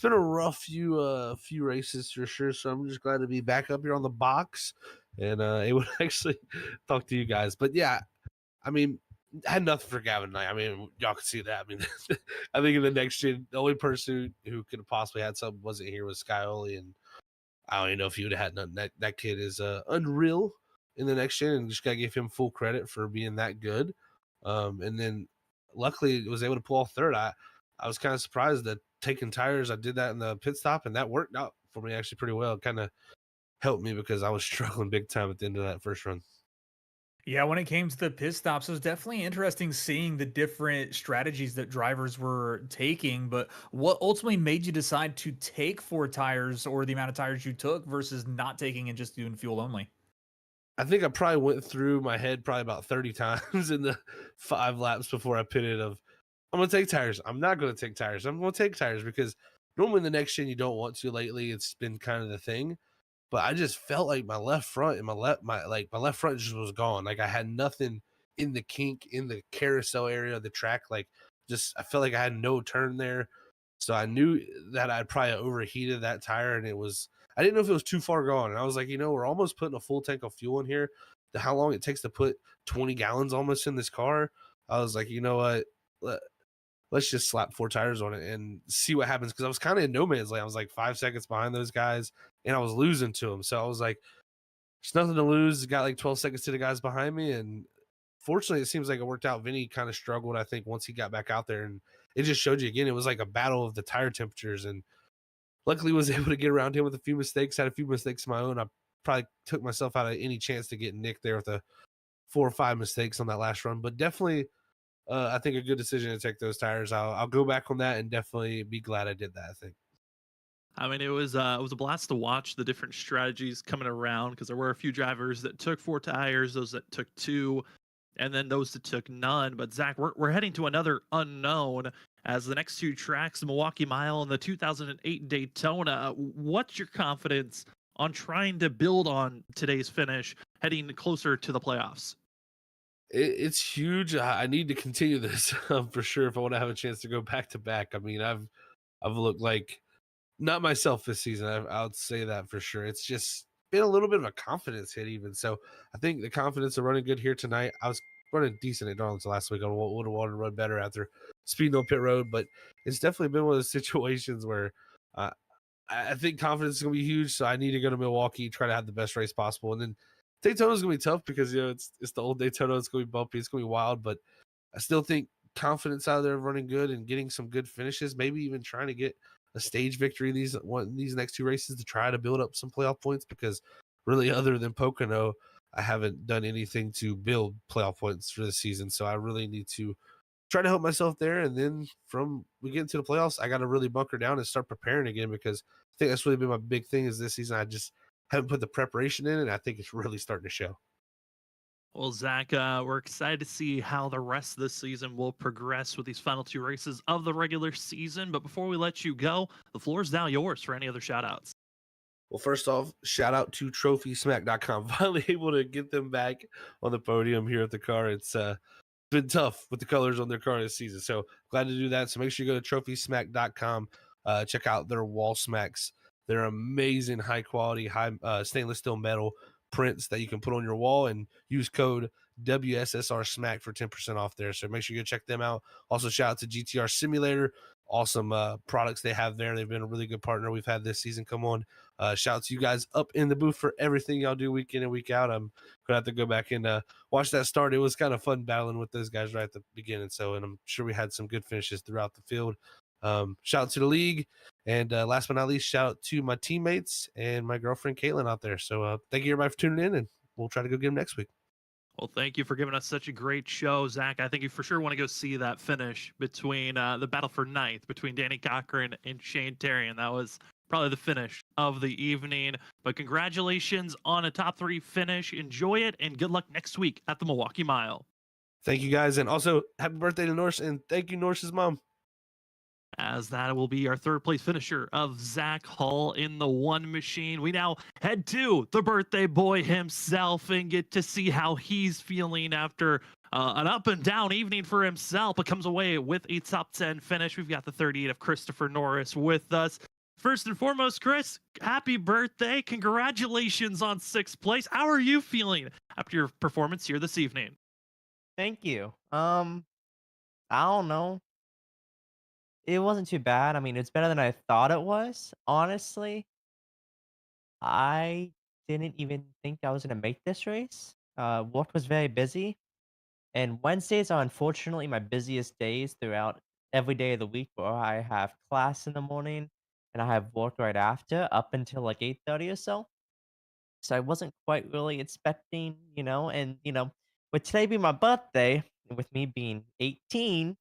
been a rough few races for sure. So I'm just glad to be back up here on the box and able to actually talk to you guys. But yeah, I mean, I had nothing for Gavin tonight. I mean, y'all can see that. I mean, I think in the next gen, the only person who could have possibly had something wasn't here was Skyoli, and I don't even know if he would have had nothing. That kid is unreal in the next gen, and just gotta give him full credit for being that good. And then luckily was able to pull off third. I was kind of surprised that taking tires. I did that in the pit stop, and that worked out for me actually pretty well. It kind of helped me because I was struggling big time at the end of that first run. Yeah, when it came to the pit stops, it was definitely interesting seeing the different strategies that drivers were taking. But what ultimately made you decide to take 4 tires, or the amount of tires you took, versus not taking and just doing fuel only? I think I probably went through my head probably about 30 times in the 5 laps before I pitted of, I'm going to take tires. I'm not going to take tires. I'm going to take tires because normally in the next gen you don't want to. Lately it's been kind of the thing. But I just felt like my left front and my left front just was gone. Like I had nothing in the kink, in the carousel area of the track. Like just I felt like I had no turn there. So I knew that I'd probably overheated that tire, and I didn't know if it was too far gone. And I was like, we're almost putting a full tank of fuel in here. How long it takes to put 20 gallons almost in this car. I was like, you know what? Let's just slap 4 tires on it and see what happens. Cause I was kind of in no man's land. I was like 5 seconds behind those guys and I was losing to them. So I was like, there's nothing to lose. Got like 12 seconds to the guys behind me. And fortunately, it seems like it worked out. Vinny kind of struggled, I think, once he got back out there. And it just showed you again, it was like a battle of the tire temperatures. And luckily was able to get around him with a few mistakes, had a few mistakes of my own. I probably took myself out of any chance to get Nick there with 4 or 5 mistakes on that last run. But definitely, I think a good decision to take those tires. I'll go back on that and definitely be glad I did that, I think. I mean, it was a blast to watch the different strategies coming around, because there were a few drivers that took 4 tires, those that took 2, and then those that took none. But Zach, we're heading to another unknown as the next 2 tracks, the Milwaukee Mile and the 2008 Daytona. What's your confidence on trying to build on today's finish heading closer to the playoffs? It's huge. I need to continue this for sure if I want to have a chance to go back to back. I mean, I've looked like not myself this season. I would say that for sure. It's just been a little bit of a confidence hit, even. So I think the confidence of running good here tonight. I was running decent at Darlington last week. I would have wanted to run better after speeding on pit road, but it's definitely been one of those situations where uh, I think confidence is going to be huge. So I need to go to Milwaukee, try to have the best race possible, and then Daytona is going to be tough because it's the old Daytona. It's going to be bumpy. It's going to be wild, but I still think confidence out there of running good and getting some good finishes, maybe even trying to get a stage victory these next two races to try to build up some playoff points, because really other than Pocono, I haven't done anything to build playoff points for this season. So I really need to try to help myself there. And then from we get into the playoffs, I got to really bunker down and start preparing again, because I think that's really been my big thing is this season. I just haven't put the preparation in, and I think it's really starting to show. Well, Zach, we're excited to see how the rest of the season will progress with these final two races of the regular season. But before we let you go, the floor is now yours for any other shout outs. Well, first off, shout out to TrophySmack.com. Finally able to get them back on the podium here at the car. It's been tough with the colors on their car this season. So glad to do that. So make sure you go to TrophySmack.com. Check out their wall smacks. They're amazing, high quality, high stainless steel metal prints that you can put on your wall, and use code WSSR Smack for 10% off there. So make sure you go check them out. Also, shout out to GTR Simulator. Awesome products they have there. They've been a really good partner we've had this season. Come on. Shout out to you guys up in the booth for everything y'all do week in and week out. I'm going to have to go back and watch that start. It was kind of fun battling with those guys right at the beginning. So, and I'm sure we had some good finishes throughout the field. Shout out to the league. And last but not least, shout out to my teammates and my girlfriend, Caitlin, out there. So thank you, everybody, for tuning in, and we'll try to go get them next week. Well, thank you for giving us such a great show, Zach. I think you for sure want to go see that finish between the battle for ninth between Danny Cochran and Shane Terry, and that was probably the finish of the evening. But congratulations on a top 3 finish. Enjoy it, and good luck next week at the Milwaukee Mile. Thank you, guys, and also happy birthday to Norris, and thank you, Norris's mom. As that will be our third place finisher of Zach Hull in the one machine. We now head to the birthday boy himself and get to see how he's feeling after an up and down evening for himself, but comes away with a top 10 finish. We've got the 38 of Christopher Norris with us. First and foremost, Chris, happy birthday. Congratulations on 6th place. How are you feeling after your performance here this evening? Thank you. I don't know. It wasn't too bad. I mean, it's better than I thought it was. Honestly, I didn't even think I was gonna make this race. Work was very busy, and Wednesdays are unfortunately my busiest days throughout every day of the week, where I have class in the morning and I have work right after, up until like 8:30 or so. So I wasn't quite really expecting, and with today being my birthday, and with me being 18,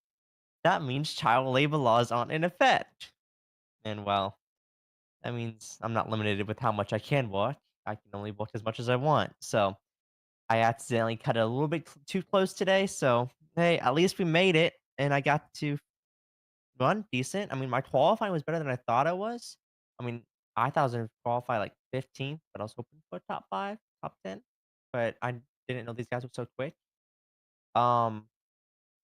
that means child labor laws aren't in effect. And well, that means I'm not limited with how much I can work. I can only work as much as I want. So I accidentally cut it a little bit too close today. So hey, at least we made it, and I got to run decent. I mean, my qualifying was better than I thought it was. I mean, I thought I was gonna qualify like 15th, but I was hoping for top 5, top 10. But I didn't know these guys were so quick. Um,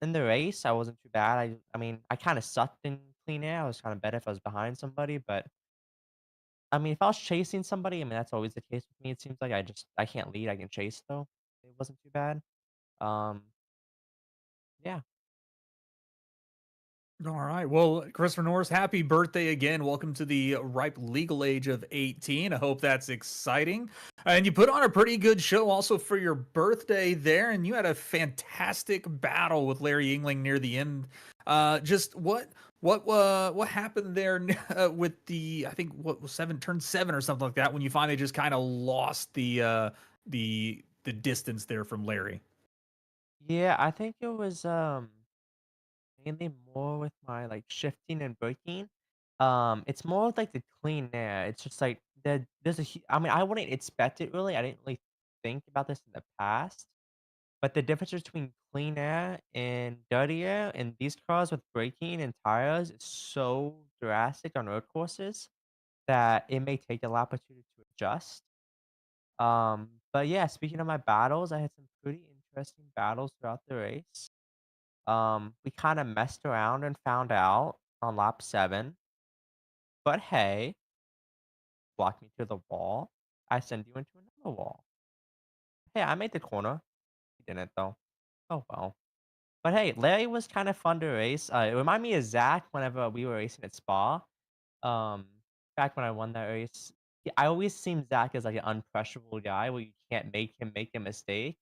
in the race, I wasn't too bad. I mean, I kind of sucked in clean air. I was kind of better if I was behind somebody, but I mean, if I was chasing somebody, I mean, that's always the case with me. It seems like I can't lead. I can chase though. It wasn't too bad. Um, yeah. All right. Well, Christopher Norris, happy birthday again. Welcome to the ripe legal age of 18. I hope that's exciting. And you put on a pretty good show also for your birthday there, and you had a fantastic battle with Larry Yingling near the end. Just what happened there with the, I think what was turn 7 or something like that, when you finally just kind of lost the distance there from Larry? Yeah, I think it was mainly more with my like shifting and braking. It's more of, like the clean air. It's just like there's I mean, I wouldn't expect it really. I didn't really think about this in the past. But the difference between clean air and dirty air in these cars with braking and tires is so drastic on road courses. that it may take a lap or two to adjust. But yeah, speaking of my battles, I had some pretty interesting battles throughout the race. We kind of messed around and found out on lap 7, but hey, blocked me to the wall. I send you into another wall. Hey, I made the corner. He didn't though. Oh well. But hey, Larry was kind of fun to race. It reminded me of Zach whenever we were racing at Spa. Um, Back when I won that race, I always seemed Zach as like an unpressurable guy where you can't make him make a mistake.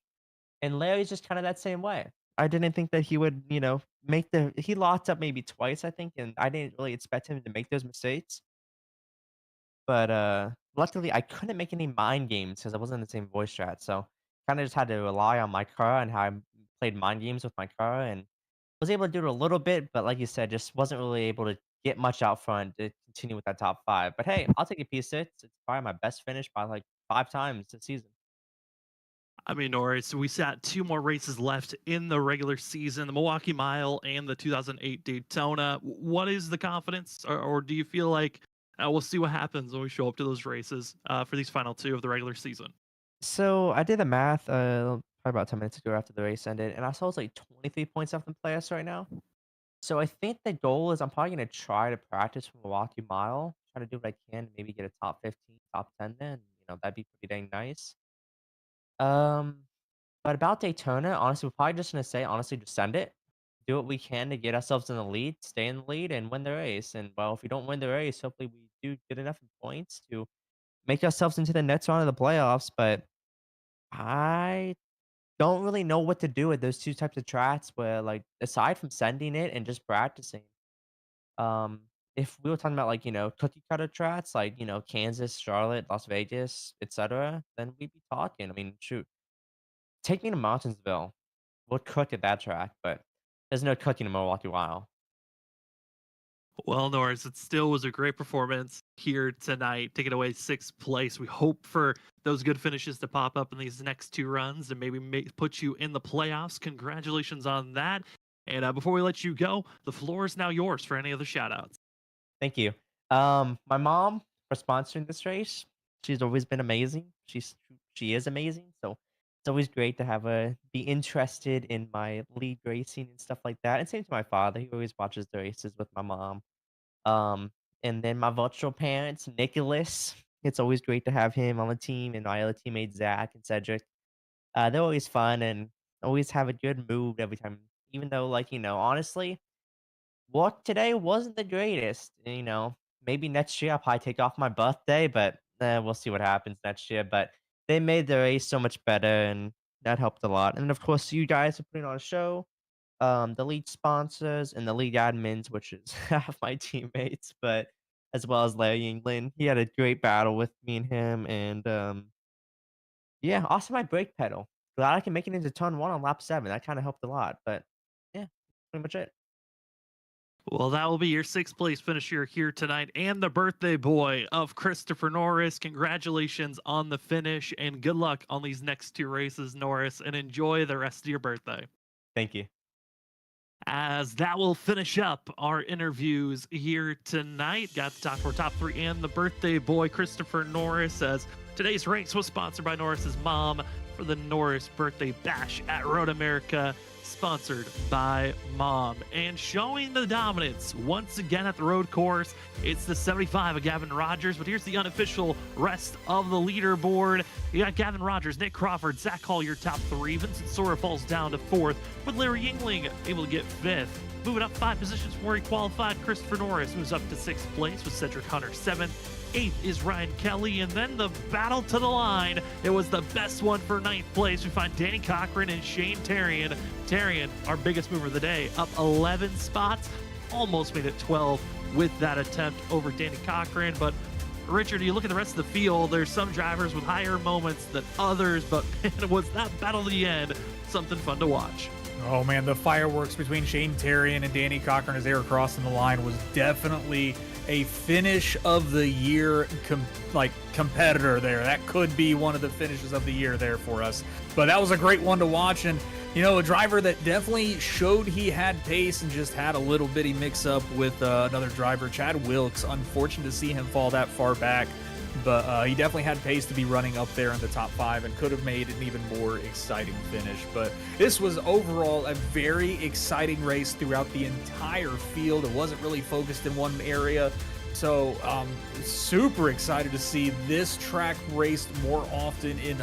And Larry's just kind of that same way. I didn't think that he would, he locked up maybe twice, I think, and I didn't really expect him to make those mistakes. But luckily, I couldn't make any mind games because I wasn't in the same voice chat. So kind of just had to rely on my car and how I played mind games with my car, and was able to do it a little bit. But like you said, just wasn't really able to get much out front to continue with that top 5. But hey, I'll take a P6. It's probably my best finish by like 5 times this season. I mean, Norris, we sat 2 more races left in the regular season, the Milwaukee Mile and the 2008 Daytona. What is the confidence, or do you feel like we'll see what happens when we show up to those races for these final 2 of the regular season? So I did the math probably about 10 minutes ago after the race ended, and I saw it's like 23 points off the playoffs right now. So I think the goal is I'm probably gonna try to practice from Milwaukee Mile, try to do what I can, maybe get a top 15, top 10 then, that'd be pretty dang nice. Um, but about Daytona, honestly, we're probably just gonna say, honestly, just send it. Do what we can to get ourselves in the lead, stay in the lead, and win the race. And well, if we don't win the race, hopefully we do get enough points to make ourselves into the next round of the playoffs. But I don't really know what to do with those 2 types of tracks where, like, aside from sending it and just practicing. Um, if we were talking about, like, cookie cutter tracks, like, Kansas, Charlotte, Las Vegas, etc., then we'd be talking. I mean, shoot, take me to Martinsville. We'll cook at that track, but there's no cooking in Milwaukee Wild. Well, Norris, it still was a great performance here tonight, taking away 6th place. We hope for those good finishes to pop up in these next 2 runs and maybe put you in the playoffs. Congratulations on that. And before we let you go, the floor is now yours for any other shout outs. Thank you. My mom for sponsoring this race. She's always been amazing. She is amazing. So it's always great to have her be interested in my league racing and stuff like that. And same to my father. He always watches the races with my mom. Um, and then my virtual parents, Nicholas. It's always great to have him on the team, and my other teammates, Zach and Cedric. They're always fun and always have a good mood every time. Even though, like, honestly, work today wasn't the greatest. Maybe next year I'll probably take off my birthday, but we'll see what happens next year. But they made the race so much better, and that helped a lot. And of course, you guys are putting on a show. The lead sponsors and the league admins, which is half my teammates, but as well as Larry England. He had a great battle with me and him, and yeah, also my brake pedal. Glad I can make it into turn 1 on lap 7. That kind of helped a lot, but yeah, pretty much it. Well, that will be your 6th place finisher here tonight and the birthday boy of Christopher Norris. Congratulations on the finish and good luck on these next 2 races, Norris, and enjoy the rest of your birthday. Thank you. As that will finish up our interviews here tonight. Got to talk for top 3 and the birthday boy, Christopher Norris, as today's race was sponsored by Norris's mom for the Norris Birthday Bash at Road America, sponsored by Mom. And showing the dominance once again at the road course, it's the 75 of Gavin Rogers, but here's the unofficial rest of the leaderboard. You got Gavin Rogers, Nick Crawford, Zach Collier top 3, Vincent Sora falls down to 4th, with Larry Yingling able to get 5th. Moving up 5 positions from where he qualified, Christopher Norris moves up to 6th place with Cedric Hunter 7th. 8th is Ryan Kelly, and then the battle to the line. It was the best one for 9th place. We find Danny Cochran and Shane Tarian. Tarian, our biggest mover of the day, up 11 spots. Almost made it 12 with that attempt over Danny Cochran. But Richard, you look at the rest of the field, there's some drivers with higher moments than others, but man, was that battle to the end something fun to watch. Oh man, the fireworks between Shane Terrian and Danny Cochran as they were crossing the line was definitely a finish of the year competitor there. That could be one of the finishes of the year there for us. But that was a great one to watch, and a driver that definitely showed he had pace and just had a little bitty mix up with another driver, Chad Wilkes. Unfortunate to see him fall that far back. But he definitely had pace to be running up there in the top 5 and could have made an even more exciting finish. But this was overall a very exciting race throughout the entire field. It wasn't really focused in one area. So super excited to see this track raced more often in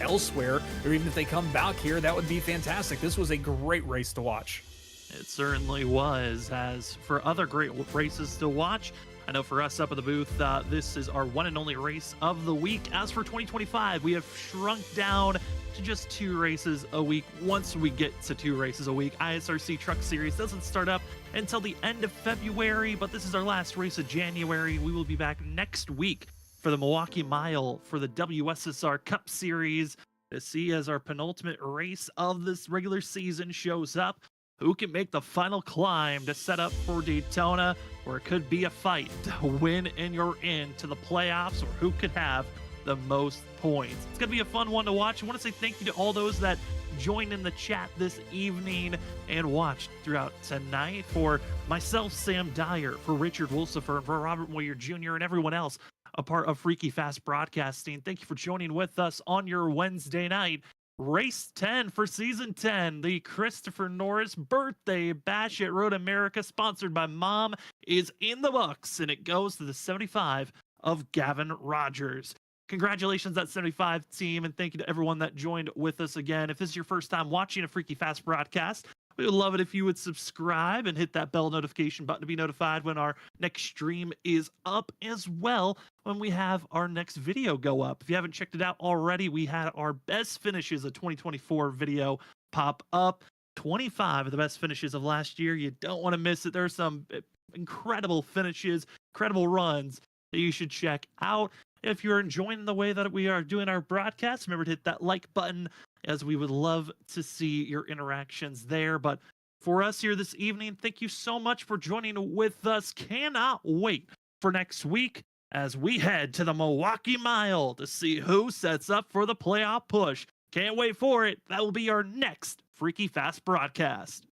elsewhere, or even if they come back here, that would be fantastic. This was a great race to watch. It certainly was. As for other great races to watch, I know for us up at the booth, this is our one and only race of the week. As for 2025, we have shrunk down to just 2 races a week. Once we get to 2 races a week, ISRC Truck Series doesn't start up until the end of February, but this is our last race of January. We will be back next week for the Milwaukee Mile for the WSSR Cup Series to see as our penultimate race of this regular season shows up. Who can make the final climb to set up for Daytona, where it could be a fight to win and you're in to the playoffs, or who could have the most points. It's going to be a fun one to watch. I want to say thank you to all those that joined in the chat this evening and watched throughout tonight. For myself, Sam Dyer, for Richard Wolsifer, for Robert Moyer Jr., and everyone else a part of Freaky Fast Broadcasting, thank you for joining with us on your Wednesday night. Race 10 for Season 10, the Christopher Norris Birthday Bash at Road America, sponsored by Mom, is in the books, and it goes to the 75 of Gavin Rogers. Congratulations, that 75 team, and thank you to everyone that joined with us again. If this is your first time watching a Freaky Fast broadcast, we would love it if you would subscribe and hit that bell notification button to be notified when our next stream is up, as well when we have our next video go up. If you haven't checked it out already, we had our best finishes of 2024 video pop up. 25 of the best finishes of last year. You don't want to miss it. There are some incredible finishes, incredible runs that you should check out. If you're enjoying the way that we are doing our broadcast, remember to hit that like button, as we would love to see your interactions there. But for us here this evening, thank you so much for joining with us. Cannot wait for next week as we head to the Milwaukee Mile to see who sets up for the playoff push. Can't wait for it. That will be our next Freaky Fast broadcast.